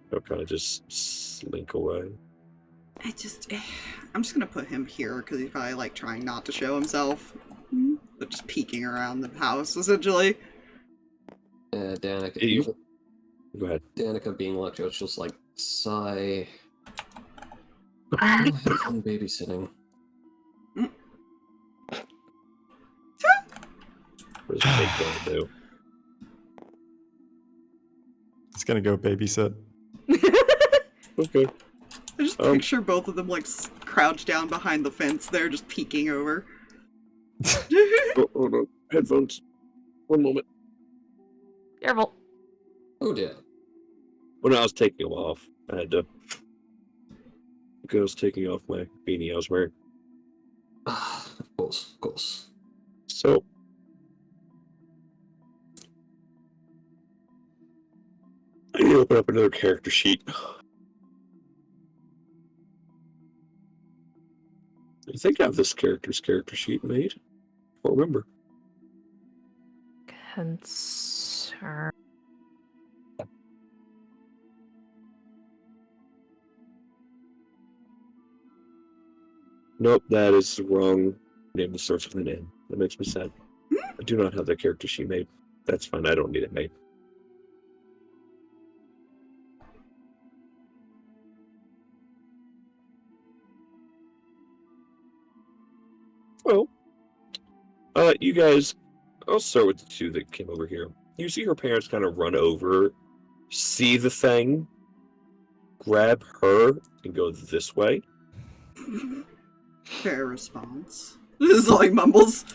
They'll kind of just slink away. I'm just gonna put him here because he's probably like trying not to show himself. They're just peeking around the house, essentially. Danika. Go ahead. Danika being left out, she'll just like sigh. I'm babysitting. What is Jake going to do? It's gonna go babysit. Okay. I just picture both of them like crouched down behind the fence there, just peeking over. Oh, hold on. Headphones. One moment. Careful. Oh dear. When I was taking them off, I had to... Because I was taking off my beanie I was wearing. Of course, of course. So, I need to open up another character sheet. I think I have this character's character sheet made. I don't remember. Concern. Nope, that is the wrong name that starts with an N. That makes me sad. I do not have that character sheet made. That's fine, I don't need it made. Well, you guys, I'll start with the two that came over here. You see her parents kind of run over, see the thing, grab her, and go this way. Fair response. This is all he mumbles.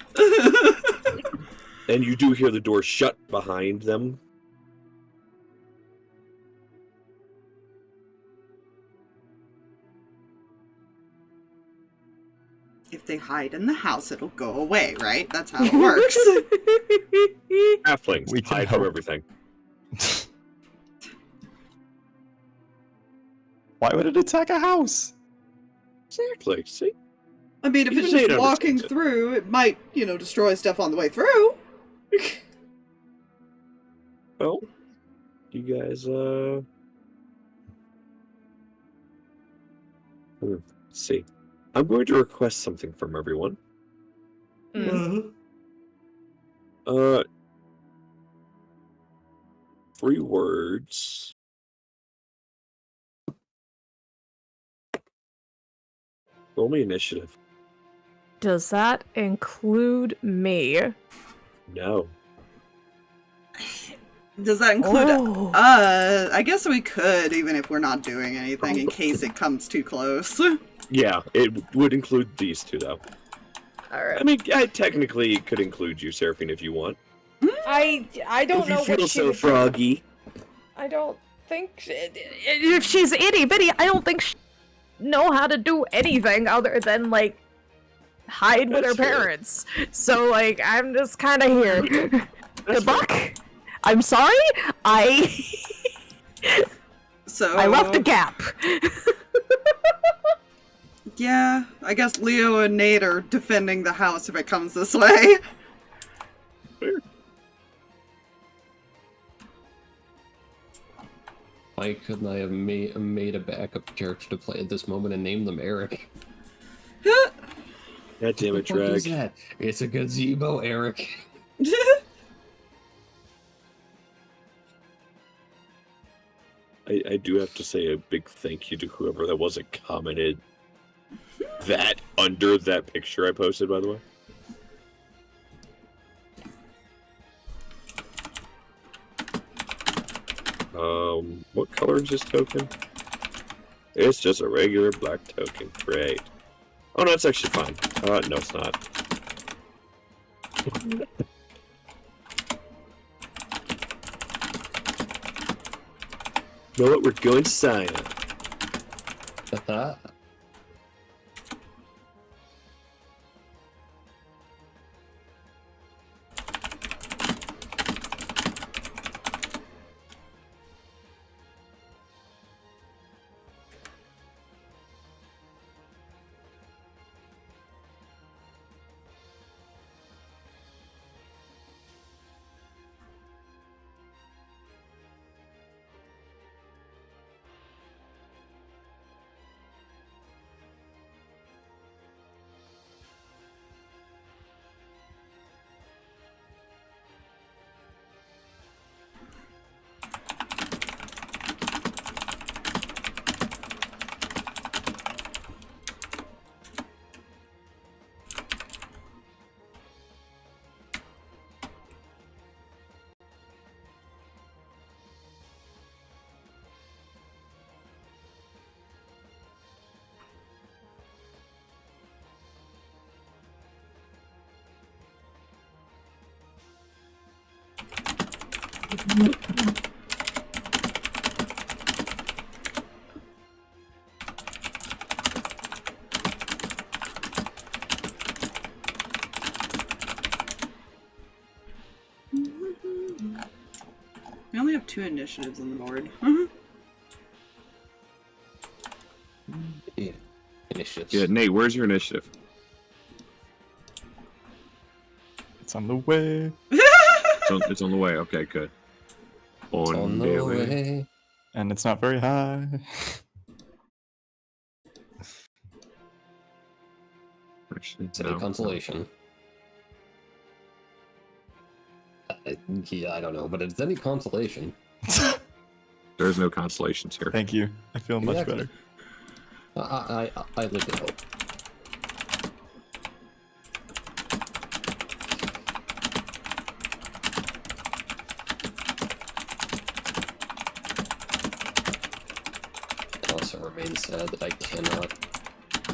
And you do hear the door shut behind them. If they hide in the house, it'll go away, right? That's how it works. Halflings We can hide from hope. everything. Why would it attack a house? Exactly, see? I mean, if Even it's Nate just walking understands it. through, it might, destroy stuff on the way through. Well, you guys, let's see. I'm going to request something from everyone. Mm. 3 words. Roll me initiative. Does that include me? No. Does that include... Oh. I guess we could, even if we're not doing anything, in case it comes too close. Yeah, it would include these two, though. Alright. I mean, I technically could include you, Seraphina, if you want. I don't if know you feel what she so would froggy. I don't think If she's itty bitty, I don't think she know how to do anything other than like hide with her That's fair. parents. So like I'm just kind of here. That's Good luck. I'm sorry. So... I left a gap. Yeah, I guess Leo and Nate are defending the house if it comes this way. Fair. Why couldn't I have made a backup character to play at this moment and name them Eric? God damn What it, the fuck is Drag. that? It's a gazebo, Eric. I do have to say a big thank you to whoever that was that commented that under that picture I posted, by the way. What color is this token? It's just a regular black token. Great. Oh, no, it's actually fine. No, it's not. You know what? We're going cyan. have 2 initiatives on the board. Yeah. Initiatives. Yeah, Nate, where's your initiative? It's on the way. It's on the way. Okay, good. It's on the way. And it's not very high. Actually, It's a consolation. Yeah, I don't know, but it's any consolation. There's no consolations here. Thank you. I feel much Exactly. better. I live in hope. It also remains sad that I cannot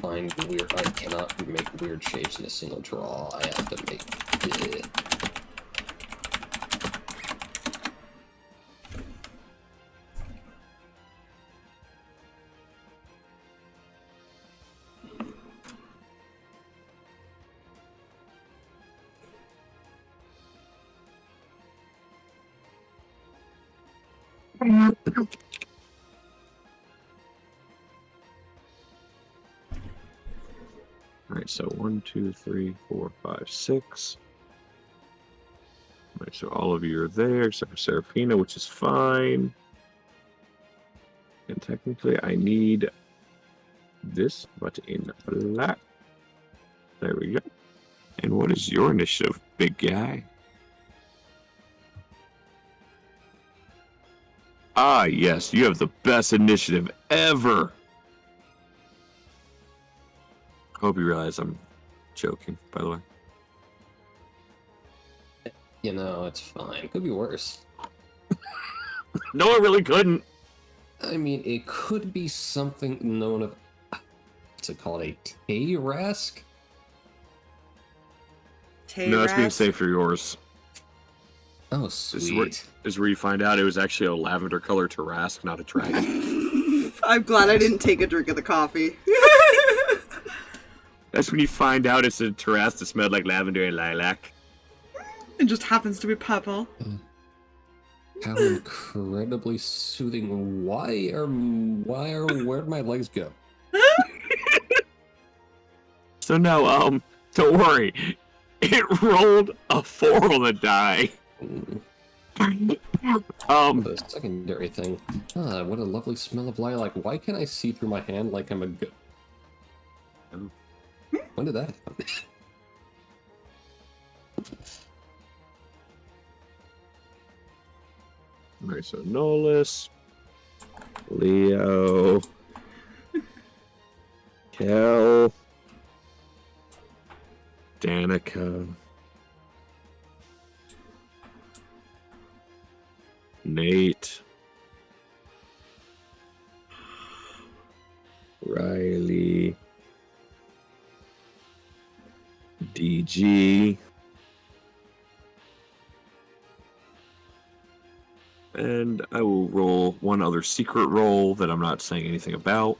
I cannot make weird shapes in a single draw. I have to make. Alright, so 1, 2, 3, 4, 5, 6. Alright, so all of you are there except for Seraphina, which is fine. And technically I need this, but in black. There we go. And what is your initiative, big guy? Ah, yes, you have the best initiative ever. Hope you realize I'm joking, by the way. You know, it's fine. Could be worse. No, I really couldn't. I mean, it could be something known of. What's it called? A Tay-Rask? No, that's being safe for yours. Oh, This sweet. is where you find out it was actually a lavender color Tarask, not a dragon. I'm glad I didn't take a drink of the coffee. That's when you find out it's a Tarask that smelled like lavender and lilac. It just happens to be purple. How incredibly soothing. Where'd my legs go? So no, don't worry. It rolled a 4 on the die. The secondary thing. Ah, what a lovely smell of lilac. Why can't I see through my hand like I'm a good? When did that happen? Alright, so Nolus, Leo, Kel, Danika, Nate, Riley, DG, and I will roll one other secret roll that I'm not saying anything about.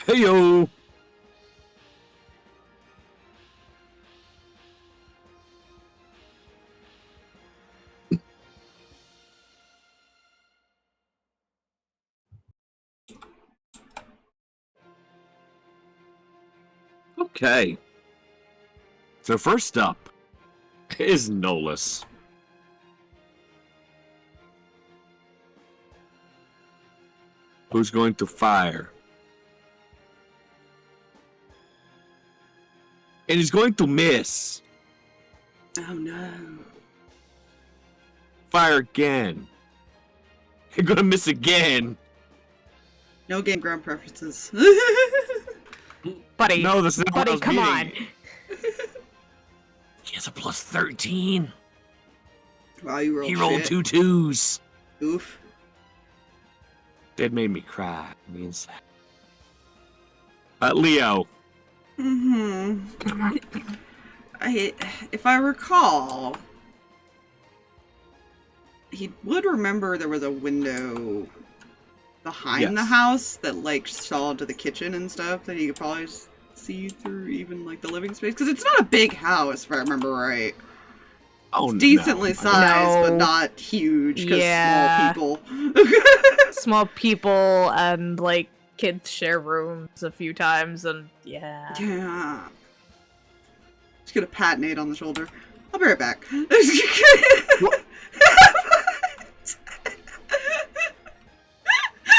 Heyo! Okay. So first up is Nolus. Who's going to fire? And he's going to miss. Oh no. Fire again. You're gonna miss again. No game ground preferences. Buddy, No, that's not what I buddy, was come on. meaning. He has a plus 13. Wow, you rolled He rolled shit. 2 2s. Oof. That made me cry. Me and sad. Leo. If I recall, he would remember there was a window behind the Yes. house that like saw into the kitchen and stuff that he could probably see through even like the living space, because it's not a big house if I remember right. Oh, It's decently no. sized, but No. not huge because Yeah. small people. Small people and like kids share rooms a few times, and yeah. Yeah. Just get a pat Nate on the shoulder. I'll be right back. What?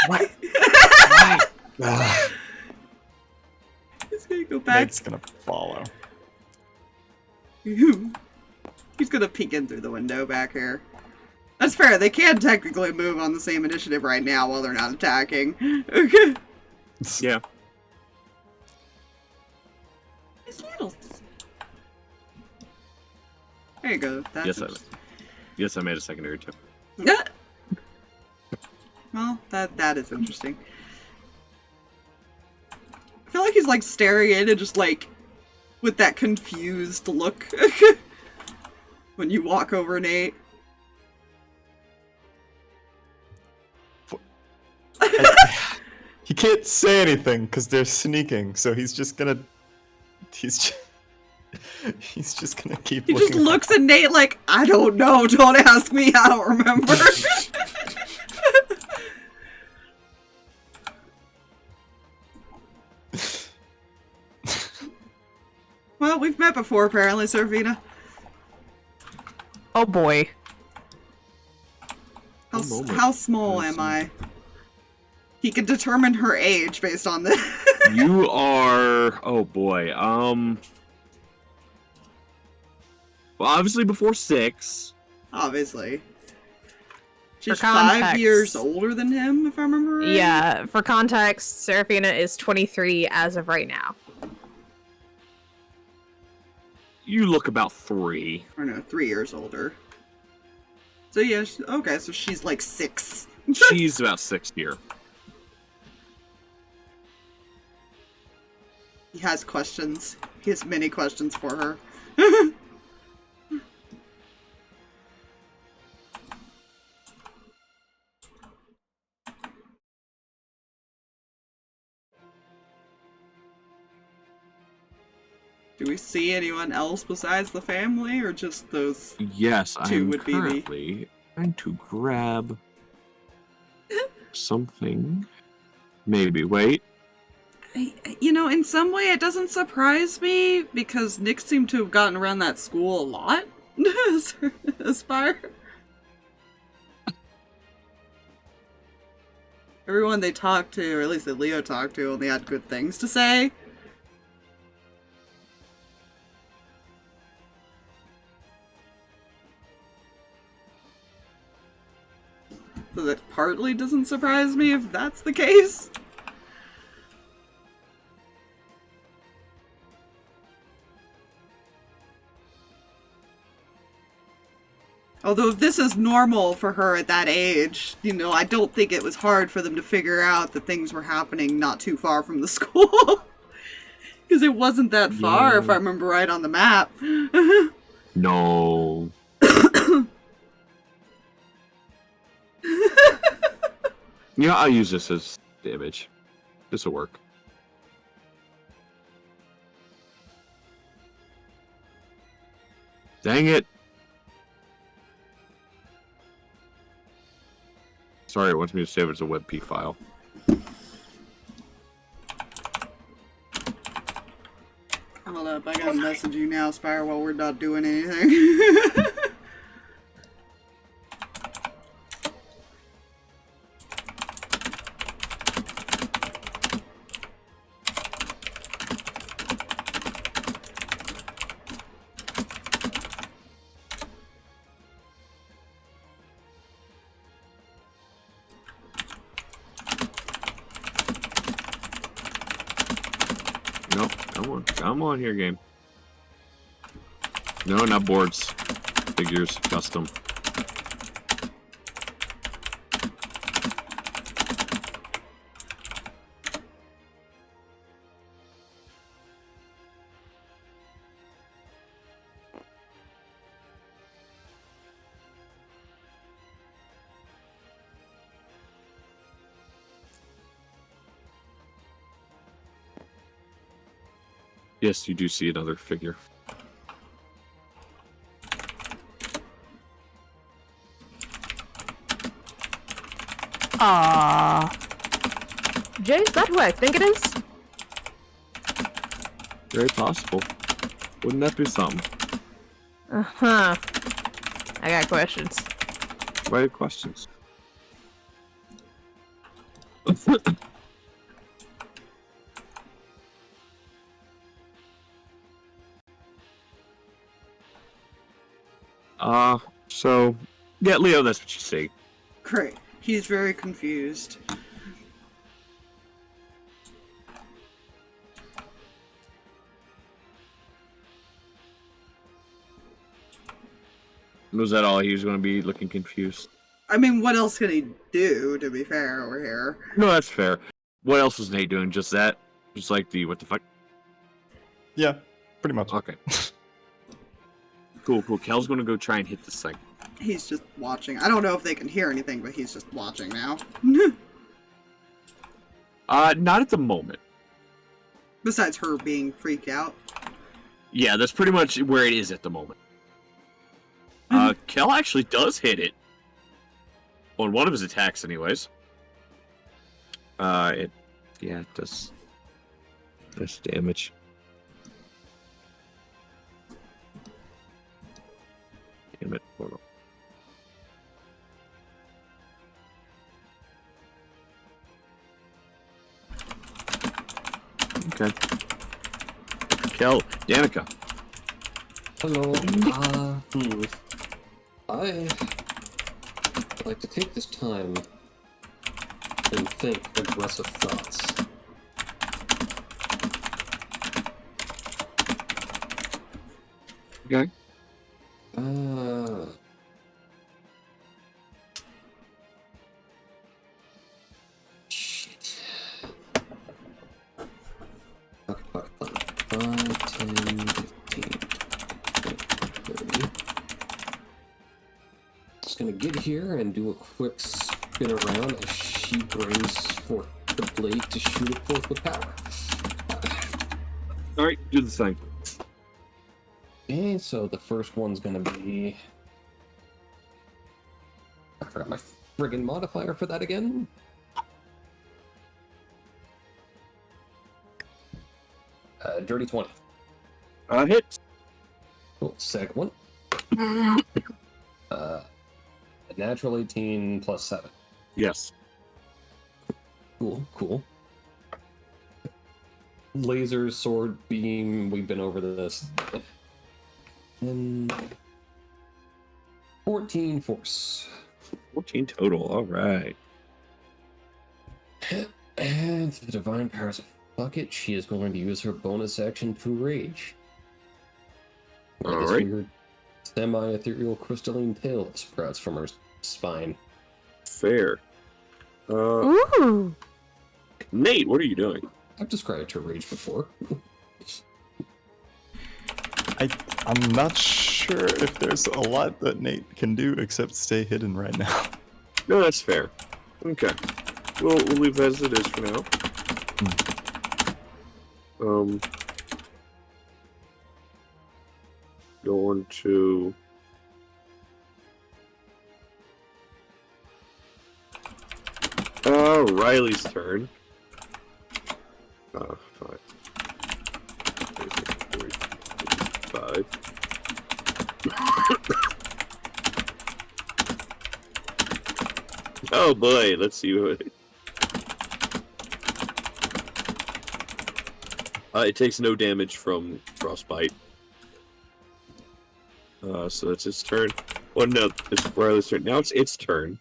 Why? He's gonna go back. Nate's gonna follow. He's gonna peek in through the window back here. That's fair. They can technically move on the same initiative right now while they're not attacking. Okay. Yeah. It's little. There you go. That's Yes, I made a secondary too. Yeah. Well, that is interesting. I feel like he's like staring in and just like with that confused look when you walk over Nate. He can't say anything because they're sneaking, so he's just gonna keep He looking. just looks at Nate like, I don't know, don't ask me, I don't remember. Well, we've met before apparently, Seraphina. Oh boy. How small am I? He can determine her age based on this. You are... Oh, boy. Well, obviously before 6. Obviously. She's For 5 context. years older than him, if I remember right. Yeah, for context, Seraphina is 23 as of right now. You look about 3. Or no, 3 years older. So yeah, okay, so she's like 6. She's about 6 here. He has questions. He has many questions for her. Do we see anyone else besides the family, or just those? Yes, I Two am would be the- currently trying to grab something. Maybe. Wait. You know, in some way it doesn't surprise me, because Nick seemed to have gotten around that school a lot. Aspire. Everyone they talked to, or at least that Leo talked to, only had good things to say. So that partly doesn't surprise me if that's the case. Although if this is normal for her at that age, you know, I don't think it was hard for them to figure out that things were happening not too far from the school. Because it wasn't that far, if I remember right on the map. No. Yeah, I'll use this as damage. This will work. Dang it. Sorry, it wants me to save it as a WebP file. Hold up, I gotta message you now, Spire, while we're not doing anything. Nope, come on. Come on here, game. No, not boards. Figures, custom. Yes, you do see another figure. Jay, is that who I think it is? Very possible. Wouldn't that be something? Uh-huh. I got questions. What are your questions? So, yeah, Leo, that's what you see. Great. He's very confused. Was that all? He was going to be looking confused. I mean, what else can he do, to be fair, over here? No, that's fair. What else was Nate doing? Just that? Just like the what the fuck? Yeah, pretty much. Okay. Cool. Kel's going to go try and hit this thing. He's just watching. I don't know if they can hear anything, but he's just watching now. Not at the moment. Besides her being freaked out. Yeah, that's pretty much where it is at the moment. Kel actually does hit it. On one of his attacks, anyways. It does damage. Damn it. Hold on. Okay. Kel, Danika. Hello. I'd like to take this time and think aggressive thoughts. Okay. Shit. Fuck. 5, 10, 15, 30. Just gonna get here and do a quick spin around as she brings forth the blade to shoot it forth with power. Alright, do the thing. Okay, so the first one's gonna be... I forgot my friggin' modifier for that again. Dirty 20. Hit. Cool, second one. A natural 18 plus 7. Yes. Cool. Laser, sword, beam, we've been over this. And 14 force. 14 total, alright. And the divine powers of fuck it, she is going to use her bonus action to rage. Alright. Weird semi-ethereal crystalline tail that sprouts from her spine. Fair. Ooh. Nate, what are you doing? I've described her rage before. I'm not sure if there's a lot that Nate can do except stay hidden right now. No, that's fair. Okay. We'll leave it as it is for now. Going to... Riley's turn. 5. 5. Oh boy, let's see what... it takes no damage from frostbite. So that's its turn. Well, no, it's Riley's turn. Now it's its turn.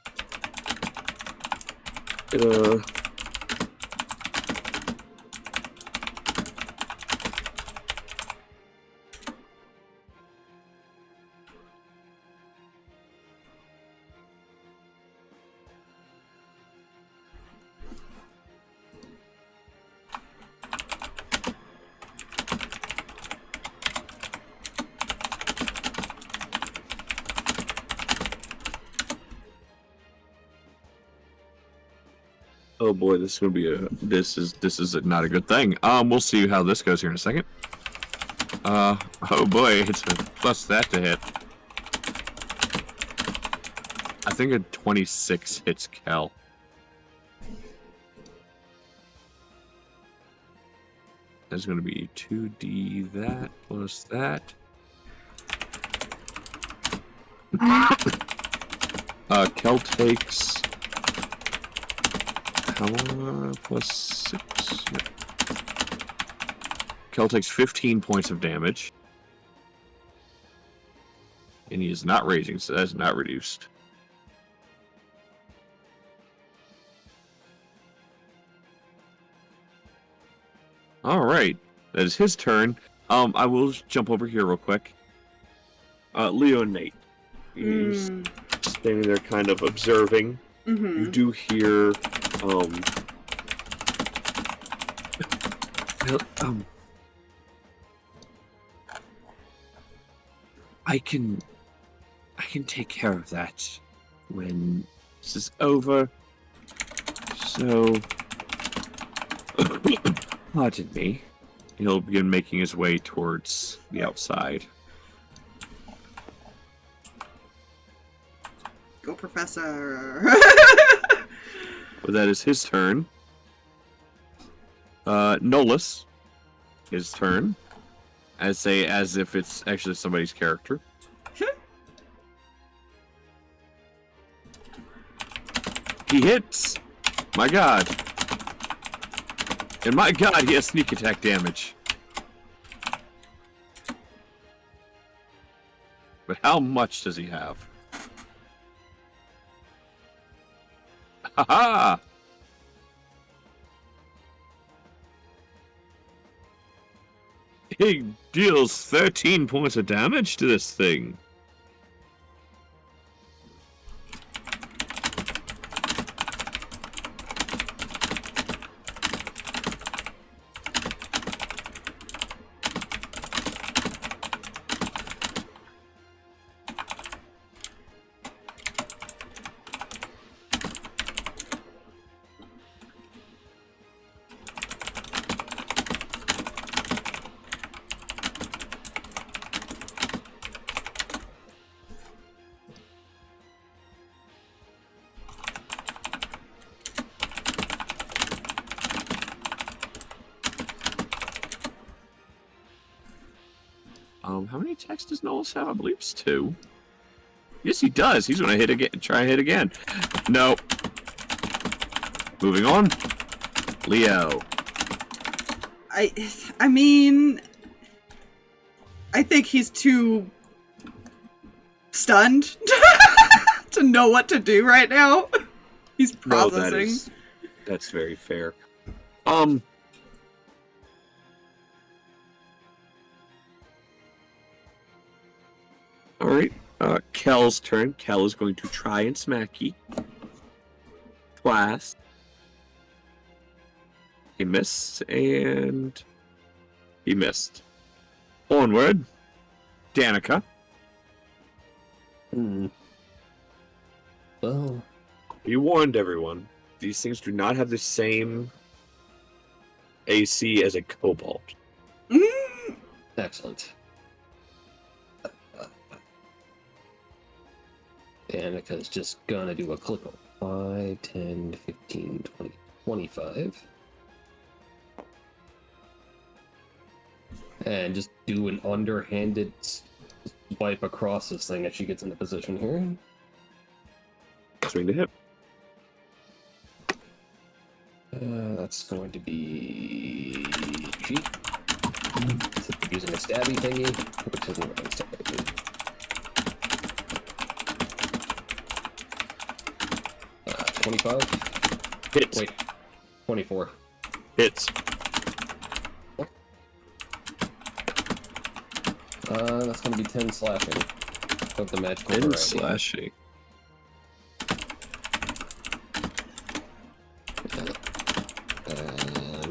Oh boy, this is gonna be this is not a good thing. We'll see how this goes here in a second. Oh boy, it's a plus that to hit. I think a 26 hits Kel. That's going to be 2d that plus that. Kel takes plus 6. Yeah. Kel takes 15 points of damage. And he is not raging, so that's not reduced. Alright, that is his turn. I will jump over here real quick. Leo and Nate. He's standing there kind of observing. You do hear, I can take care of that when this is over. So, pardon me. He'll begin making his way towards the outside. Go, Professor! Well, that is his turn. Nolus, his turn. As if it's actually somebody's character. He hits! My god. And my god, he has sneak attack damage. But how much does he have? Haha! He deals 13 points of damage to this thing. How many attacks does Nolus have? I believe it's 2. Yes, he does. He's gonna hit again. Try and hit again. No. Moving on. Leo. I mean, I think he's too stunned to know what to do right now. He's processing. No, that's very fair. Alright, Kel's turn. Kel is going to try and smack you. Twice. He missed, and he missed. Onward. Danika. Well, You warned everyone. These things do not have the same AC as a kobold. excellent. Danika's just gonna do a click of 5, 10, 15, 20, 25. And just do an underhanded swipe across this thing as she gets into position here. Swing to hip. That's going to be cheap. Using a stabby thingy, which isn't really stabby. 25? Hits. Wait, 24. Hits. That's gonna be 10 slashing of the magical 10 variety. slashing.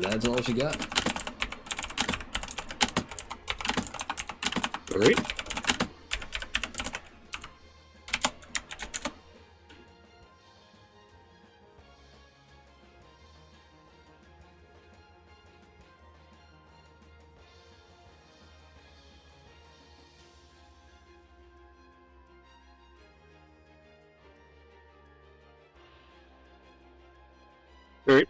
That's all she got. Alright. Alright.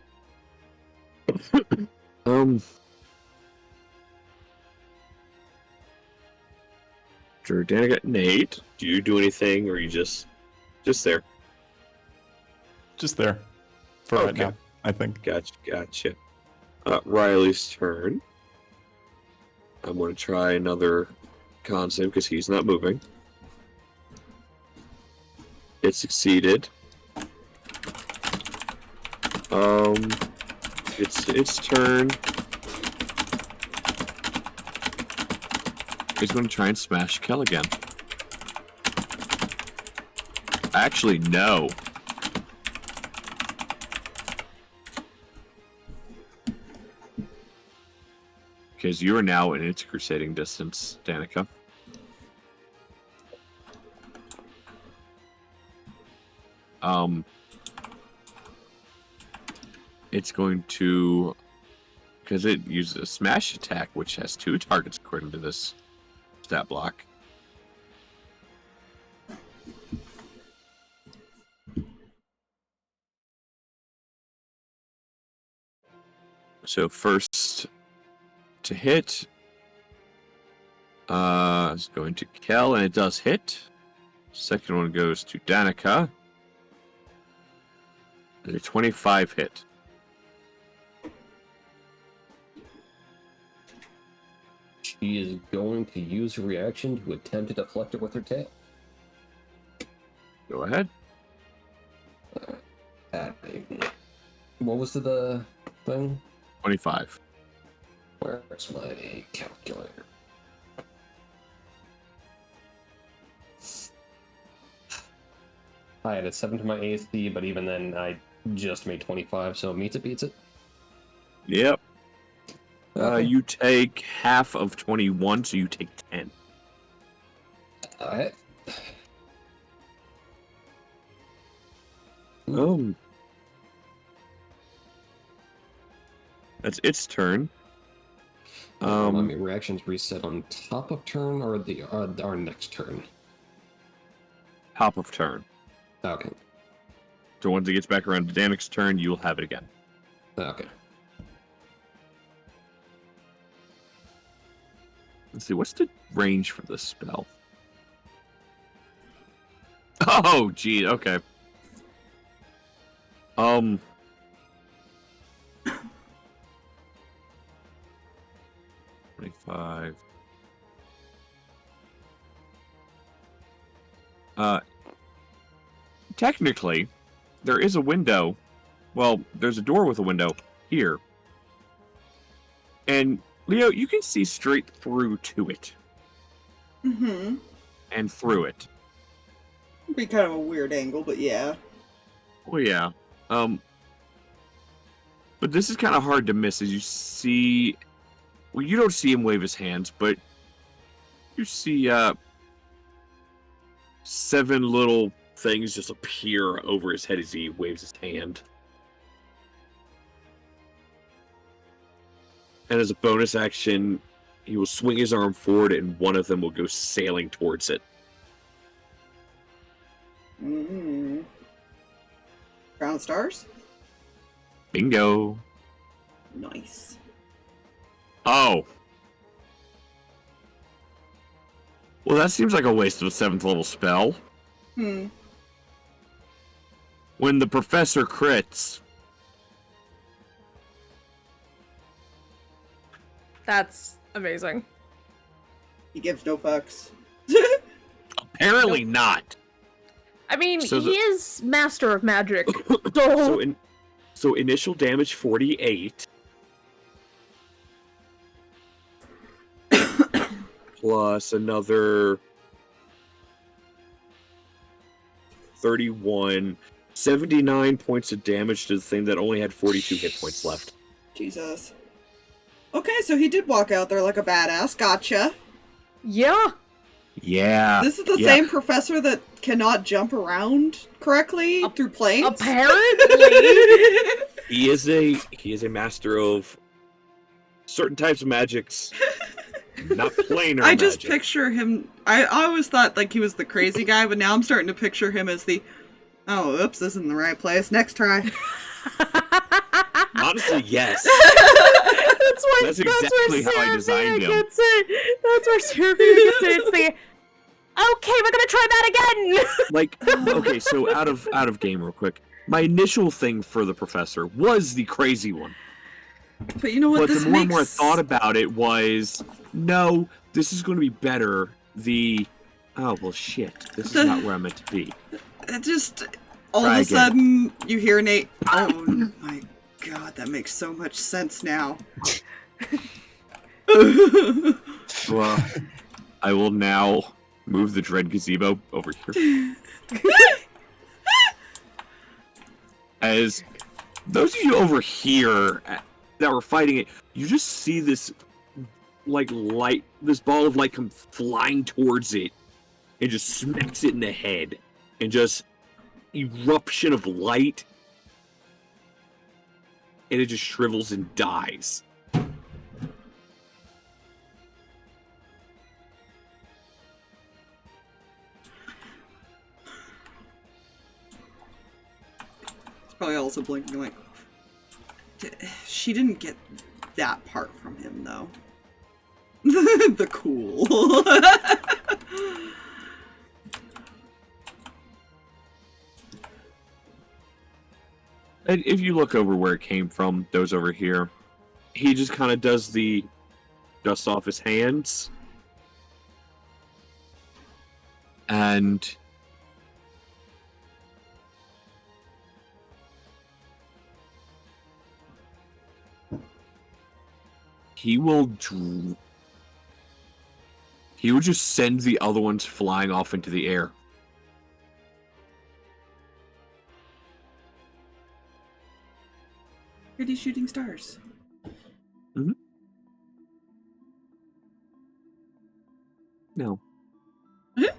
after Danika. Nate, do you do anything, or are you just there? Just there. For right now, I think. Gotcha. Riley's turn. I'm going to try another con save because he's not moving. It succeeded. It's turn. He's going to try and smash Kel again. Actually, no. Because you are now in its crusading distance, Danika. It's going to, because it uses a smash attack, which has 2 targets according to this stat block. So first to hit is going to Kel, and it does hit. Second one goes to Danika. And a 25 hit. She is going to use her reaction to attempt to deflect it with her tail. Go ahead. What was the thing? 25. Where's my calculator? I had a 7 to my AC, but even then I just made 25, so meets it, beats it. Yep. Okay. You take half of 21, so you take 10. Alright. That's its turn. Let me reactions reset on top of turn or our next turn? Top of turn. Okay. So once it gets back around to Danika's turn, you'll have it again. Okay. Let's see, what's the range for this spell? Oh, gee, okay. 25. Technically, there is a window. Well, there's a door with a window here. And, Leo, you can see straight through to it. Mm-hmm. And through it. It'd be kind of a weird angle, but yeah. Oh, yeah. But this is kind of hard to miss as you see... Well, you don't see him wave his hands, but you see 7 little things just appear over his head as he waves his hand. And as a bonus action, he will swing his arm forward and one of them will go sailing towards it. Mm-hmm. Crown of Stars? Bingo. Nice. Oh. Well, that seems like a waste of a 7th level spell. Hmm. When the professor crits. That's amazing. He gives no fucks. Apparently not. I mean, So he is master of magic. So initial damage 48. Plus another 31. 79 points of damage to the thing that only had 42 hit points left. Jesus. Okay, so he did walk out there like a badass. Gotcha. Yeah. Yeah. This is the same professor that cannot jump around correctly through planes? Apparently. He is a master of certain types of magics. Not planar I just magic. picture him... I always thought like he was the crazy guy, but now I'm starting to picture him as the... Oh, oops, this isn't the right place. Next try. Honestly, yes. That's exactly how I designed him. That's where Seraphina gets it. It's the Okay, we're gonna try that again. Like, okay, so out of game real quick. My initial thing for the professor was the crazy one. But you know what? But This the more and makes... more I thought about it was, no, this is going to be better. Oh, well, shit. This is not where I'm meant to be. It just... All Try of a again. sudden, you hear Nate... Oh my god, that makes so much sense now. Well, I will now move the Dread Gazebo over here. As those of you over here that were fighting it, you just see this, like, light, this ball of light come flying towards it, and just smacks it in the head, and just eruption of light, and it just shrivels and dies. Probably also blinking like... She didn't get that part from him, though. The cool. And if you look over where it came from, those over here, he just kind of does the dust off his hands. And... he will just send the other ones flying off into the air. Pretty shooting stars. Mm-hmm. No.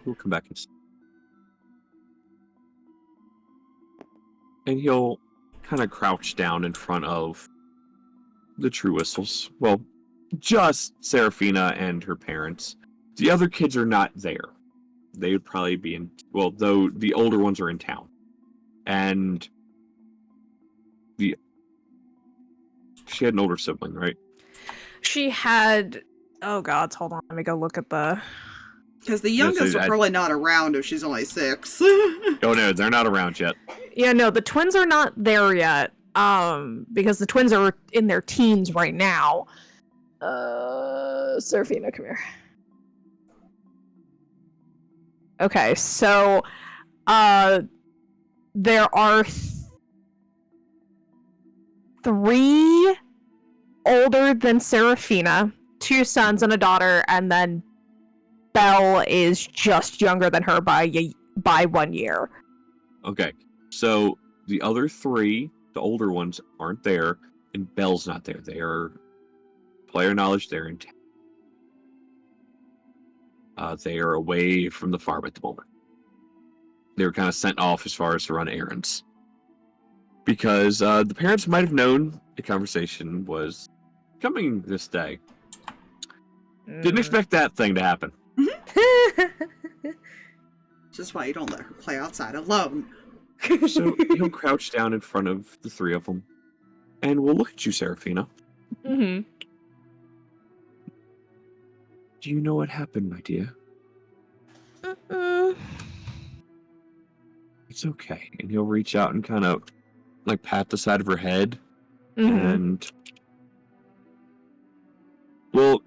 We'll come back and he'll kind of crouch down in front of the True Whistles. Well, just Seraphina and her parents. The other kids are not there. They would probably be in... Well, though the older ones are in town. And... She had an older sibling, right? She had... Oh god, hold on. Let me go look at the... Because the youngest are probably not around if she's only 6. Oh no, they're not around yet. Yeah, no, the twins are not there yet. Because the twins are in their teens right now. Seraphina, come here. Okay, so, there are 3 older than Seraphina, 2 sons and a daughter, and then Belle is just younger than her by 1 year. Okay, so the other 3, the older ones, aren't there, and Belle's not there. They are, player knowledge, they're in town. They are away from the farm at the moment. They were kind of sent off as far as to run errands. Because the parents might have known the conversation was coming this day. Didn't expect that thing to happen. Just why you don't let her play outside alone. So he'll crouch down in front of the 3 of them. And we'll look at you, Seraphina. Mm-hmm. Do you know what happened, my dear? It's okay. And he'll reach out and kind of, like, pat the side of her head. Mm-hmm. And... well,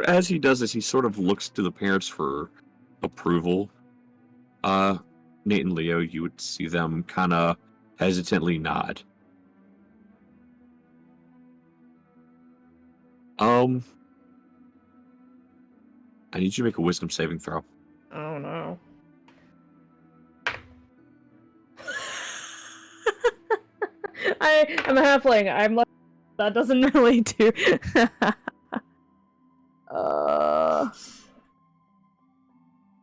as he does this, he sort of looks to the parents for approval. Nate and Leo, you would see them kind of hesitantly nod. I need you to make a wisdom saving throw. Oh no. I'm a halfling. I'm like, that doesn't really do.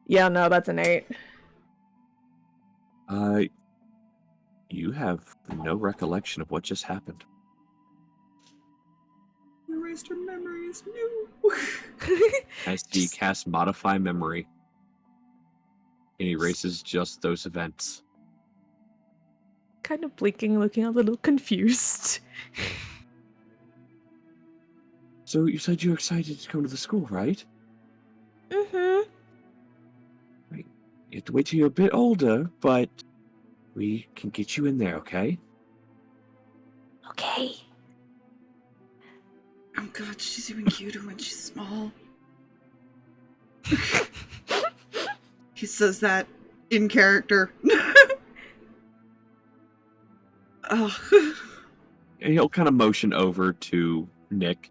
Yeah, no, that's an 8. You have no recollection of what just happened. Erased her memories. No. As he casts Modify Memory, and erases just those events. Kind of blinking, looking a little confused. So you said you were excited to come to the school, right? Mm-hmm. You have to wait till you're a bit older, but we can get you in there, okay? Okay. Oh god, she's even cuter when she's small. He says that in character. Ugh. And he'll kind of motion over to Nick.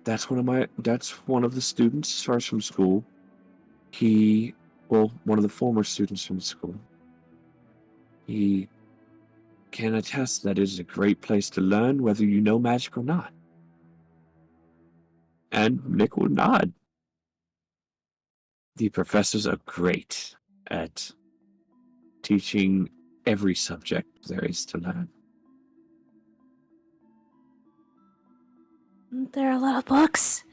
That's one of the students as far as from school. One of the former students from the school. He can attest that it is a great place to learn whether you know magic or not. And Nick will nod. The professors are great at teaching every subject there is to learn. There are a lot of books.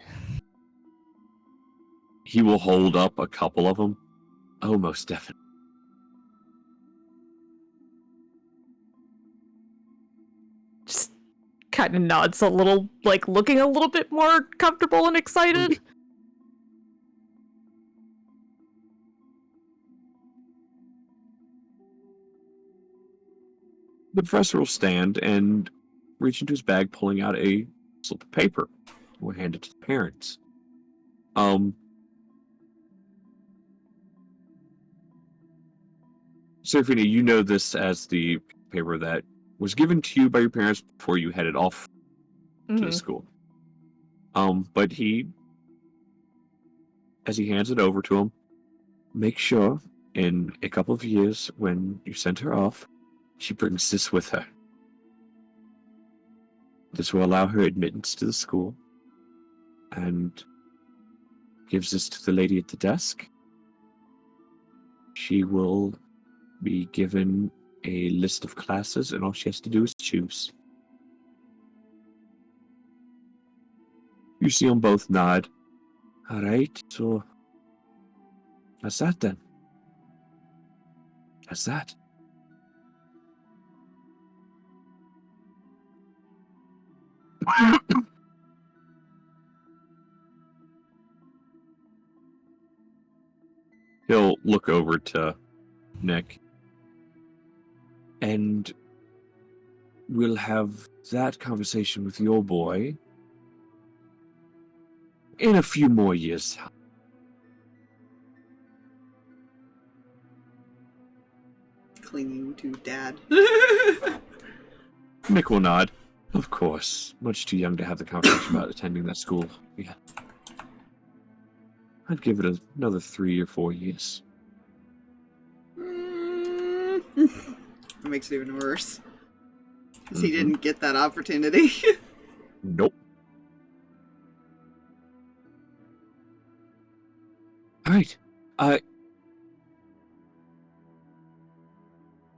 He will hold up a couple of them. Oh, most definitely. Just kind of nods a little, like looking a little bit more comfortable and excited. The professor will stand and reach into his bag, pulling out a slip of paper. We'll hand it to the parents. Seraphina, you know this as the paper that was given to you by your parents before you headed off to the school. But as he hands it over to him, make sure in a couple of years when you send her off, she brings this with her. This will allow her admittance to the school and gives this to the lady at the desk. She will be given a list of classes, and all she has to do is choose. You see them both nod. All right, so that's that then. That's that. He'll look over to Nick. And we'll have that conversation with your boy in a few more years' time. Clinging to dad. Nick will nod. Of course. Much too young to have the conversation about attending that school. Yeah. I'd give it another 3 or 4 years. It makes it even worse. Because he didn't get that opportunity. Nope. Alright.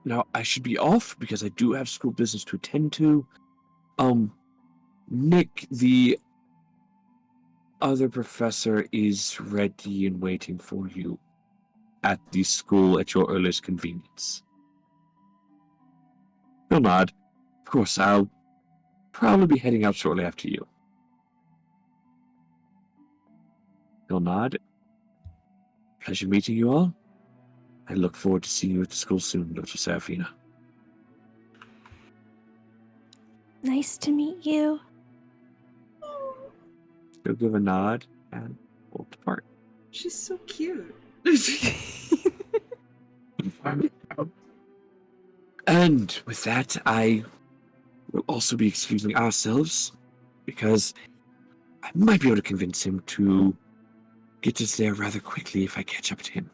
Now, I should be off because I do have school business to attend to. Nick, the other professor, is ready and waiting for you at the school at your earliest convenience. He'll nod. Of course, I'll probably be heading out shortly after you. He'll nod. Pleasure meeting you all. I look forward to seeing you at the school soon, Dr. Seraphina. Nice to meet you. He'll give a nod and we'll depart. She's so cute. And with that, I will also be excusing ourselves because I might be able to convince him to get us there rather quickly if I catch up to him.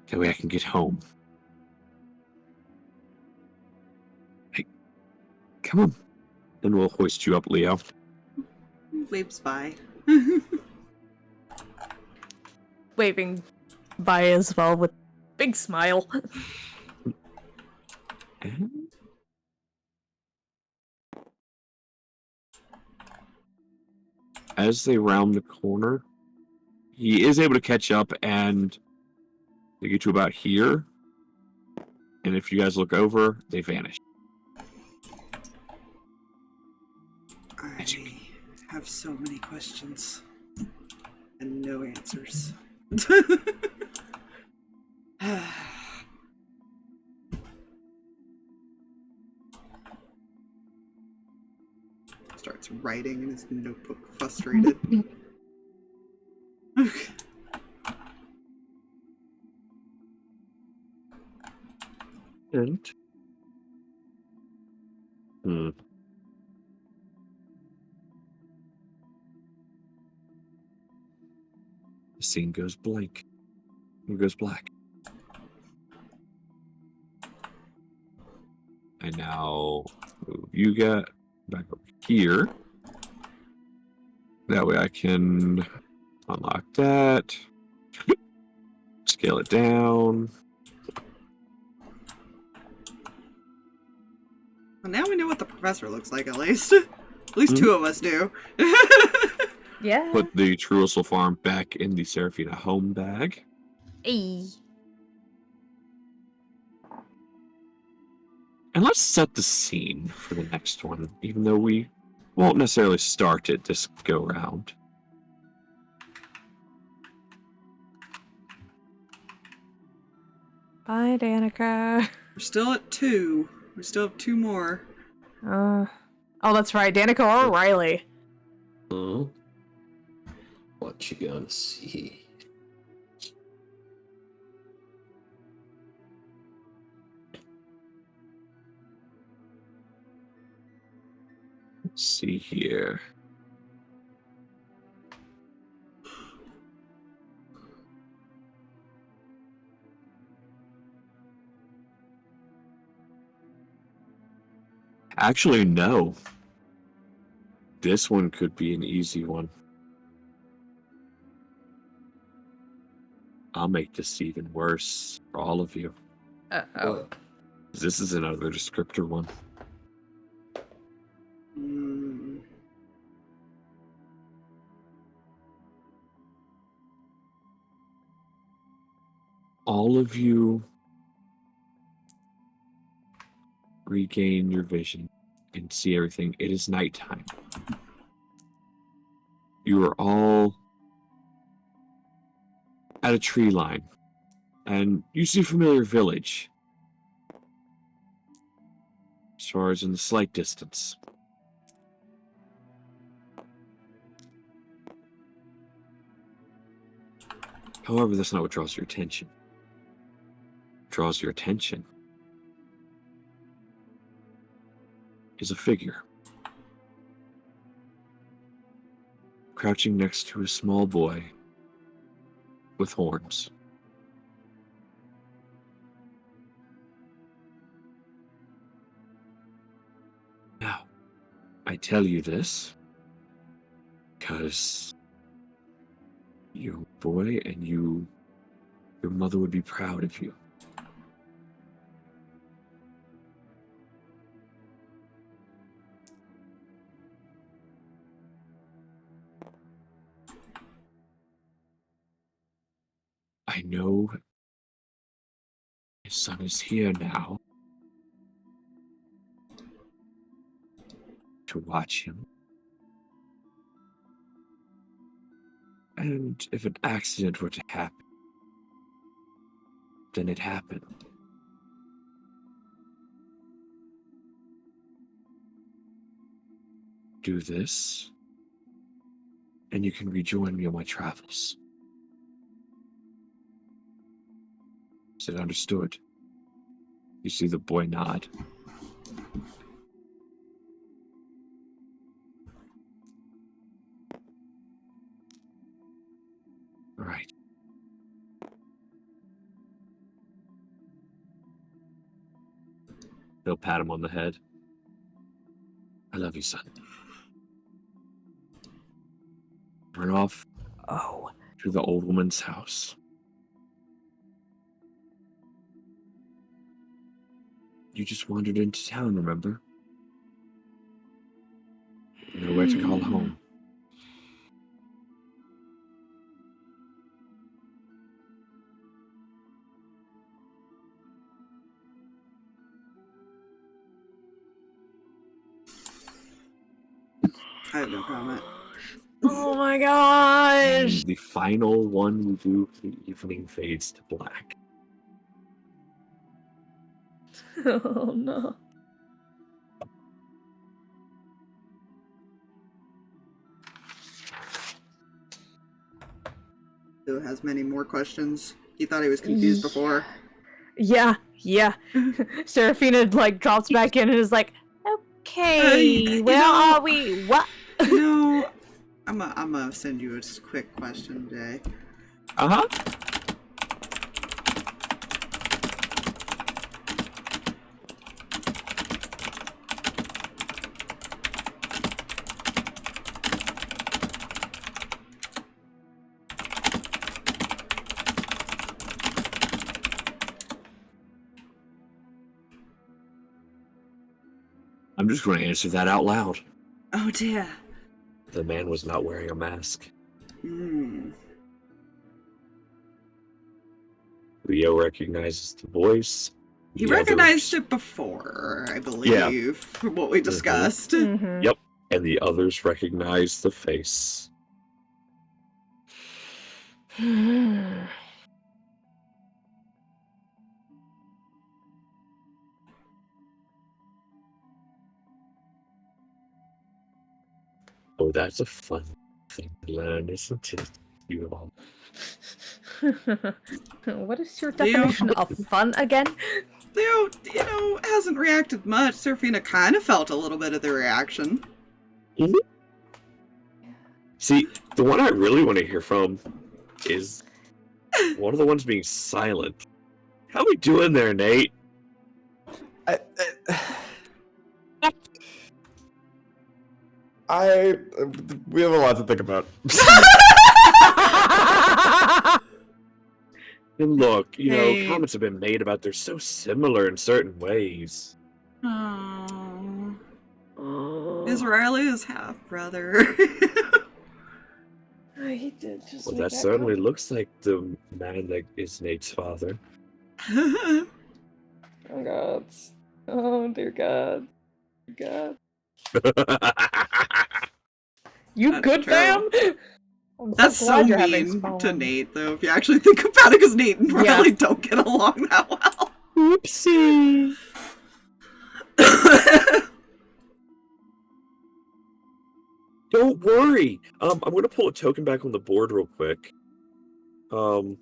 That way I can get home. Hey, come on. Then we'll hoist you up, Leo. Waves by. Waving by as well with big smile. And as they round the corner, he is able to catch up and they get to about here. And if you guys look over, they vanish. I have so many questions and no answers. Starts writing in his notebook, frustrated. And the scene goes blank. It goes black. I now move you get back over here. That way I can unlock that. Scale it down. Well, now we know what the professor looks like, at least. At least two of us do. Yeah. Put the Trussel Farm back in the Seraphina home bag. Hey. And let's set the scene for the next one, even though we won't necessarily start it this go round. Bye, Danika. We're still at 2. We still have 2 more. Oh, that's right. Danika or Riley. Oh. What you gonna see? Let's see here. Actually, no. This one could be an easy one. I'll make this even worse for all of you. Uh-oh. This is another descriptor one. All of you regain your vision and see everything. It is nighttime. You are all at a tree line, and you see a familiar village. As far as in the slight distance. However, that's not what draws your attention. What draws your attention is a figure crouching next to a small boy with horns. Now, I tell you this because you're a boy and your mother would be proud of you. I know his son is here now to watch him. And if an accident were to happen, then it happened. Do this, and you can rejoin me on my travels. Is it understood? You see the boy nod. All right. They'll pat him on the head. I love you, son. Run off to the old woman's house. You just wandered into town, remember? Nowhere to call home. I have no comment. Oh my gosh! And the final one we do for the evening fades to black. Oh no. Who has many more questions? He thought he was confused before. Yeah. Seraphina like drops back in and is like, okay, where are we? What? I'm gonna send you a quick question, Jay. Uh-huh. I'm just going to answer that out loud. Oh dear. The man was not wearing a mask. Leo recognizes the voice. He recognized it before, I believe, from what we discussed. Mm-hmm. Yep. And the others recognize the face. Oh, that's a fun thing to learn, isn't it? You all. What is your definition of fun again? Leo, hasn't reacted much. Seraphina kind of felt a little bit of the reaction. Mm-hmm. See, the one I really want to hear from is one of the ones being silent. How we doing there, Nate? We have a lot to think about. And look, comments have been made about they're so similar in certain ways. Oh. Is Riley his half-brother? He did just Well, that certainly looks like the man that is Nate's father. Oh god. Oh dear god. God. You That's good, true. fam? I'm That's so glad you're having mean fun. to Nate, though, if you actually think about it, because Nate and Riley don't get along that well. Oopsie. Don't worry. I'm going to pull a token back on the board real quick. Well,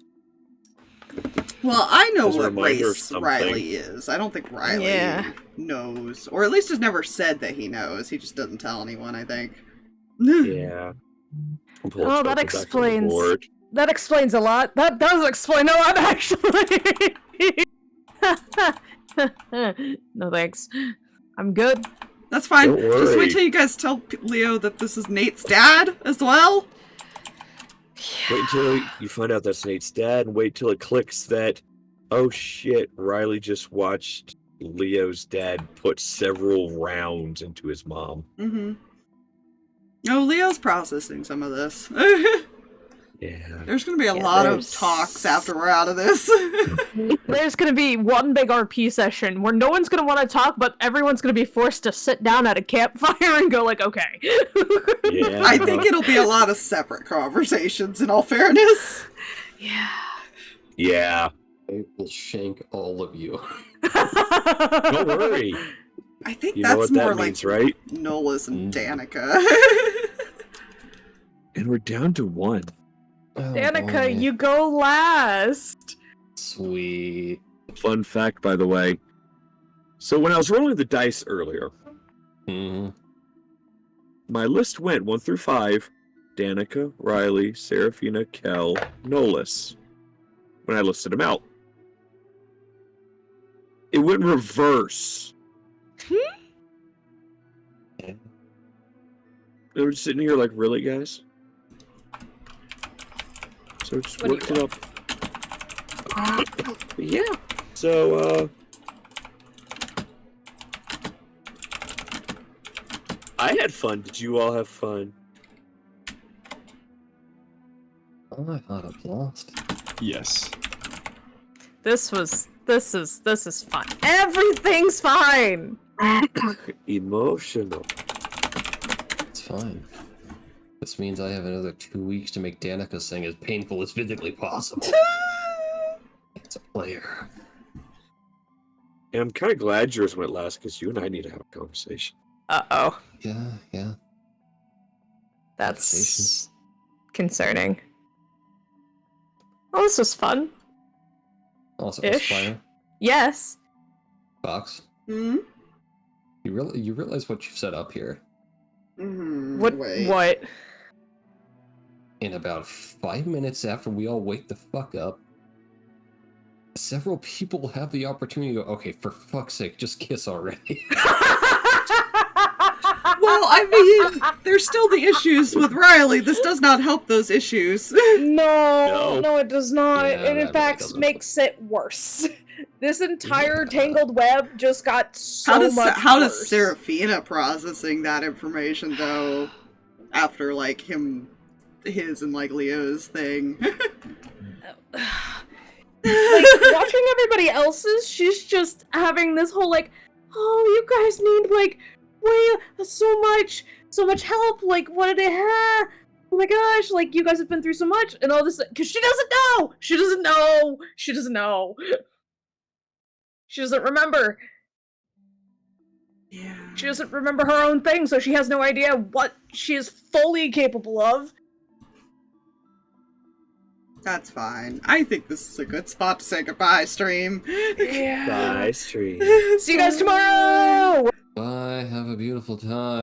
I know As a what reminder of race something. Riley is. I don't think Riley knows. Or at least has never said that he knows. He just doesn't tell anyone, I think. Yeah. Oh, that explains. That explains a lot. That does explain a lot, actually. No thanks. I'm good. That's fine. Don't worry. Just wait till you guys tell Leo that this is Nate's dad as well. Wait until you find out that's Nate's dad, and wait till it clicks that, oh shit, Riley just watched Leo's dad put several rounds into his mom. Mm-hmm. Oh, Leo's processing some of this. Yeah. There's gonna be a lot of talks after we're out of this. There's gonna be one big RP session where no one's gonna want to talk, but everyone's gonna be forced to sit down at a campfire and go like, okay. Yeah. I think it'll be a lot of separate conversations, in all fairness. Yeah. Yeah. I will shank all of you. Don't worry. I think You know that's what more that like means, right? Nolas and Danika. And we're down to one. Oh, Danika, boy. you go last. Sweet. Fun fact, by the way. So when I was rolling the dice earlier, my list went 1 through 5. Danika, Riley, Seraphina, Kel, Nolas. When I listed them out. It went reverse. They were just sitting here like, really, guys? So just worked it up. Yeah. So, I had fun. Did you all have fun? Oh, I thought I lost. Yes. This is fine. Everything's fine. Emotional. It's fine. This means I have another 2 weeks to make Danika sing as painful as physically possible. It's a player. And I'm kind of glad yours went last because you and I need to have a conversation. Uh-oh. Yeah. That's concerning. Well, this was fun. Also, Ish. Aspire, Yes. Fox, Hmm? you realize what you've set up here. What? In about 5 minutes after we all wake the fuck up, several people will have the opportunity to go, okay, for fuck's sake, just kiss already. Well, I mean, there's still the issues with Riley. This does not help those issues. No, it does not. Yeah, it that in really fact doesn't. makes it worse. This entire tangled web just got so much How does worse. Seraphina processing that information though? After like his and like Leo's thing. Like watching everybody else's, she's just having this whole like, oh, you guys need like way so much help. Like, what did it have? Oh my gosh! Like, you guys have been through so much, and all this because she doesn't know. She doesn't know. She doesn't know. She doesn't remember. Yeah. She doesn't remember her own thing, so she has no idea what she is fully capable of. That's fine. I think this is a good spot to say goodbye, stream. Yeah. Bye, stream. See you guys tomorrow! Bye, have a beautiful time.